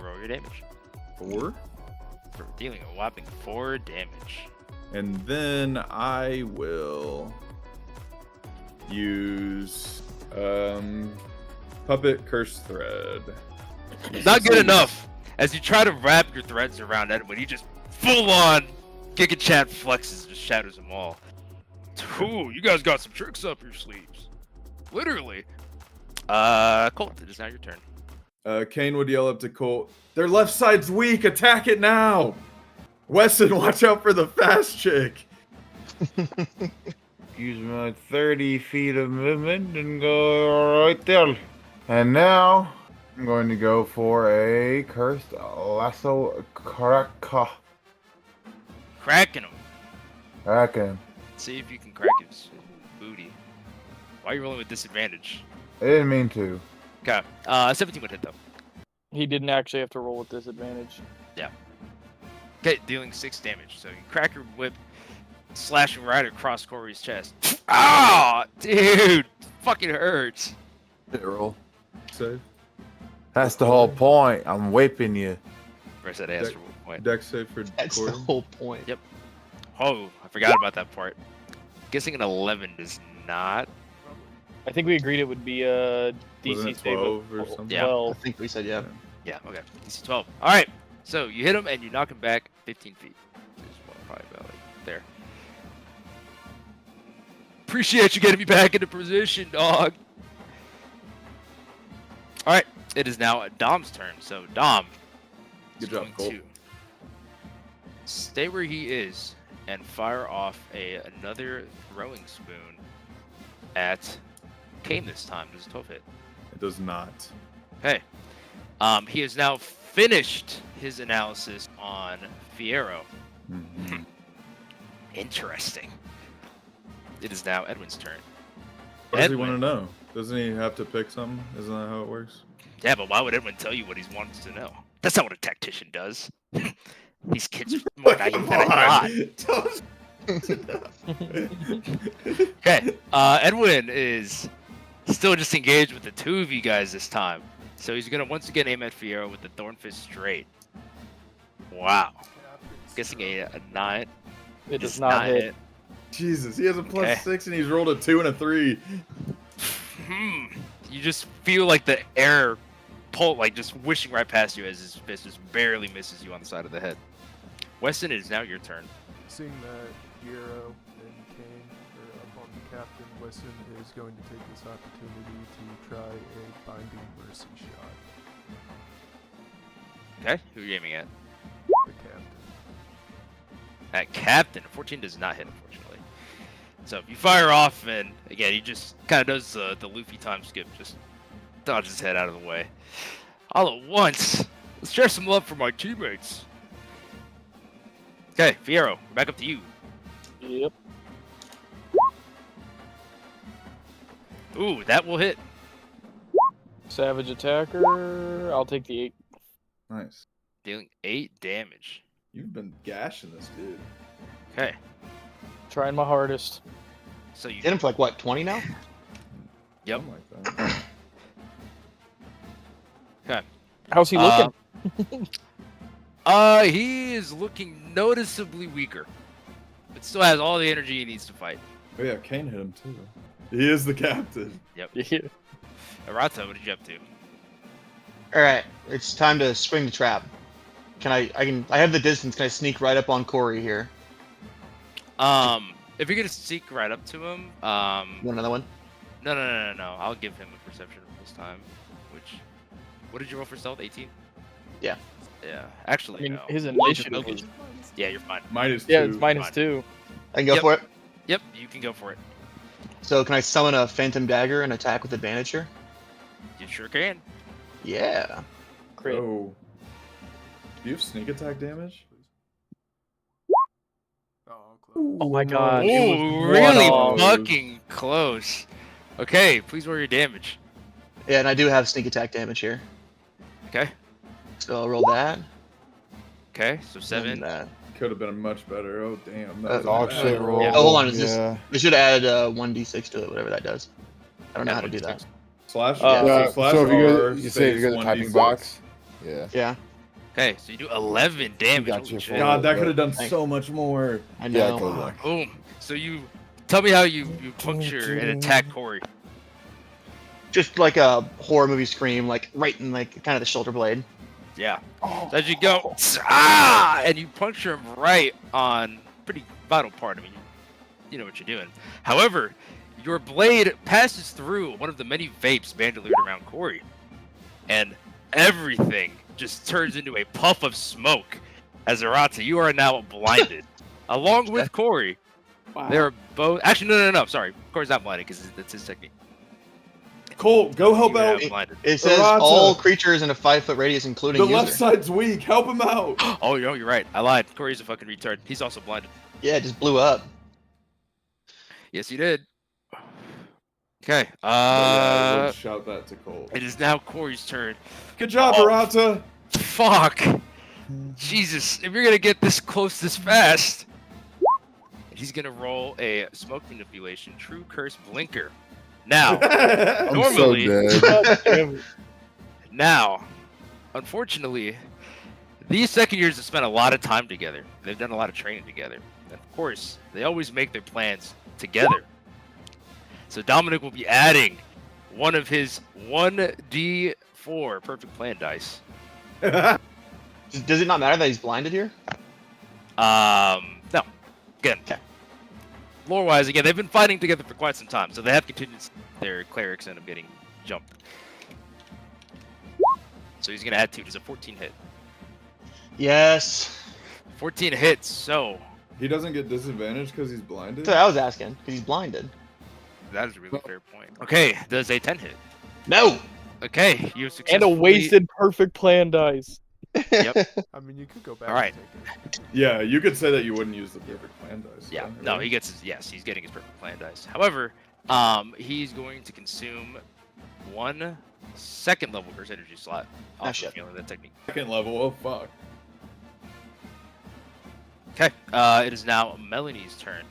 Roll your damage. 4. For dealing a whopping 4 damage. And then I will use Puppet Curse Thread. Not good enough. As you try to wrap your threads around Edwin, he just full on Giga Chat flexes and just shatters them all. Ooh, you guys got some tricks up your sleeves. Literally. Colt, it is now your turn. Kane would yell up to Colt, "Their left side's weak, attack it now! Wesson, watch out for the fast chick!" Use my 30 feet of movement and go right there. And now I'm going to go for a cursed lasso cracka. Cracking him. Kraken. See if you can crack his booty. Why are you rolling with disadvantage? I didn't mean to. Okay. 17 would hit though. He didn't actually have to roll with disadvantage. Okay, dealing 6 damage. So you crack your whip, slashing right across Corey's chest. Ah, dude, fucking hurts. Hit roll. Save. That's the whole point. I'm whipping you. Where's that ass roll point? Deck save for That's Corey. the whole point. Yep. Oh, I forgot about that part. Guessing an 11 does not. I think we agreed it would be a Wasn't DC it save 12 of or something? Yeah. I 12. think we said yeah. Yeah, okay. DC 12. All right. So you hit him and you knock him back 15 feet. Which is probably about like there. Appreciate you getting me back into position, dog. All right. It is now Dom's turn. So Dom is Good job, going Colt. to stay where he is and fire off another throwing spoon at Kane this time. Does a 12 hit? It does not. Okay. He has now finished his analysis on Fiero. Mm-hmm. Interesting. It is now Edwin's turn. What does he Edwin. want to know? Doesn't he have to pick something? Isn't that how it works? Yeah, but why would Edwin tell you what he wants to know? That's not what a tactician does. These kids are more naive than I thought. Okay. Edwin is still just engaged with the two of you guys this time. So he's going to once again aim at Fiero with the Thornfist straight. Wow. Guessing a 9. It does not hit. Jesus, he has a plus Okay. 6 and he's rolled a 2 and a 3. You just feel like the air pull, like just wishing right past you as his fist just barely misses you on the side of the head. Weston, it is now your turn. Seeing that Fiero and Kane are up on the captain, Wesson is going to take this opportunity to try a binding mercy shot. Okay, who are you aiming at? The captain. At Captain. 14 does not hit, unfortunately. So if you fire off, and again, he just kind of does the Luffy time skip, just dodges his head out of the way. All at once. Let's share some love for my teammates. Okay, Fiero, back up to you. Yep. Ooh, that will hit. Savage attacker. I'll take the 8. Nice. Dealing 8 damage. You've been gashing this dude. Okay, Trying my hardest. so you Hit him for like what, 20 now? Yep. Something like that. Okay. How's he looking? He is looking noticeably weaker, but still has all the energy he needs to fight. Oh yeah, Kane hit him too. He is the captain. Yep. Yeah. Arata, what did you up to? Alright, it's time to spring the trap. Can I have the distance, can I sneak right up on Corey here? If you're gonna sneak right up to him, You want another one? no. I'll give him a perception this time. What did you roll for stealth? 18. Yeah. Yeah. Actually, I mean, no. his initiative was... Yeah, you're fine. -2. Yeah, it's Fine. -2. I can go Yep. for it? Yep, you can go for it. So can I summon a Phantom Dagger and attack with advantage here? You sure can. Yeah. Crit. Oh. Do you have sneak attack damage? Oh, close. Oh my god. it Ooh, was really one-off. fucking close. Okay, please roll your damage. Yeah, and I do have sneak attack damage here. Okay. So I'll roll that. Okay, so 7. And, Could have been much better. Oh damn. That was a Dog bad shit roll. roll. Oh, hold on, is this- Yeah. we should add 1d6 to it, whatever that does. I don't know how to do that. Slash. Yeah, slash So if you R, go, you say if you go to the space typing 1d6. box. Yeah. Yeah, Okay, so you do 11 damage. got Holy your shit. full- God, that could have done Thanks. so much more. I Yeah, know. totally. Boom. So you tell me how you puncture and attack Corey. Just like a horror movie scream, like right in like kind of the shoulder blade. Yeah. So as you go, and you puncture him right on pretty vital part. I mean, you know what you're doing. However, your blade passes through one of the many vapes bandolied around Corey, and everything just turns into a puff of smoke. As Arata, you are now blinded, along with Corey. They're both actually no. Sorry, Corey's not blinded because that's his technique. Colt, go help You would out. have blinded. It says Arata. all creatures in a 5-foot radius, including The user. left side's weak. Help him out. Oh, you're right. I lied. Corey's a fucking retard. He's also blinded. Yeah, it just blew up. Yes, he did. Okay. But yeah, I would shout that to Colt. It is now Corey's turn. Good job, Oh. Arata. Fuck. Jesus, if you're gonna get this close this fast, he's gonna roll a smoke manipulation, true curse blinker. Now, I'm normally, so dead. now, unfortunately, these second years have spent a lot of time together. They've done a lot of training together. And of course, they always make their plans together. So Dominic will be adding one of his 1d4 perfect plan dice. Does it not matter that he's blinded here? No. Again, lore-wise, again, they've been fighting together for quite some time, so they have continued their clerics end up getting jumped. So he's gonna add 2. Does a 14 hit? Yes. 14 hits. So He doesn't get disadvantage because he's blinded? That's what I was asking, because he's blinded. that is a really fair point. Okay, does a 10 hit? No. Okay, you And successfully... a wasted perfect plan dice. Yep. I mean, you could go back. All right. And take it. Yeah, you could say that you wouldn't use the perfect plan dice. Yeah, though, no, right? he gets his, yes, he's getting his perfect plan dice. However, he's going to consume 1 second level curse energy slot Ah, off of shit. feeling that technique. Second level, oh fuck. Okay, it is now Melanie's turn.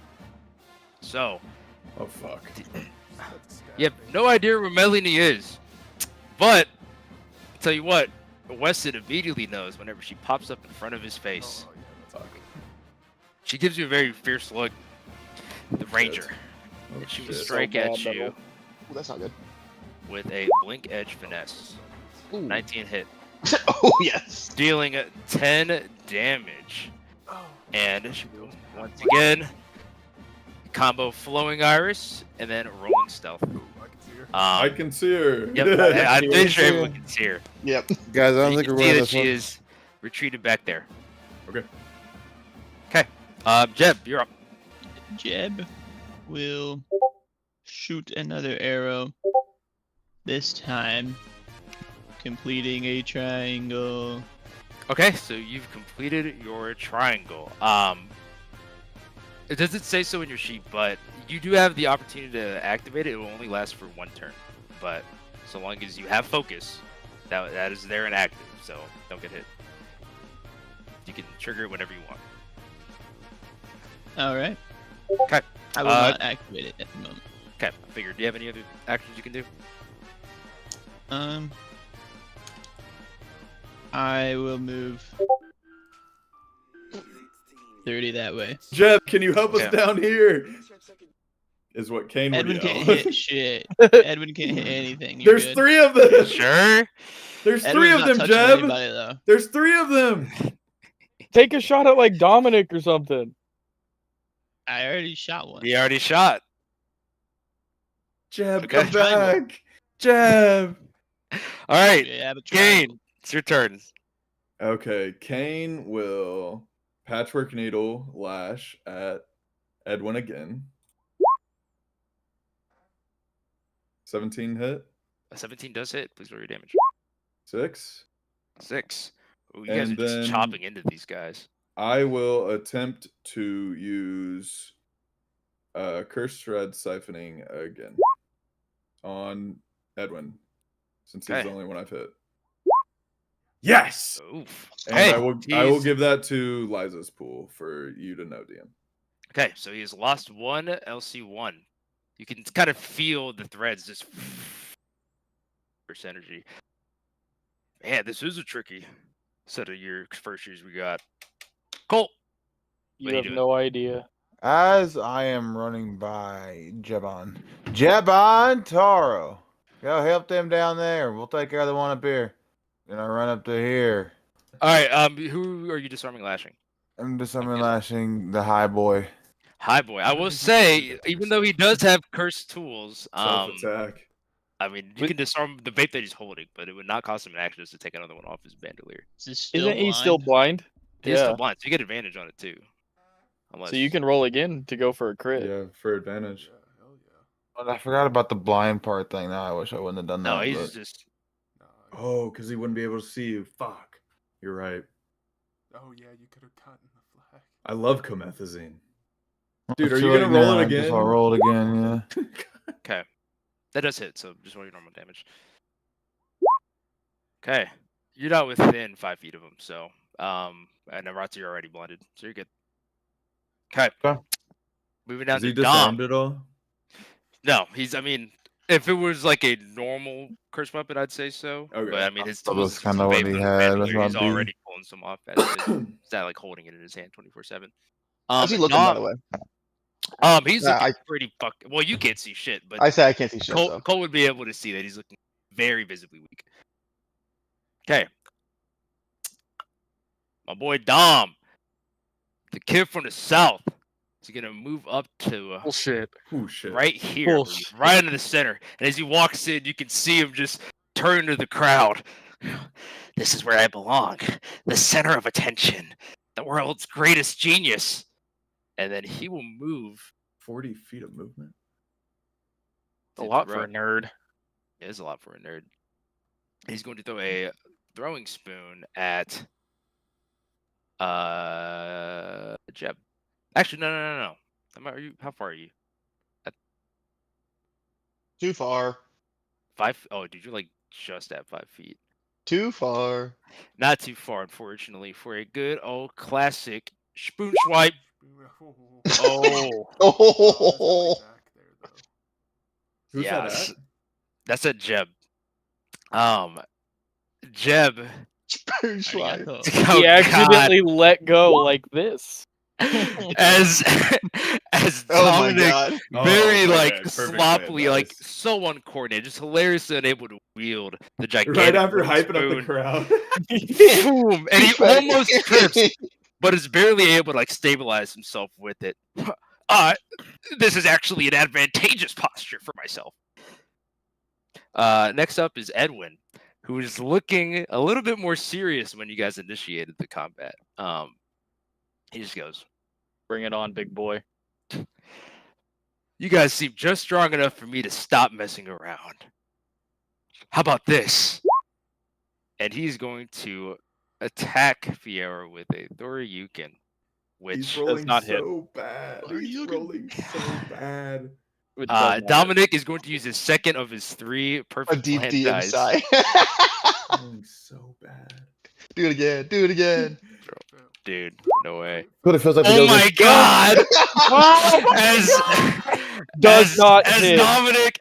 So, Oh fuck. you have no idea where Melanie is, but I'll tell you what, Weston immediately knows whenever she pops up in front of his face. Oh, yeah, that's Fuck. She gives you a very fierce look. The Ranger. Oh, And she will shit. strike at bad, you Ooh, that's not good. with a blink edge finesse. Ooh. 19 hit. Oh, yes. Dealing 10 damage. Oh, And she will once again combo Flowing Iris and then Rolling Stealth. Ooh, I can see her. I can see her. Yep, I'm pretty sure everyone can see her. Yep. Guys, I don't You think can we're see winning that this she one. is retreated back there. Okay. Okay. Jeb, you're up. Jeb will shoot another arrow. This time, completing a triangle. Okay, so you've completed your triangle. It doesn't say so in your sheet, but you do have the opportunity to activate it. It will only last for 1 turn, but so long as you have focus, that is there and active. So don't get hit. You can trigger it whenever you want. All right. Okay. I will not activate it at the moment. Okay. I figured. Do you have any other actions you can do? I will move 30 that way. Jeb, can you help us Yeah. down here? Is what Kane would Edwin can't yell. hit shit. Edwin can't hit anything. You're There's good. 3 of them. Sure. There's 3 Edwin's of not them, touching Jeb. anybody, though. There's 3 of them. Take a shot at like Dominic or something. I already shot one. He already shot. Jeb, Okay. come back. Jeb. All right. Yeah, but Kane, it's your turn. Okay, Kane will patchwork needle lash at Edwin again. 17 hit. A 17 does hit. Please roll your damage. 6. 6. Ooh, you guys And are just then- chopping into these guys. I will attempt to use Curse Shred Siphoning again on Edwin, since he's Okay. the only one I've hit. Yes! Oof. And Hey, I will he's- give that to Liza's pool for you to know, DM. Okay, so he has lost 1 LC1. You can kind of feel the threads just burst energy. Man, this is a tricky set of your first years we got. Colt. You What are you have doing? no idea. As I am running by Jebon Taro, go help them down there. We'll take care of the one up here. Then I run up to here. All right, who are you disarming lashing? I'm just lashing the high boy. Hi, boy. I will say, even though he does have cursed tools, Self-attack. I mean, you can disarm the bait that he's holding, but it would not cost him an action just to take another one off his bandolier. Is this still Isn't he still blind? blind? He's still blind, so you get advantage on it too. Unless So you can roll again to go for a crit. Yeah, for advantage. Yeah, hell yeah. But I forgot about the blind part thing. Now I wish I wouldn't have done No, that. he's but- just. Oh, because he wouldn't be able to see you. Fuck. You're right. Oh yeah, you could have gotten the flag. I love comethazine. Dude, are Too you late gonna roll now, it I guess again? I'll roll it again. Yeah. Okay. That does hit, so just roll your normal damage. Okay. You're not within 5 feet of him, so and Arata, you're already blinded, so you're good. Okay. Okay. Moving down Is he to Dom. disarmed at all? No, I mean, if it was like a normal curse weapon, I'd say so. Okay. But I mean, his So tools that's is kinda what he available had, that's randomly, he's my B. already pulling some off as it is. He's not like holding it in his hand 24/7. How's he looking, by the way? He's Yeah, looking pretty fucking. Well, you can't see shit, but I say I can't see shit. Cole, So. Cole would be able to see that he's looking very visibly weak. Okay. My boy Dom, the kid from the south, is gonna move up to Bullshit. Oh shit. right here, Bullshit. right into the center. And as he walks in, you can see him just turn to the crowd. This is where I belong, the center of attention, the world's greatest genius. And then he will move. 40 feet of movement. A lot for a nerd. It is a lot for a nerd. He's going to throw a throwing spoon at Jeb. Actually, no. How far are you? Too far. 5? Oh, dude, you're like just at 5 feet. Too far. Not too far, unfortunately, for a good old classic spoon swipe. Oh, Oh. Back there though. Who's yeah, that at? that's a Jeb. Jeb. Arigato. Oh, He accidentally let go like this. as Oh my Dominic god. very Oh, like okay, perfect sloppily, plan, like nice. so uncoordinated, just hilariously unable to wield the gigantic Right after wooden hyping up the spoon. crowd. Boom, and he almost trips, but is barely able to like stabilize himself with it. This is actually an advantageous posture for myself. Next up is Edwin, who is looking a little bit more serious when you guys initiated the combat. He just goes, Bring it on, big boy. "You guys seem just strong enough for me to stop messing around. How about this?" And he's going to attack Fiero with a Thoryuken, which He's does rolling not hit. so bad. He's rolling so bad. Which does not hit. Dominic is going to use his second of his 3 A perfect deep plan DM dice. sigh. Rolling so bad. Do it again. Do it again. Dude, no way. But it feels like Oh my god! Does not hit.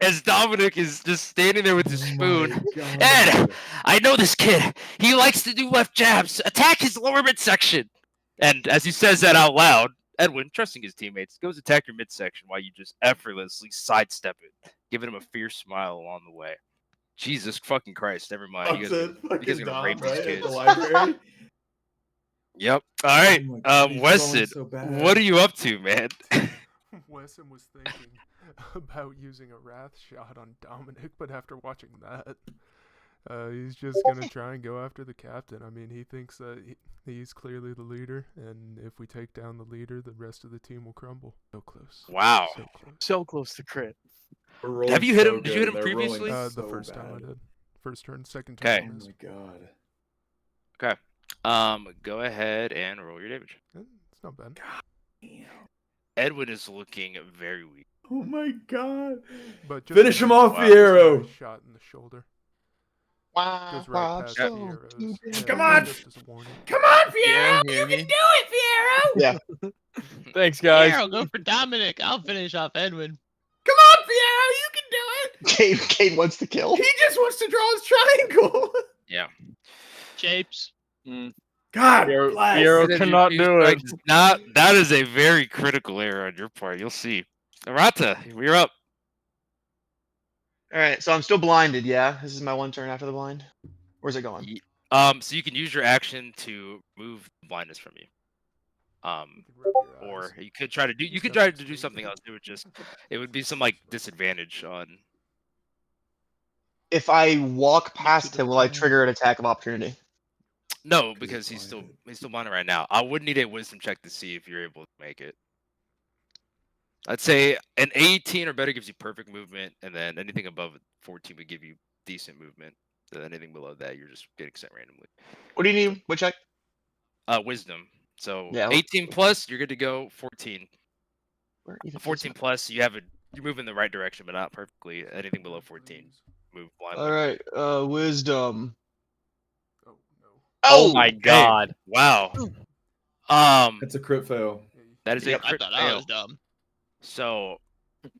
As Dominic is just standing there with his spoon. God. Ed, I know this kid. He likes to do left jabs. Attack his lower midsection. And as he says that out loud, Edwin, trusting his teammates, goes attack your midsection while you just effortlessly sidestep it, giving him a fierce smile along the way. Jesus fucking Christ! Never mind. You guys are Fucking gonna Dom, rape these right? At kids. the library. Yep. All right. Oh my God, he's Weston, rolling so bad. what are you up to, man? Wesson was thinking about using a wrath shot on Dominic, but after watching that, he's just gonna try and go after the captain. I mean, he thinks that he's clearly the leader, and if we take down the leader, the rest of the team will crumble. So close. Wow. So close. So close to crit. We're rolling Have you hit so him? Did you good, hit him and they're rolling previously? The so first time I bad. did. First turn, second Okay. turn. I Oh missed. my god. Go ahead and roll your damage. It's not bad. Edwin is looking very weak. Oh my god. But just Finish him off, Wow. Fiero. Shot in the shoulder. Wow. Goes right past so Fiero's. Yeah, Come on. Just as a warning. Come on, Fiero! hear You me? can do it, Fiero! Yeah. Thanks, guys. Here, I'll go for Dominic. I'll finish off Edwin. Come on, Fiero! You can do it! Cade wants to kill. He just wants to draw his triangle! Yeah. Shapes. God Fiero bless. cannot do it. That is a very critical error on your part. You'll see. Arata, we're up. All right, so I'm still blinded. Yeah, this is my one turn after the blind. Where's it going? So you can use your action to remove the blindness from you. You can rub your Or eyes. you could try to do Just try have to to do squeeze something it. else. It would be some like disadvantage on. If I walk past him, will I trigger an attack of opportunity? No, because he's he's still blinded right now. I would need a wisdom check to see if you're able to make it. I'd say an 18 or better gives you perfect movement, and then anything above 14 would give you decent movement. And then anything below that, you're just getting sent randomly. What do you need? What check? Wisdom. So Yeah. 18 plus, you're good to go. 14. Where even is 14 it? plus, you move in the right direction, but not perfectly. Anything below 14, move blindly. All right. Wisdom. Oh no. Oh my Hey, god. wow. It's a crit fail. That is Yep, a I crit thought I fail. was dumb. So,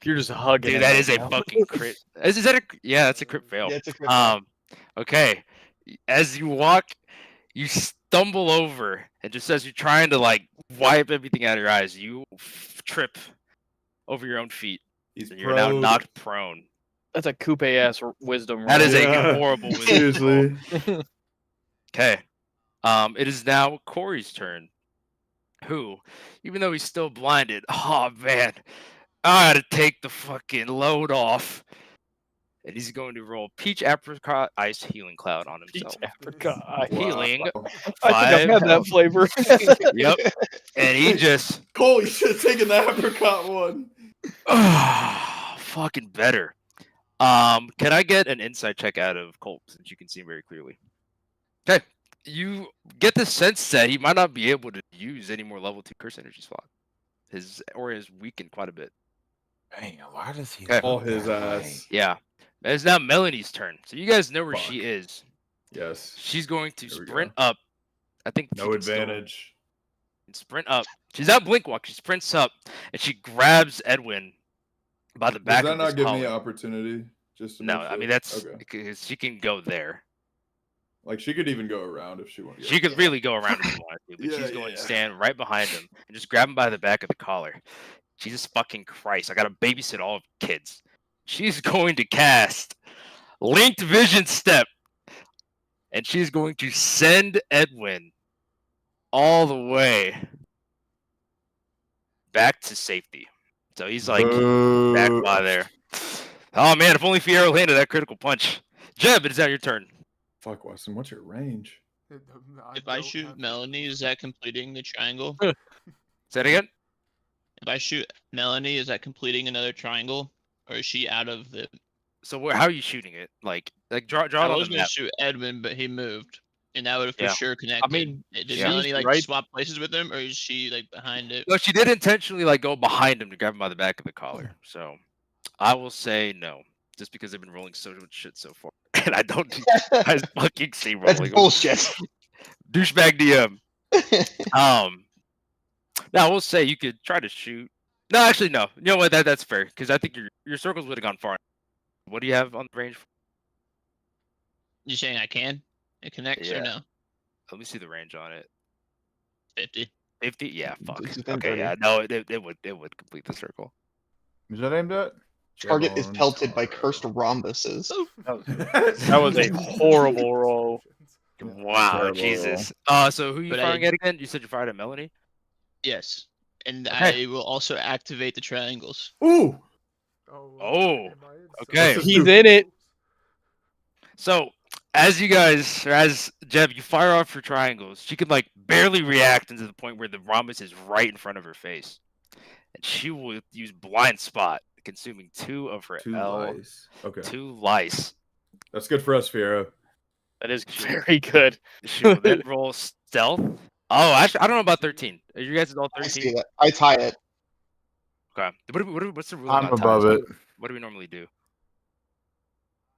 You're just hugging. dude, it that right is a now. fucking crit. Is that a? Yeah, that's a crit fail. Yeah, it's a crit fail. Okay. As you walk, you stumble over, and just as you're trying to like wipe everything out of your eyes, you trip over your own feet. He's And you're now prone. knocked prone. That's a coupe ass wisdom. That is roll. a horrible wisdom Seriously. Okay. It is now Corey's turn. Who, even though he's still blinded, oh man, I gotta take the fucking load off. And he's going to roll Peach Apricot Ice Healing Cloud on himself. Peach apricot. I Healing think I've had 5. that flavor. Yep. And he just Cole, you should have taken the apricot one. fucking better. Can I get an insight check out of Colt since you can see him very clearly? Okay. You get the sense that he might not be able to use any more level 2 curse energy slot. His aura is weakened quite a bit. Dang, why does he? Okay. All look his that ass. way? Yeah. It's now Melanie's turn. So you guys know where she Fuck. is. Yes. She's going to There we sprint go. up. I think she No can still advantage. sprint up. She's not blink walk. She sprints up and she grabs Edwin by the Does back that of his not give me collar. an opportunity? Just to No, make I sure? mean that's okay. because she can go there. Like she could even go around if she wanted. She could really go around if she wanted to, but Yeah, she's going yeah. to stand right behind him and just grab him by the back of the collar. Jesus fucking Christ! I gotta babysit all of the kids. She's going to cast Linked Vision Step, and she's going to send Edwin all the way back to safety. So he's like back by there. Oh man, if only Fierro landed that critical punch. Jeb, it's now your turn. Fuck, Weston. What's your range? If I shoot Melanie, is that completing the triangle? Say that again. If I shoot Melanie, is that completing another triangle, or is she out of the? So how are you shooting it? Like draw I it on was the gonna map. shoot Edwin, but he moved, and that would have for Yeah. sure connected. mean, Did yeah. Melanie like Right. swap places with him, or is she like behind it? No, she did intentionally like go behind him to grab him by the back of the collar. So I will say no, just because they've been rolling so much shit so far, and I don't do I fucking see rolling. That's bullshit. Douchebag DM. Now we'll say you could try to shoot. No, actually no. You know what? That's fair because I think your circles would have gone far. What do you have on the range? You saying I can? It connects Yeah. or no? Let me see the range on it. 50. 50? Yeah, fuck. It's within Okay, 30. yeah, no, it would complete the circle. Is that aimed at? Target is Jeb on pelted by Taro. cursed rhombuses. That was a horrible roll. Wow, Terrible Jesus. So who you But firing at again? You said you fired at Melanie? Yes, and Okay. I will also activate the triangles. Ooh. Oh, okay. Let's He's do- in it. So as you guys, or as Jeb, you fire off your triangles, she can like barely react into the point where the rhombus is right in front of her face. And she will use blind spot, consuming 2 of her 2 L, lice. Okay. 2 lice. That's good for us, Fiero. That is very good. She will then roll stealth. Oh, actually, I don't know about 13. Are you guys all I see 13? that. I tie it. Okay. What's the rule I'm about above ties? it. What do we normally do?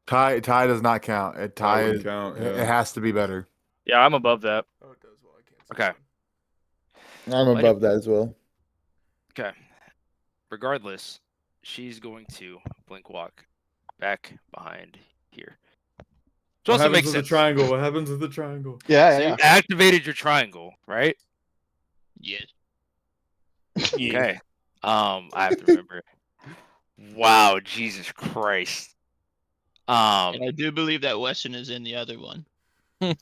Tie does not count. It tie wouldn't is, count, it yeah. has to be better. Yeah, I'm above that. Oh, it does. Well, I can't. Okay. I'm Like- above that as well. Okay. Regardless, she's going to blink walk back behind here. Which What also happens makes with the sense. triangle? What happens with the triangle? Yeah, So yeah. you activated your triangle, right? Yes. Okay. I have to remember. Wow, Jesus Christ. And I do believe that Weston is in the other one. Yeah,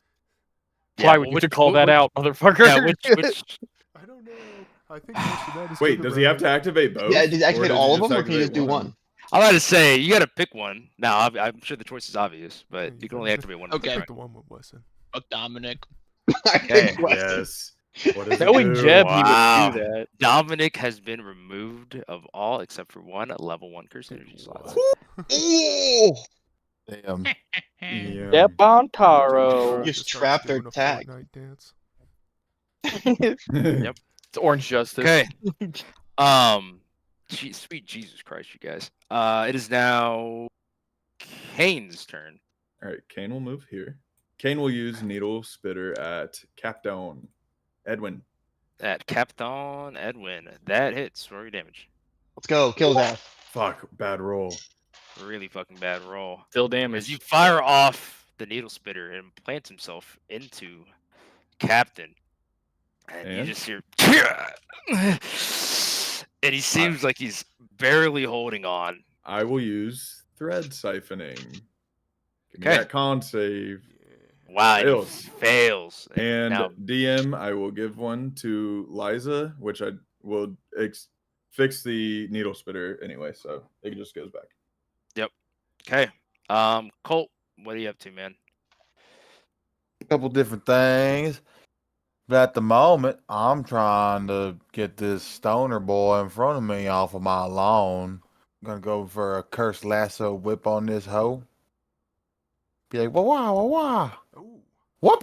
Why would you which- call that which- out, motherfucker? Yeah, which I don't know. I think most of that is. Wait, for the does he have to brand. activate both? Yeah, did he activate Or all of he them, or can you just activate do one? I'm about to say you got to pick one. Now I'm sure the choice is obvious, but Yeah, you can only activate one. of them. Okay. Pick the one with Wesson. Fuck Dominic. I Okay, think Weston. Yes. What does it Knowing do? Jeb, Wow. he would do that. Dominic has been removed of all except for one level 1 curse energy slots. Oh! Damn. Yeah. Step on JJK Taro. Just just starts trapped their doing a tag. Fortnite dance. Yep. It's Orange Justice. Okay. Sweet Jesus Christ, you guys. It is now Kane's turn. All right, Kane will move here. Kane will use Needle Spitter at Capdown. Edwin. At Captain Edwin. That hits. Roll your damage. Let's go. Kill his ass. Fuck, bad roll. Really fucking bad roll. Still As damage. you fire off the needle spitter and plants himself into Captain, and you And? just hear, and he seems like he's barely holding on. I will use Thread Siphoning. Give me Okay. that con save. Wow, and he Fails. fails. And Now, DM, I will give one to Liza, which I will fix the Needle Spitter anyway, so it just goes back. okay. Colt, what are you up to, man? A couple different things. But at the moment, I'm trying to get this stoner boy in front of me off of my lawn. I'm gonna go for a cursed lasso whip on this hoe. Be like, wah wah wah. Ooh. What?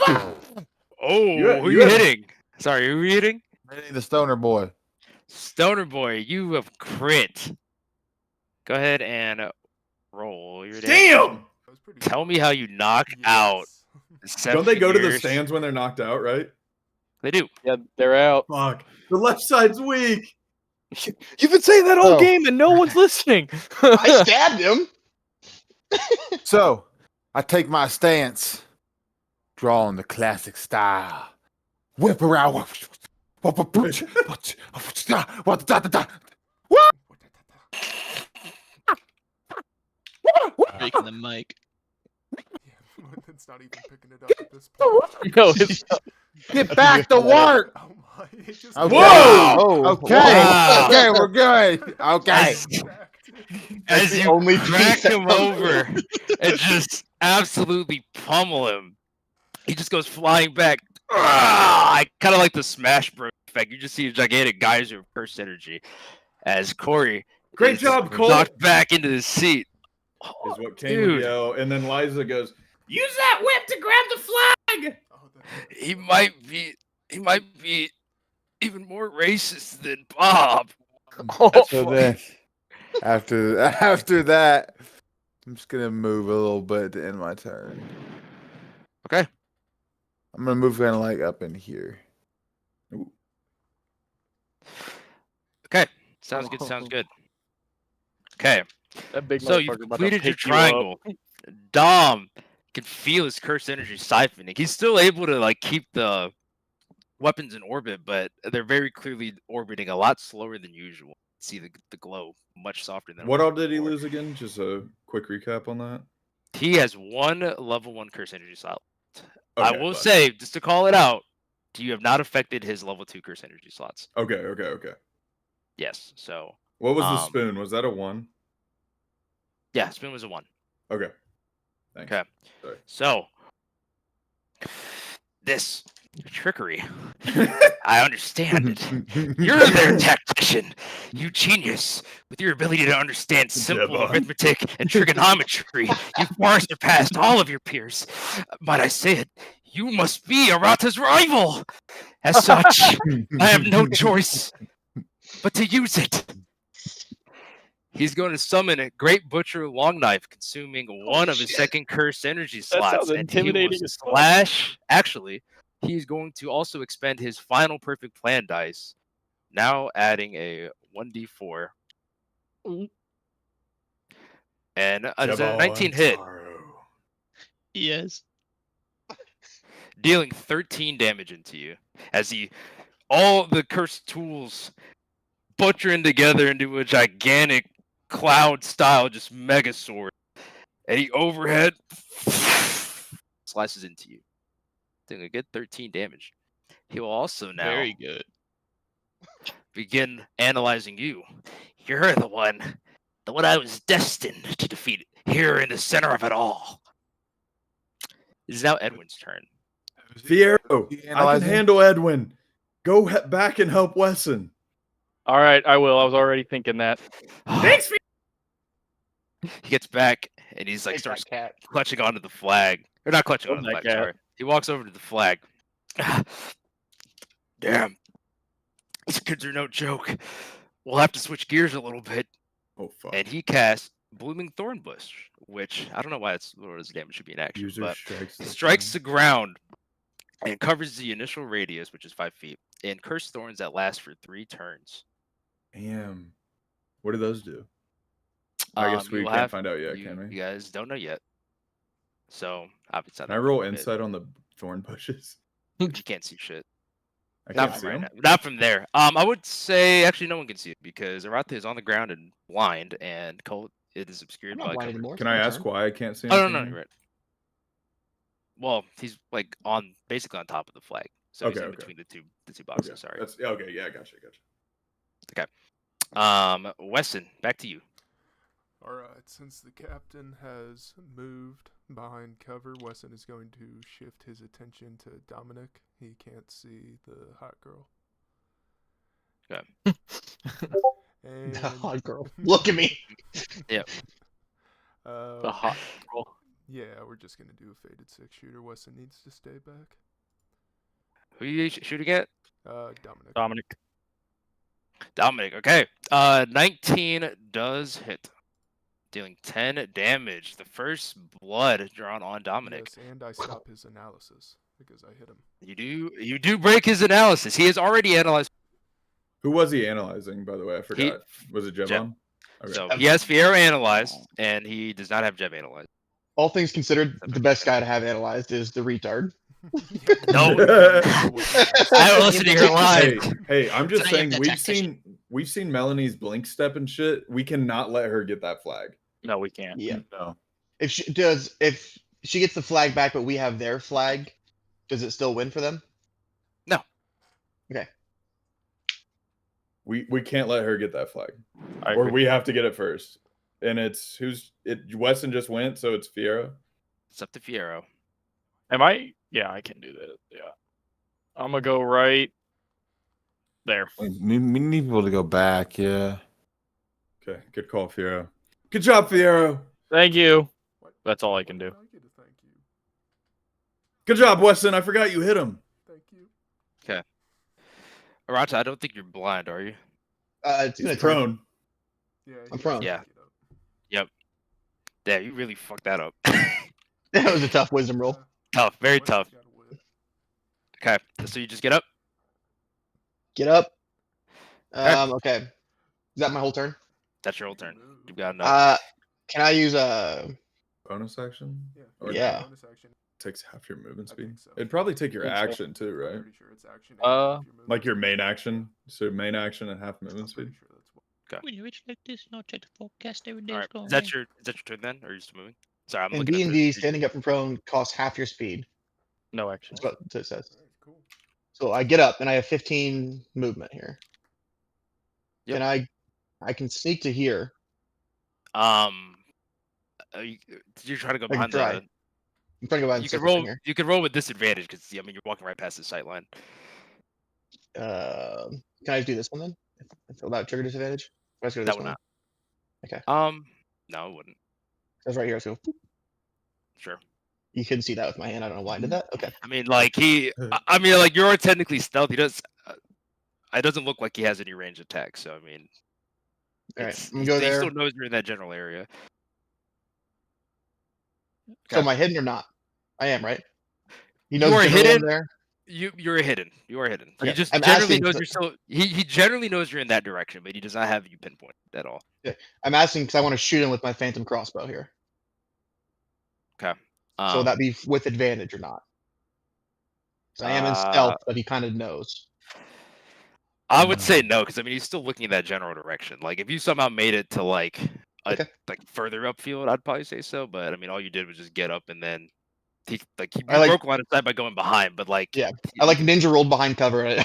Oh, You- who you you have- hitting? Sorry, who are you hitting? The stoner boy. Stoner boy, you have crit. Go ahead and roll your damage. Damn! That was pretty Tell me how you knock out. Yes. Don't they go to the 7 years. stands when they're knocked out, right? They do. Yeah, they're out. Fuck. The left side's weak. You've been saying that all Oh. game and no one's listening. I stabbed him. So, I take my stance, drawing the classic style. Whip around. Breaking the mic. Yeah, it's not even picking it up at this point. No, it's Get back to work. Oh my! It just Okay. Whoa! Oh, Okay. Wow. Okay, we're good. Okay. As the you only crack piece that him comes over and just absolutely pummel him, he just goes flying back. I kind of like the Smash Bros. Effect. You just see a gigantic geyser of cursed energy as Corey Great is job, Cole. knocked back into his seat. Is what Kane Dude. would yell, and then Liza goes, Use that whip to grab the flag. Oh, that- He might be even more racist than Bob. So then, after that, I'm just gonna move a little bit to end my turn. Okay. I'm gonna move kind of like up in here. Okay. Sounds good. Sounds good. Okay. that big So you motherfucker about to completed your pick you up. triangle. Dom can feel his cursed energy siphoning. He's still able to like keep the weapons in orbit, but they're very clearly orbiting a lot slower than usual. See the glow much softer than it what was all did he before. lose again? Just a quick recap on that. He has one level 1 curse energy slot. I Okay, will but- say, just to call it out, you have not affected his level 2 curse energy slots. Okay. Yes. So What was the Um, spoon? Was that a 1? yeah, spoon was a 1. Okay. Thanks. Okay. Sorry. So this trickery, I understand it. You're their tactician, you genius. With your ability to understand simple Devon. arithmetic and trigonometry, you far surpassed all of your peers. Might I say it, you must be Arata's rival. As such, I have no choice but to use it. He's going to summon a Great Butcher Long Knife, consuming one of his shit. second cursed energy That slots. sounds and he will intimidating as fuck. slash. Actually, he's going to also expend his final perfect plan dice, now adding a 1d4. And does a 19 hit, Yes. dealing 13 damage into you as all the cursed tools butchering together into a gigantic cloud style just mega sword, and he overhead slices into you, doing a good 13 damage. He will also now Very good. begin analyzing you. You're the one I was destined to defeat here in the center of it all. It is now Edwin's turn. Fiero, You I can analyzing? handle Edwin. Go back and help Wesson. All right, I will. I was already thinking that. Thanks for He gets back and he's like Take starts that cat. clutching onto the flag. Or not clutching Love onto the that flag, cat. sorry. He walks over to the flag. Damn. These kids are no joke. We'll have to switch gears a little bit. Oh fuck. And he casts Blooming Thornbush, which I don't know why it's what his damage should be in action, User but strikes the ground and covers the initial radius, which is 5 feet, and cursed thorns that last for 3 turns. Damn. What do those do? I guess we you'll can't have- find out yet, you, can we? You guys don't know yet. So obviously, Can I roll insight on the thorn bushes? You can't see shit. I Not can't see from right them. now. Not from there. I would say actually no one can see it because Arata is on the ground and blind, and Colt it is obscured I'm not by blind cover. anymore. Can It's I my ask turn. why I can't see Oh anything? no, you're right. Well, he's like on basically on top of the flag, so he's Okay, in okay. between the two boxes. Okay. Sorry. That's okay. Yeah, gotcha. Wesson, back to you. Alright, since the captain has moved behind cover, Wesson is going to shift his attention to Dominic. He can't see the hot girl. Okay. And The hot girl. Look at me. The hot roll. Yeah, we're just gonna do a faded 6-shooter. Wesson needs to stay back. Who are you shooting at? Dominic. Dominic. Okay. 19 does hit, dealing 10 damage. The first blood drawn on Dominic. Yes, and I stop his analysis because I hit him. You do break his analysis. He has already analyzed. Who was he analyzing, by the way? I forgot. Was it Jevon? Okay. So he has Fiero analyzed, and he does not have Jeb analyzed. All things considered, the best guy to have analyzed is the retard. No, I will listen to your line. Hey, I'm just So I am saying the we've seen Melanie's blink step and shit. We cannot let her get that flag. No, we can't. Yeah. No. If she gets the flag back, but we have their flag, does it still win for them? No. Okay. We can't let her get that flag. I Or agree. we have to get it first. And it's Wesson just went, so it's Fiero. It's up to Fiero. Am I? Yeah, I can do that. Yeah. I'm gonna go right there. We need people to go back. Yeah. Okay, good call, Fiero. Good job, Fiero. Thank you. What? That's all I can Why do. did I get a thank you? Good job, Wesson. I forgot you hit him. Thank you. Arata, I don't think you're blind, are you? It's gonna He's turn. prone. Yeah, I'm he prone. has to Yeah. get up. Yeah, you really fucked that up. That was a tough wisdom roll. Tough, very Weston's tough. gotta win. Okay, so you just get up. Get up. Okay. Okay. Is that my whole turn? That's your whole turn. You've got enough. Can I use a? Bonus action? Yeah. Or Yeah. Bonus action. Takes half your movement I speed. think so. It'd probably take your Think so. action too, I'm right? pretty sure it's action. and half your movement Like your speed. main action. So main action and half movement I'm speed. pretty sure that's what. When you reach like this, no check the forecast every day. All It's right, going is that right. your turn then, or are you still moving? Sorry, I'm In looking at D&D, the. standing up and prone costs half your speed. No action. That's what it says. Alright, cool. So I get up and I have 15 movement here. Yep. Can I can sneak to here. Did you try to go I can behind try. the? I'm trying to go by You and could sit roll. here. You could roll with disadvantage because I mean you're walking right past the sight line. Can I do this one then? If allowed trigger disadvantage? Let's go to That this would one. not. Okay. No, it wouldn't. That's right here. So Sure. you couldn't see that with my hand. I don't know why I did that. Okay. I mean, like I mean, like you're technically stealth. He does. It doesn't look like he has any range attack. So I mean, All right. it's- I'm gonna go he there. still knows you're in that general area. So Okay. am I hidden or not? I am, right? He You knows are generally I'm hidden. there. You're hidden. You are hidden. He Okay, just I'm generally asking knows so- you're still. He generally knows you're in that direction, but he does not have you pinpointed at all. I'm asking because I want to shoot him with my phantom crossbow here. Okay. So would that be with advantage or not? 'Cause I am in stealth, but he kind of knows. I would say no, because I mean he's still looking in that general direction. Like if you somehow made it to like Okay. like further upfield, I'd probably say so. But I mean, all you did was just get up and then he I like- broke line of sight by going behind. But like, Yeah. I like ninja rolled behind cover. And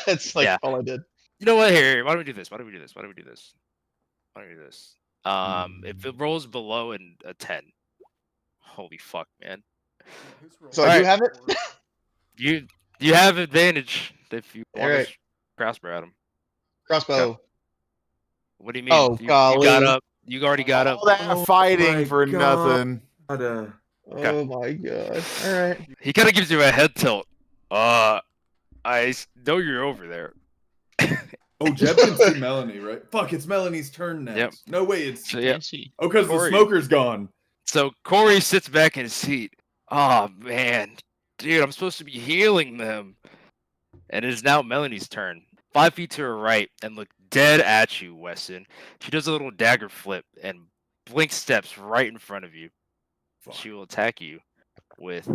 it's like Yeah. all I did. you know what? Here, why don't we do this? Why don't we do this? Why don't we do this? Why don't we do this? If it rolls below a 10, holy fuck, man! Yeah, his roll So I do Alright. have it. You have advantage. if you All want right. to crossbow at him. Crossbow. What do you mean? Oh, you golly. got up. You already got up. All that Oh fighting my for God. nothing. Oh my god. All right. He kind of gives you a head tilt. Know you're over there. Oh, Jeb can see Melanie, right? Fuck, it's Melanie's turn next. Yep. No way, it's... So, yeah. Can't see. Oh, because the Corey. smoker's gone. So Corey sits back in his seat. Oh man, dude, I'm supposed to be healing them. And it is now Melanie's turn. 5 feet to her right and look dead at you, Weston. She does a little dagger flip and blink steps right in front of you. Fuck. She will attack you with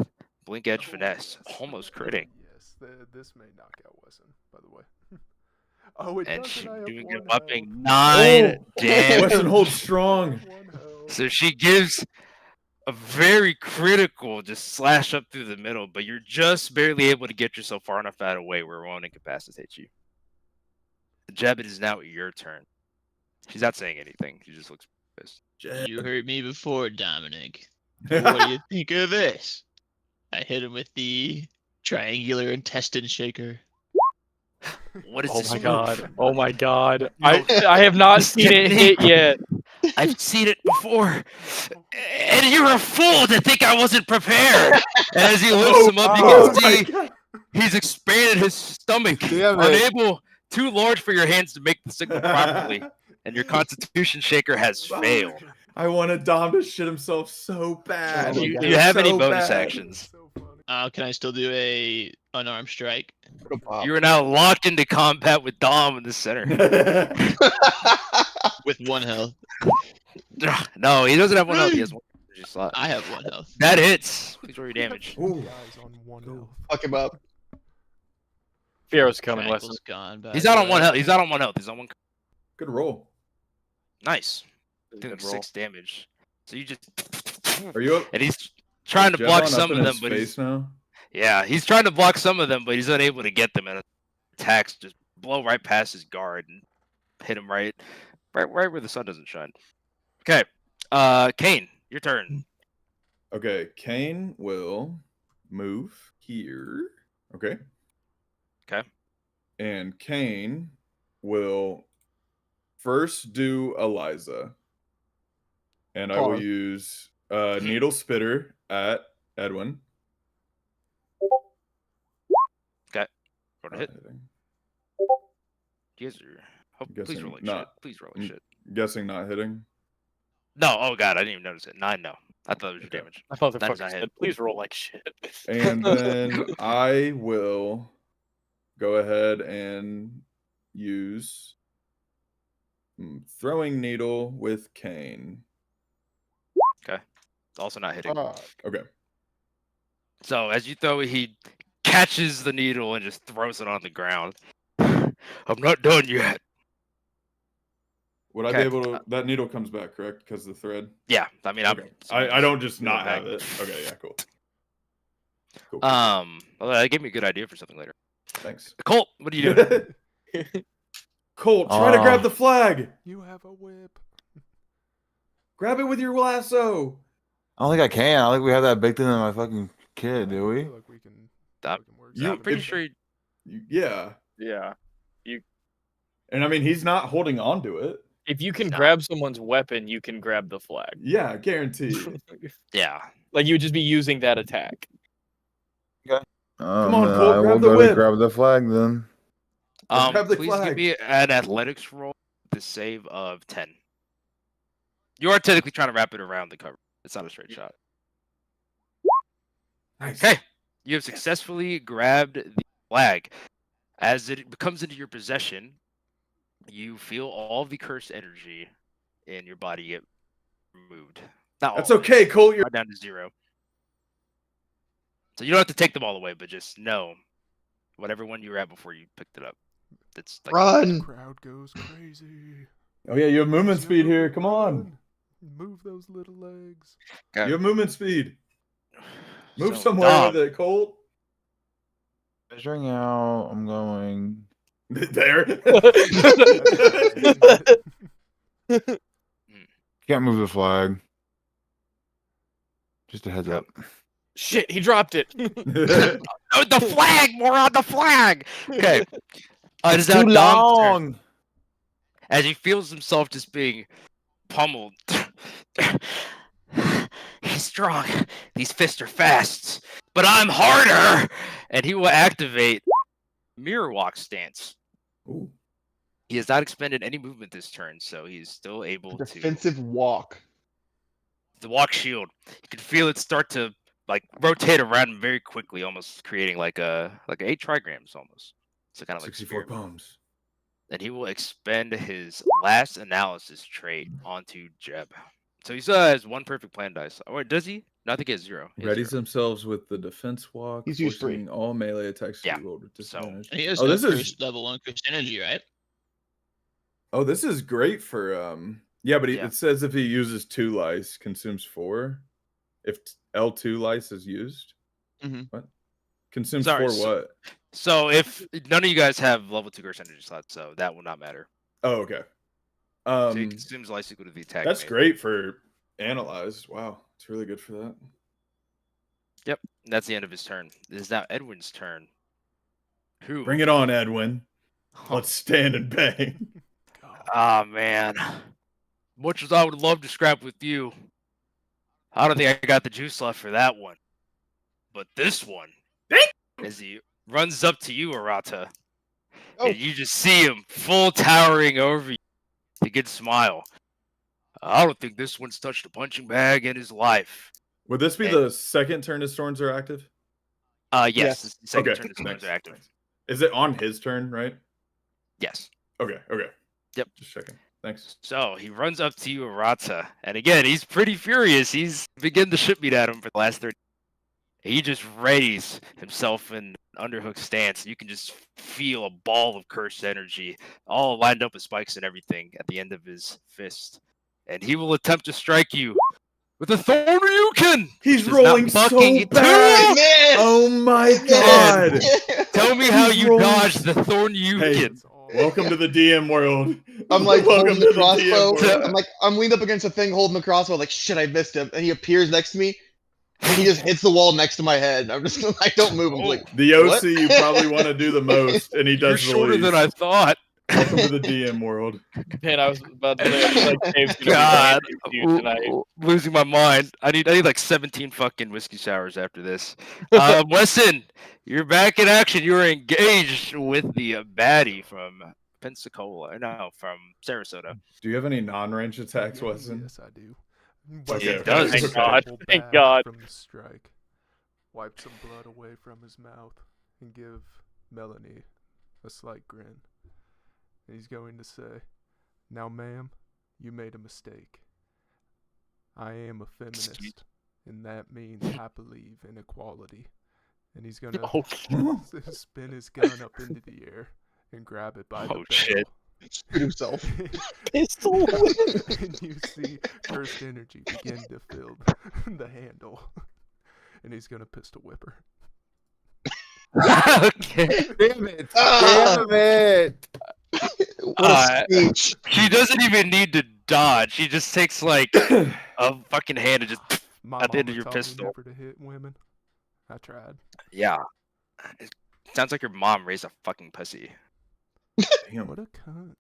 blink edge finesse, almost critting. Yes, this may knock out Wesson, by the way. Oh, it And doesn't. she I have doing one a whopping health. 9 damage. Weston holds strong. One health. So she gives a very critical just slash up through the middle, but you're just barely able to get yourself far enough out of the way where it won't incapacitate you. Jeb, it is now your turn. She's not saying anything. She just looks pissed. You heard me before, Dominic. What do you think of this? I hit him with the triangular intestine shaker. What is Oh this my move? god. Oh my god. I have not seen it hit yet. I've seen it before. And you're a fool to think I wasn't prepared. And as he lifts him up, you can see he's expanded his stomach. Damn it. Unable, too large for your hands to make the signal properly. And your Constitution shaker has failed. I wanted Dom to shit himself so bad. Do you have any So bonus bad. actions? So funny. Can I still do a unarmed strike? You are now locked into combat with Dom in the center. With 1 health. No, he doesn't have one health. He has one energy slot. I have 1 health. That hits. Please roll your damage. Ooh. Guys on one health. Fuck him up. Fiero's coming, Weston. Triangle's gone. by He's the not on way. 1 health. He's not on 1 health. He's on 1. Good roll. Nice. I Good think roll. 6 damage. So you just. Are you up? And he's trying to Jeb block on some up of in them, his but he's, face now? yeah, he's trying to block some of them, but he's unable to get them. And attacks just blow right past his guard and hit him right where the sun doesn't shine. Okay, Kane, your turn. Okay, Kane will move here. Okay. Okay. And Kane will first do Eliza. And I will Pause. use Needle Spitter at Edwin. Roll to hit. Hitting. You guys are. Oh, please Guessing roll like not. shit. Please roll like Mm. shit. Guessing not hitting. No, oh god, I didn't even notice it. 9, no. I thought it was your Okay. damage. I thought the That fucker is not said, hit. please roll like shit. And then I will go ahead and use Throwing Needle with Kane. Also not hitting. Okay. So as you throw it, he catches the needle and just throws it on the ground. I'm not done yet. Would I Okay. be able to... That needle comes back, correct? Because the thread? Yeah, I mean, Okay. I don't just not have it. Okay, yeah, cool. Cool. Well, that gave me a good idea for something later. Thanks. Colt, what are you doing? Colt, try to grab the flag. You have a whip. Grab it with your lasso. I don't think I can. I don't think we have that baked into my fucking kid, do I we? feel like we can That- work You- I'm pretty if- sure. Yeah. Yeah. And I mean, he's not holding on to it. If you can No. grab someone's weapon, you can grab the flag. Yeah, guaranteed. Yeah. Like you would just be using that attack. Come on, then Colt, I grab will the go to whip. grab the flag then. Grab the Please flag. give me an athletics roll with a save of 10. You are technically trying to wrap it around the cover. It's not a straight shot. Nice. Okay. You have successfully grabbed the flag. As it comes into your possession, you feel all the cursed energy in your body get removed. Not That's all of it, okay, Colt. You're right down to 0. So you don't have to take them all away, but just know whatever one you were at before you picked it up. That's like Run. Crowd goes crazy. Oh yeah, you have movement You speed have here. to Come on. run. Move those little legs. You have movement speed. Move So, somewhere Dom, with it, Colt. Measuring out. I'm going. There. Can't move the flag. Just a heads up. Shit, he dropped it. Oh, the flag! More on the flag! Okay. It is Too now Dom's turn, long. as he feels himself just being pummeled. He's strong. These fists are fast. But I'm harder! And he will activate Mirror Walk stance. Ooh. He has not expended any movement this turn, so he's still able to Defensive walk. the walk shield. You can feel it start to like rotate around him very quickly, almost creating like 8 trigrams almost. So kind of like 64 spirit. poems. And he will expend his last analysis trait onto Jeb. So he still has 1 perfect plan dice. Or does he? No, I think he has 0. He has Readies 0. themselves with the defense walk, He's used forcing all melee attacks to Yeah, be rolled with so- disadvantage. And he has Oh, no this is cursed level 1 cursed energy, right? oh, this is great for yeah, but Yeah. it says if he uses 2 lice, consumes 4. If L2 lice is used, Mhm. what consumes Sorry, 4 so- what? So if none of you guys have level 2 curse energy slots, so that will not matter. Oh, okay. So he consumes life equal to the attack. That's made. great for analyze. Wow, it's really good for that. Yep, that's the end of his turn. It is now Edwin's turn. Who? Bring it on, Edwin. Let's stand and bang. Ah, man. Much as I would love to scrap with you, I don't think I got the juice left for that one. But this one, as he runs up to you, Arata, Oh. and you just see him full towering over you. A good smile. I don't think this one's touched a punching bag in his life. Would this be And- the second turn his storms are active? Yes, Yes. this is the second Okay, turn the storms are active. thanks. Is it on his turn, right? Yes. Okay, okay. Yep. Just checking. Thanks. So he runs up to you, Arata, and again, he's pretty furious. He's begun to shit beat at him for the last 30. He just readies himself in underhook stance. You can just feel a ball of cursed energy, all lined up with spikes and everything at the end of his fist. And he will attempt to strike you with a Thornyukin! He's Does not rolling so fucking bad. Man! Oh my god. Tell me how He's you rolling- dodged the Thornyukin. Hey, That's all. welcome to the DM world. I'm like welcome holding the crossbow. world. I'm leaned up against a thing holding the crossbow. Like shit, I missed him, and he appears next to me. And he just hits the wall next to my head. I'm just I don't move. I'm like, The OC What? you probably want to do the most, and he You're does the shorter least. than I thought. Welcome to the DM world. Man, I was about to say, like, Dave's gonna be God, ranting to you tonight. losing my mind. I need like 17 fucking whiskey showers after this. Wesson, you're back in action. You're engaged with the baddie from Pensacola. No, from Sarasota. Do you have any non-range attacks, Wesson? Yes, I do. Okay, It does. Thank okay. God. Pull Thank back God. From the strike, wipe some blood away from his mouth, and give Melanie a slight grin. And he's going to say, "Now, ma'am, you made a mistake. I am a feminist, and that means I believe in equality." And he's gonna Oh, spin his gun up into the air and grab it by the Oh, shit. shoot himself. pistol. And you see cursed energy begin to fill the handle. And he's gonna pistol whip her. Okay. Damn it! Ah! Damn it! What a speech. She doesn't even need to dodge. She just takes like a fucking hand and just My At the end mama of your taught me pistol. never to hit women. I tried. yeah. It sounds like your mom raised a fucking pussy. Damn. What a cunt.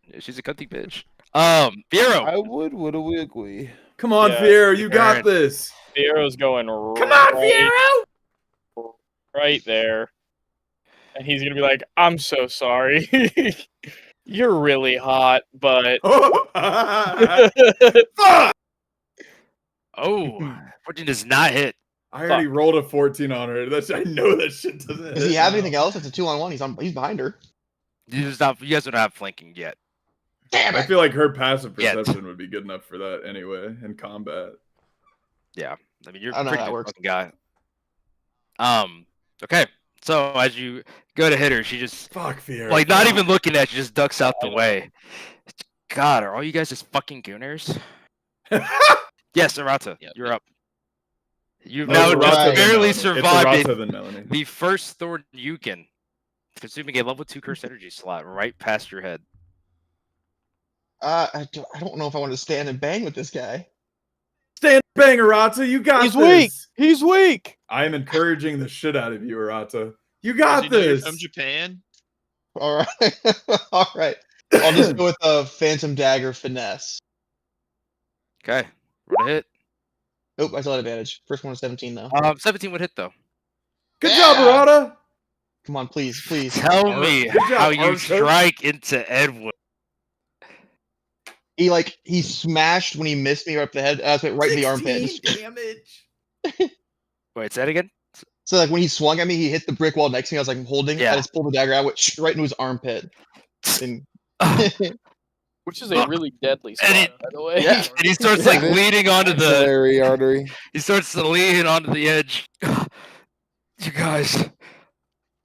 Yeah, she's a cunty bitch. Piero. I would a wiggly. Come on, Yeah, Fiero, you got Aaron. this. Fiero's going Come on, Fiero! right there. And he's gonna be like, I'm so sorry. You're really hot, but Fuck! Oh, 14 does not hit. I already rolled a 14 on her. I know that shit doesn't Does hit he have now. anything else? It's a 2-on-1. He's behind her. You guys don't have flanking yet. Damn I it. feel like her passive Yet. perception would be good enough for that anyway in combat. Yeah. I mean, you're I a don't know pretty how that good works. fucking guy. Okay. So as you go to hit her, she just Fuck Fiero. like not even looking at you, just ducks out the way. God, are all you guys just fucking gooners? Yes, Arata, Yep. you're up. You've Oh, now it's right. just Arata than barely Melanie. It's survived Arata than Melanie. the first Thorn Yukin, consuming a level 2 cursed energy slot right past your head. I don't know if I want to stand and bang with this guy. Stand bang, Arata. You got He's this. weak. He's weak. I am encouraging the shit out of you, Arata. You Does got he know you're this. from Japan? All right. All right. I'll just go with a Phantom Dagger finesse. Okay. Roll a hit. Oh, I still had advantage. First one was 17 though. 17 would hit though. Good job, Arata. Come on, please, please. Tell me Good job, how you Arta. strike into Edwin. He smashed when he missed me right up the head. Right in the armpit. 16 damage. Wait, say that again? So like when he swung at me, he hit the brick wall next to me. I was like holding. Yeah. I just pulled the dagger out, went right into his armpit. And Which is a really deadly spot, And by the way. Yeah. And he starts like leaning onto the Axillary artery. he starts to lean onto the edge. You guys,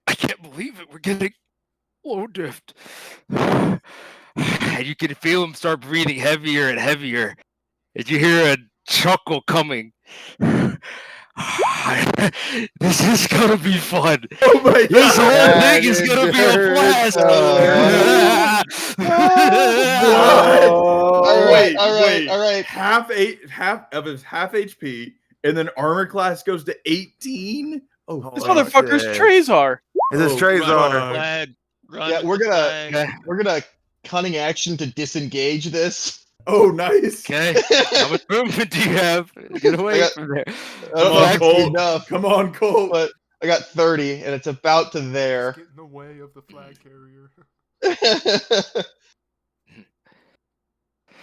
I can't believe it. We're getting low drift. And you can feel him start breathing heavier and heavier. And you hear a chuckle coming. This is gonna be fun. Oh my This whole god. thing is gonna be a blast. Wait, wait. all right. Half of his half HP, and then armor class goes to 18. Oh, This fuck. motherfucker's shit. Trezor. Is this Oh, Trey's fuck. order? Flag. Run Yeah, with we're the gonna- flag. We're gonna cunning action to disengage this. Oh, nice. Okay. How much movement do you have? Get away got- from there. I don't Come know on, if that's Colt. enough, Come on, Colt. but I got 30, and it's about to Just there. get in the way of the flag carrier.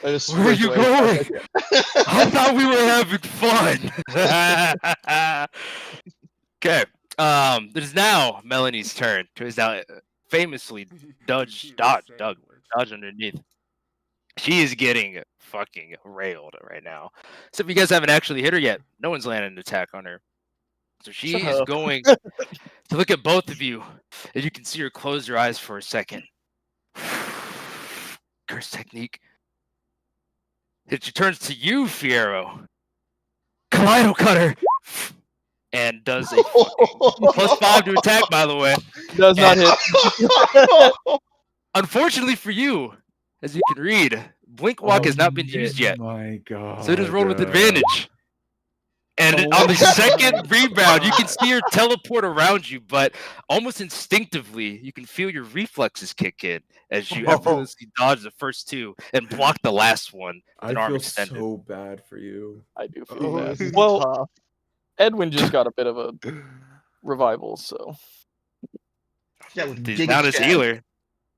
I just Where are switch you away. going? I thought we were having fun. Okay. It is now Melanie's turn. Who is now famously dodge underneath. She is getting fucking railed right now. So if you guys haven't actually hit her yet, no one's landed an attack on her. So she Shut is up. going to look at both of you, and you can see her close her eyes for a second. Curse technique. And she turns to you, Fiero. Kaleido Cutter! And does a +5 to attack, by the way. Does not hit. Unfortunately for you, as you can read, Blink Walk has not been used yet. My god. So it is rolled with advantage. And on the second rebound, you can see her teleport around you, but almost instinctively, you can feel your reflexes kick in as you effortlessly dodge the first two and block the last one with I an arm feel extended. so bad for you. I do feel Oh, bad. this is Well, tough. Edwin just got a bit of a revival, so Yeah, with He's Giga down as Chad. healer.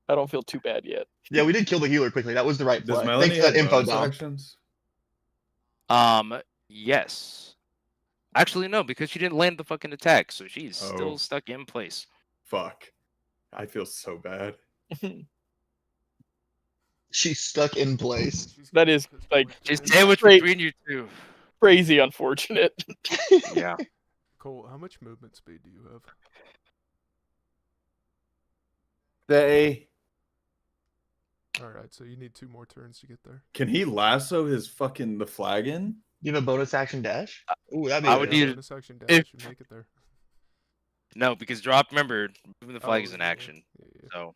I don't feel too bad yet. Yeah, we did kill the healer quickly. That was the right Does play. Melanie Thanks for that have info, bonus Dom. actions? Yes. Actually, no, because she didn't land the fucking attack, so she's Oh. still stuck in place. Fuck. I feel so bad. She's stuck in place. That is, like, She's sandwiched Straight- between you two. crazy unfortunate. Yeah. Cole, how much movement speed do you have? All right, so you need 2 more turns to get there. Can he lasso his fucking the flag in? You have a bonus action dash? Ooh, that'd be I nice. would need it bonus action dash if- to make it there. No, because remember, moving the flag Oh, is an yeah, action. yeah. So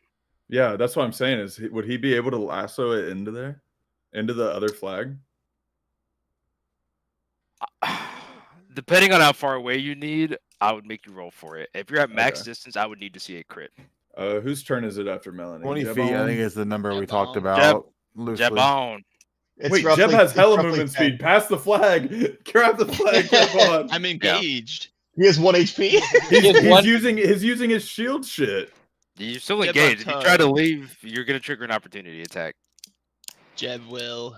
Yeah, that's what I'm saying. Would he be able to lasso it into there, into the other flag? depending on how far away you need, I would make you roll for it. If you're at max Okay. distance, I would need to see a crit. Whose turn is it after Melanie? 20 feet, Jebon? I think is the number we talked Jeb- about. Loosely. Jabon. It's Wait, roughly- Jeb has it's hella roughly movement 10. speed. Pass the flag. Grab the flag. Jebon. I'm engaged. He has 1 HP. He's using his shield shit. You're still Jeb engaged. If you try to Tug. leave, you're gonna trigger an opportunity attack. Jeb will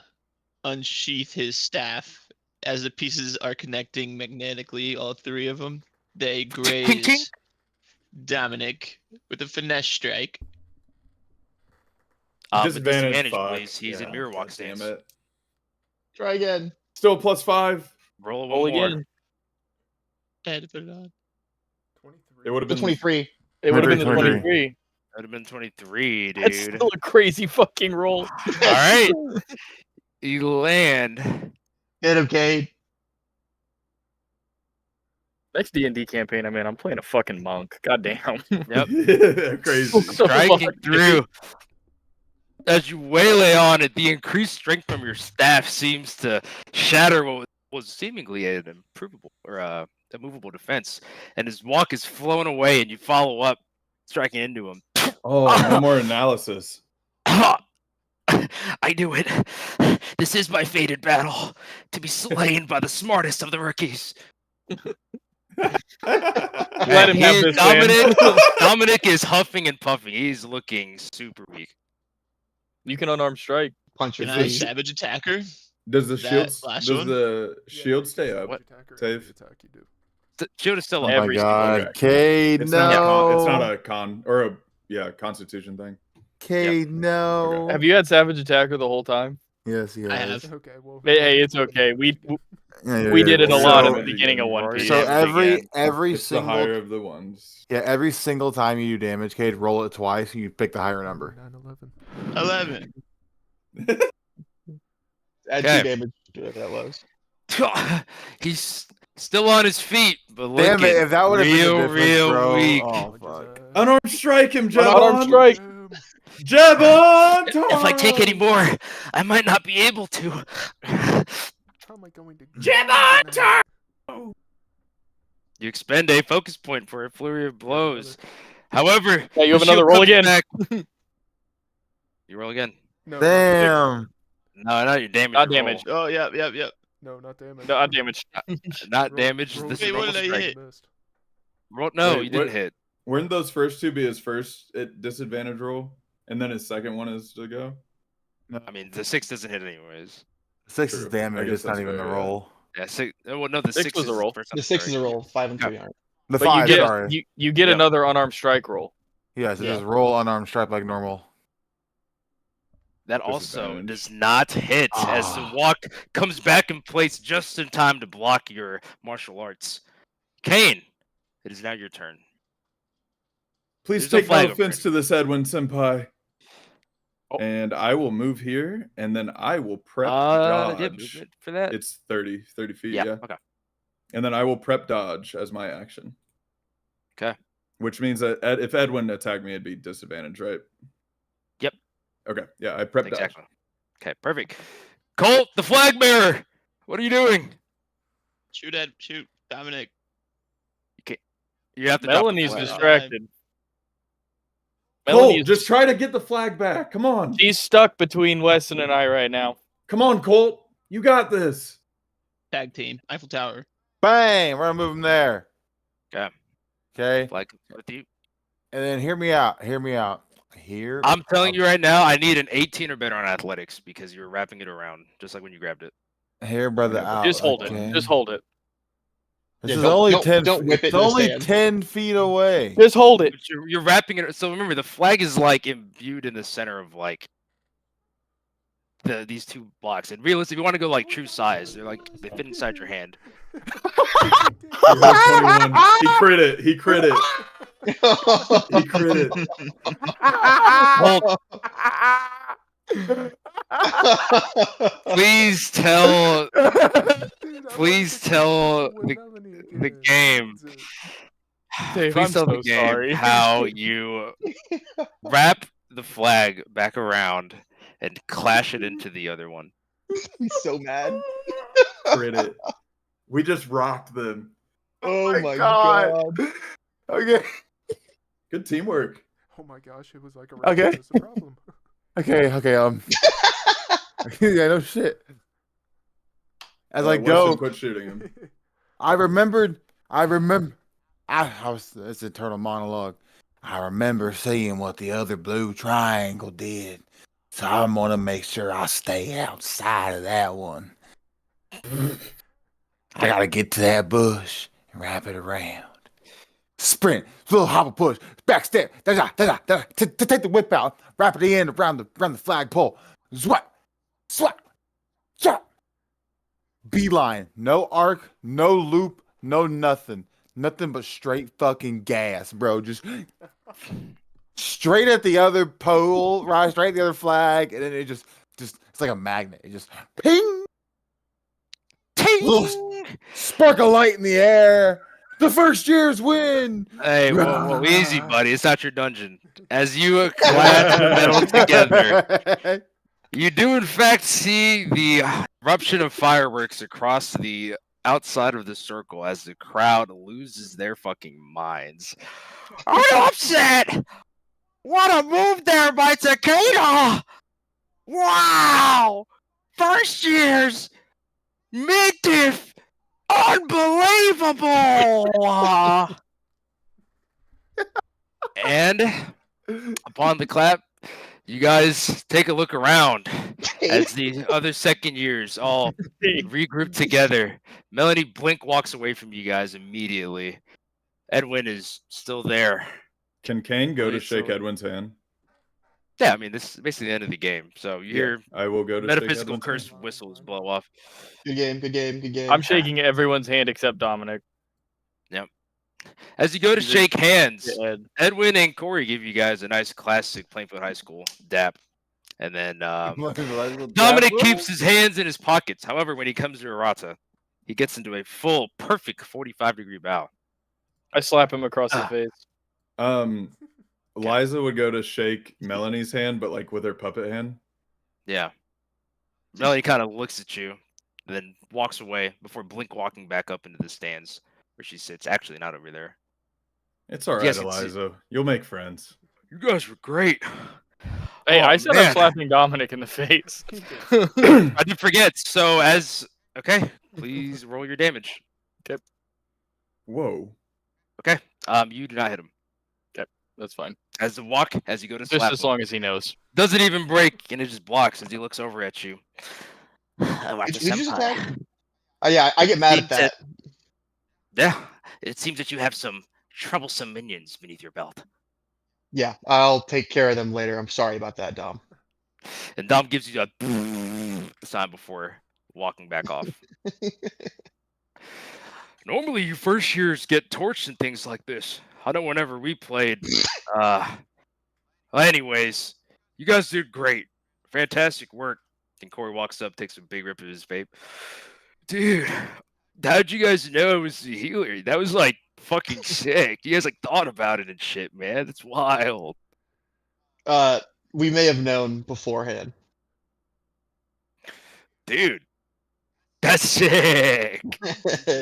unsheath his staff as the pieces are connecting magnetically, all 3 of them. They graze Dominic with a finesse strike. With Disadvantage. Fuck. please. He's in Yeah, mirror walk God stance. Damn it. Try again. Still +5. Roll a Roll one more. again. I had to put it on. 23. It would have The been 23. It would have been the 23. 23. That would have been 23, dude. That's still a crazy fucking roll. All right. You land. Get him, Cade. Next D&D campaign I'm in, I'm playing a fucking monk. God damn. Yep. Crazy. Striking through. As you waylay on it, the increased strength from your staff seems to shatter what was seemingly an improvable or a movable defense, and his walk is flown away, and you follow up, striking into him. Oh, no more analysis. I knew it. This is my fated battle, to be slain by the smartest of the rookies. Let him have this win. Dominic is huffing and puffing. He's looking super weak. You can unarmed strike. Punch your Can I face. savage attacker? Does the That shield last does one? the shield stay up? What? Save. Attack you do. The shield is still Oh up. my Every single god, Okay. Cade, It's no. not a con or a constitution thing. Cade, no. Have you had savage attacker the whole time? Yes, he I has. have. Okay, well. Hey, it's okay. We Yeah, we did it a So- lot at the beginning of One Piece. So every It's the higher of the ones. every single time you do damage, Cade, roll it twice and you pick the higher number. 9/11. 11. Add Okay. 2 damage to whatever that was. He's still on his feet, but Damn looking it, if that would have been the real, difference, real bro. weak. Oh fuck. Unarmed strike him, Unarmed Jebon! strike. Jebon! If I take any more, I might not be able to. How am I going to? Jebon, You expend a focus point for a flurry of blows. However, Yeah, you have the another shield roll comes again. back. You roll again. No, Damn. No, not your damage. Not roll. damage. Oh, yep. No, not damage. Not damage. Not Roll- damage. roll- This Wait, is what roll did I strike. hit? Missed. No, Wait, you didn't what- hit. Wouldn't those first two be his first disadvantage roll, and then his second one is to go? I mean, the 6 doesn't hit anyways. 6 is True. I damage, guess it's not that's even the fair, yeah. roll. Yeah, 6. Well, no, the 6 6 was a is roll. first The time 6 is a strike. roll. 5 and 3 Yeah. aren't. The But 5, you get sorry. you get Yeah. another unarmed strike roll. Yeah, so Yeah. just roll unarmed strike like normal. That also Disadvantage. does not hit as the walk comes back in place just in time to block your martial arts. Kane, it is now your turn. Please There's no take flag no over offense it. to this, Edwin Senpai. Oh. And I will move here, and then I will prep Yeah, dodge. movement for that. It's 30 feet, yeah. yeah. Okay. And then I will prep dodge as my action. Okay. Which means that if Edwin attacked me, it'd be disadvantage, right? Yep. Okay, yeah, I prepped Exactly. Okay, perfect. Colt, the flag bearer. What are you doing? Shoot, Dominic. You have to drop the Melanie's flag. distracted. dodge. Colt, Melanie's just try to get the flag back. Come on. she's stuck between Weston and I right now. Come on, Colt. You got this. Tag team. Eiffel Tower. Bang! We're gonna move him there. Okay. Okay. Flag with you. And then hear me out. I'm telling you right now, I need an 18 or better on athletics because you're wrapping it around just like when you grabbed it. Here, brother, Yeah, out. Just hold okay? it. Just hold it. This Yeah, is don't- only don't- 10 don't whip it It's in his only hand. 10 feet away. Just hold it. But you're wrapping it. So remember, the flag is like imbued in the center of like these two blocks. And realistically, if you want to go like true size, they fit inside your hand. He has 21. He crit it. He crit it. He crit it. Colt, please tell Please tell the game. Dave, Please I'm tell so the game sorry. how you wrap the flag back around and clash it into the other one. He's so mad. Crit it. We just rocked them. Oh my god. Okay. Good teamwork. Oh my gosh, it was like a Okay. That's a problem. Okay. Yeah, no shit. As I Weston, go, quit shooting him. I remember. It's an internal monologue. I remember seeing what the other blue triangle did, so I'm gonna make sure I stay outside of that one. I gotta get to that bush and wrap it around. Sprint, little hopper push, backstep, take the whip out, wrap it in around the flagpole. Swat, swat, swat. Beeline, no arc, no loop, no nothing. Nothing but straight fucking gas, bro. Just straight at the other pole, right? Straight at the other flag, and then it just it's like a magnet. It just ping, little spark of light in the air. The first year's win. Hey, whoa, easy, buddy. It's not your dungeon. As you collapse the metal together, You do, in fact, see the eruption of fireworks across the outside of the circle as the crowd loses their fucking minds. Are you upset? What a move there by Takeda! Wow! First year's mid-diff! Unbelievable! And upon the clap, you guys take a look around as the other second years all regroup together. Melanie Blink walks away from you guys immediately. Edwin is still there. Can Kane go to Please, shake so- Edwin's hand? Yeah, I mean, this is basically the end of the game. So you hear I will go to shake metaphysical Edwin's curse hand. whistles blow off. Good game, good game, good game. I'm shaking everyone's hand except Dominic. As you go to He's a shake hands, Ed. Edwin and Corey give you guys a nice classic Plainfield High School dap. And then Dominic keeps his hands in his pockets. However, when he comes to Arata, he gets into a full, perfect 45-degree bow. I slap him across the face. Liza would go to shake Melanie's hand, but like with her puppet hand. Yeah. Melanie kind of looks at you, and then walks away before Blink walking back up into the stands where she sits. Actually, not over there. It's all right, Yes, it's- Eliza. You'll make friends. You guys were great. Hey, Oh, I said man. I'm slapping Dominic in the face. I did forget. So okay, please roll your damage. Whoa. Okay. You do not hit him. That's fine. As you go to Just slap as him, long as he knows. doesn't even break, and it just blocks as he looks over at you. Did you just attack? Oh, yeah, I get mad at that. Yeah, it seems that you have some troublesome minions beneath your belt. Yeah, I'll take care of them later. I'm sorry about that, Dom. And Dom gives you a sign before walking back off. Normally, you first years get torched and things like this. I know whenever we played. Well, anyways, you guys did great. Fantastic work. And Corey walks up, takes a big rip of his vape. Dude, how'd you guys know I was the healer? That was like fucking sick. You guys like thought about it and shit, man. That's wild. We may have known beforehand. Dude, that's sick.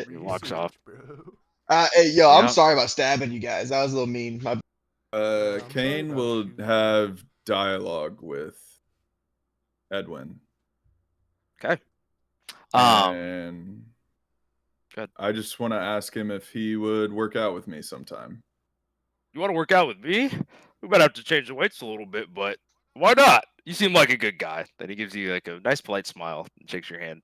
He walks off. Hey, yo, I'm Yeah. sorry about stabbing you guys. That was a little mean. Kane will have dialogue with Edwin. Okay. And good. I just want to ask him if he would work out with me sometime. You want to work out with me? We might have to change the weights a little bit, but why not? You seem like a good guy. Then he gives you like a nice polite smile and shakes your hand.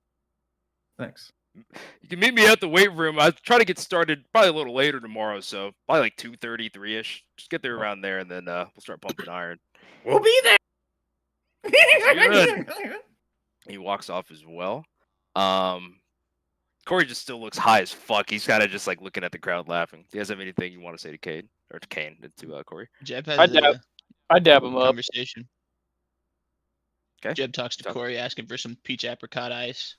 Thanks. You can meet me at the weight room. I'll try to get started probably a little later tomorrow, so probably like 2:30, 3-ish. Just get there around there, and then we'll start pumping iron. We'll be there. Good. He walks off as well. Corey just still looks high as fuck. He's kind of just like looking at the crowd laughing. Do you guys have anything you want to say to Cade or to Kane and to Corey? Jeb I has dab him up. conversation. Okay. Jeb talks to Corey, asking for some peach apricot ice.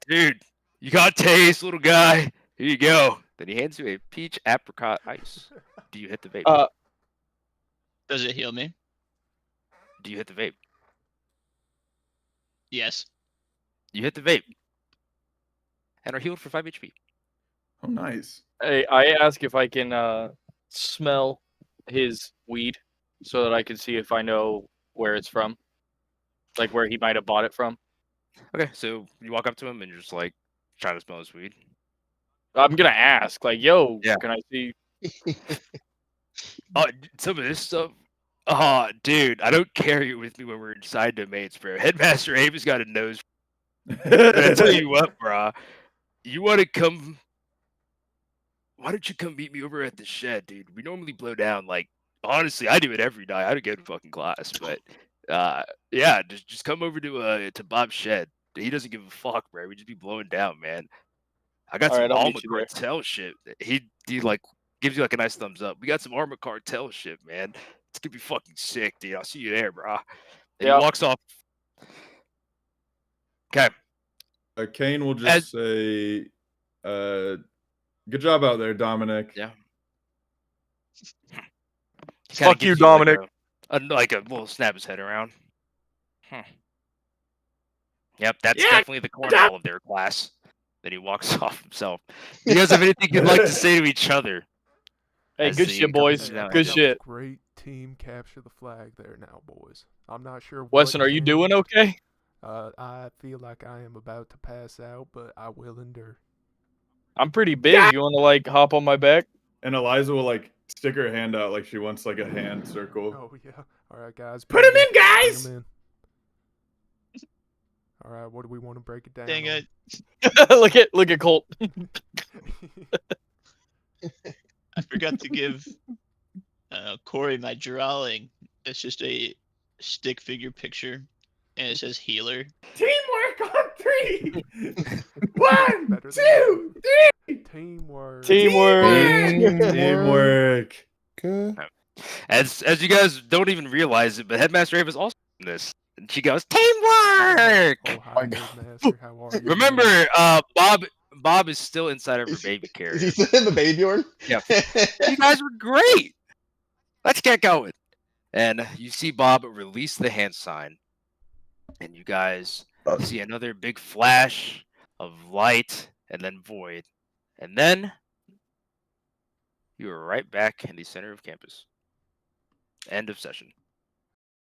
Dude, you got taste, little guy. Here you go. Then he hands you a peach apricot ice. Do you hit the vape? Does it heal me? Do you hit the vape? Yes. You hit the vape. And are healed for 5 HP. Oh, nice. Hey, I ask if I can smell his weed so that I can see if I know where it's from. Like where he might have bought it from. Okay, so you walk up to him and you're just like trying to smell his weed. I'm gonna ask, like, yo, Yeah. can I see? Oh, some of this stuff. Dude, I don't carry it with me when we're inside domains, bro. Headmaster Abe has got a nose. I tell you what, bro. You want to come? Why don't you come meet me over at the shed, dude? We normally blow down. Like, honestly, I do it every night. I don't go to fucking class, but yeah, just come over to Bob's shed. He doesn't give a fuck, bro. We just be blowing down, man. I got some Alright, I'll Arma meet you there. Cartel shit. He like gives you like a nice thumbs up. We got some Arma Cartel shit, man. It's gonna be fucking sick, dude. I'll see you there, bro. And Yeah. he walks off. Okay. Kane will just say, good job out there, Dominic. Yeah. Fuck you, Dominic. Like a little snap his head around. Yep, that's Yeah, definitely the cornhole of their class. Then he walks off himself. Do you guys have anything you'd like to say to each other? Hey, as good the shit, incoming boys. Hey, I now- thought Good that was shit. great team capture the flag there now, boys. I'm not sure what Weston, are you came. doing okay? I feel like I am about to pass out, but I will endure. I'm pretty big. You want to like hop on my back? And Eliza will like stick her hand out like she wants like a hand circle. Oh yeah. All right, guys. Put bring him in, Bring guys! 'em in. All right, what do we want to break it down? Dang on? it. look at Colt. I forgot to give Corey my drawing. It's just a stick figure picture, and it says healer. Teamwork on 3. 1, Better than 2, 3. Teamwork. Teamwork. Good. As you guys don't even realize it, but Headmaster Ava is also in this. And she goes, teamwork! Oh, hi, Master. How are you? Remember, Bob is still inside of her baby carrier. Is he still in the baby horn? Yeah. You guys were great. Let's get going. And you see Bob release the hand sign. And you guys see another big flash of light and then void. And then you are right back in the center of campus. End of session.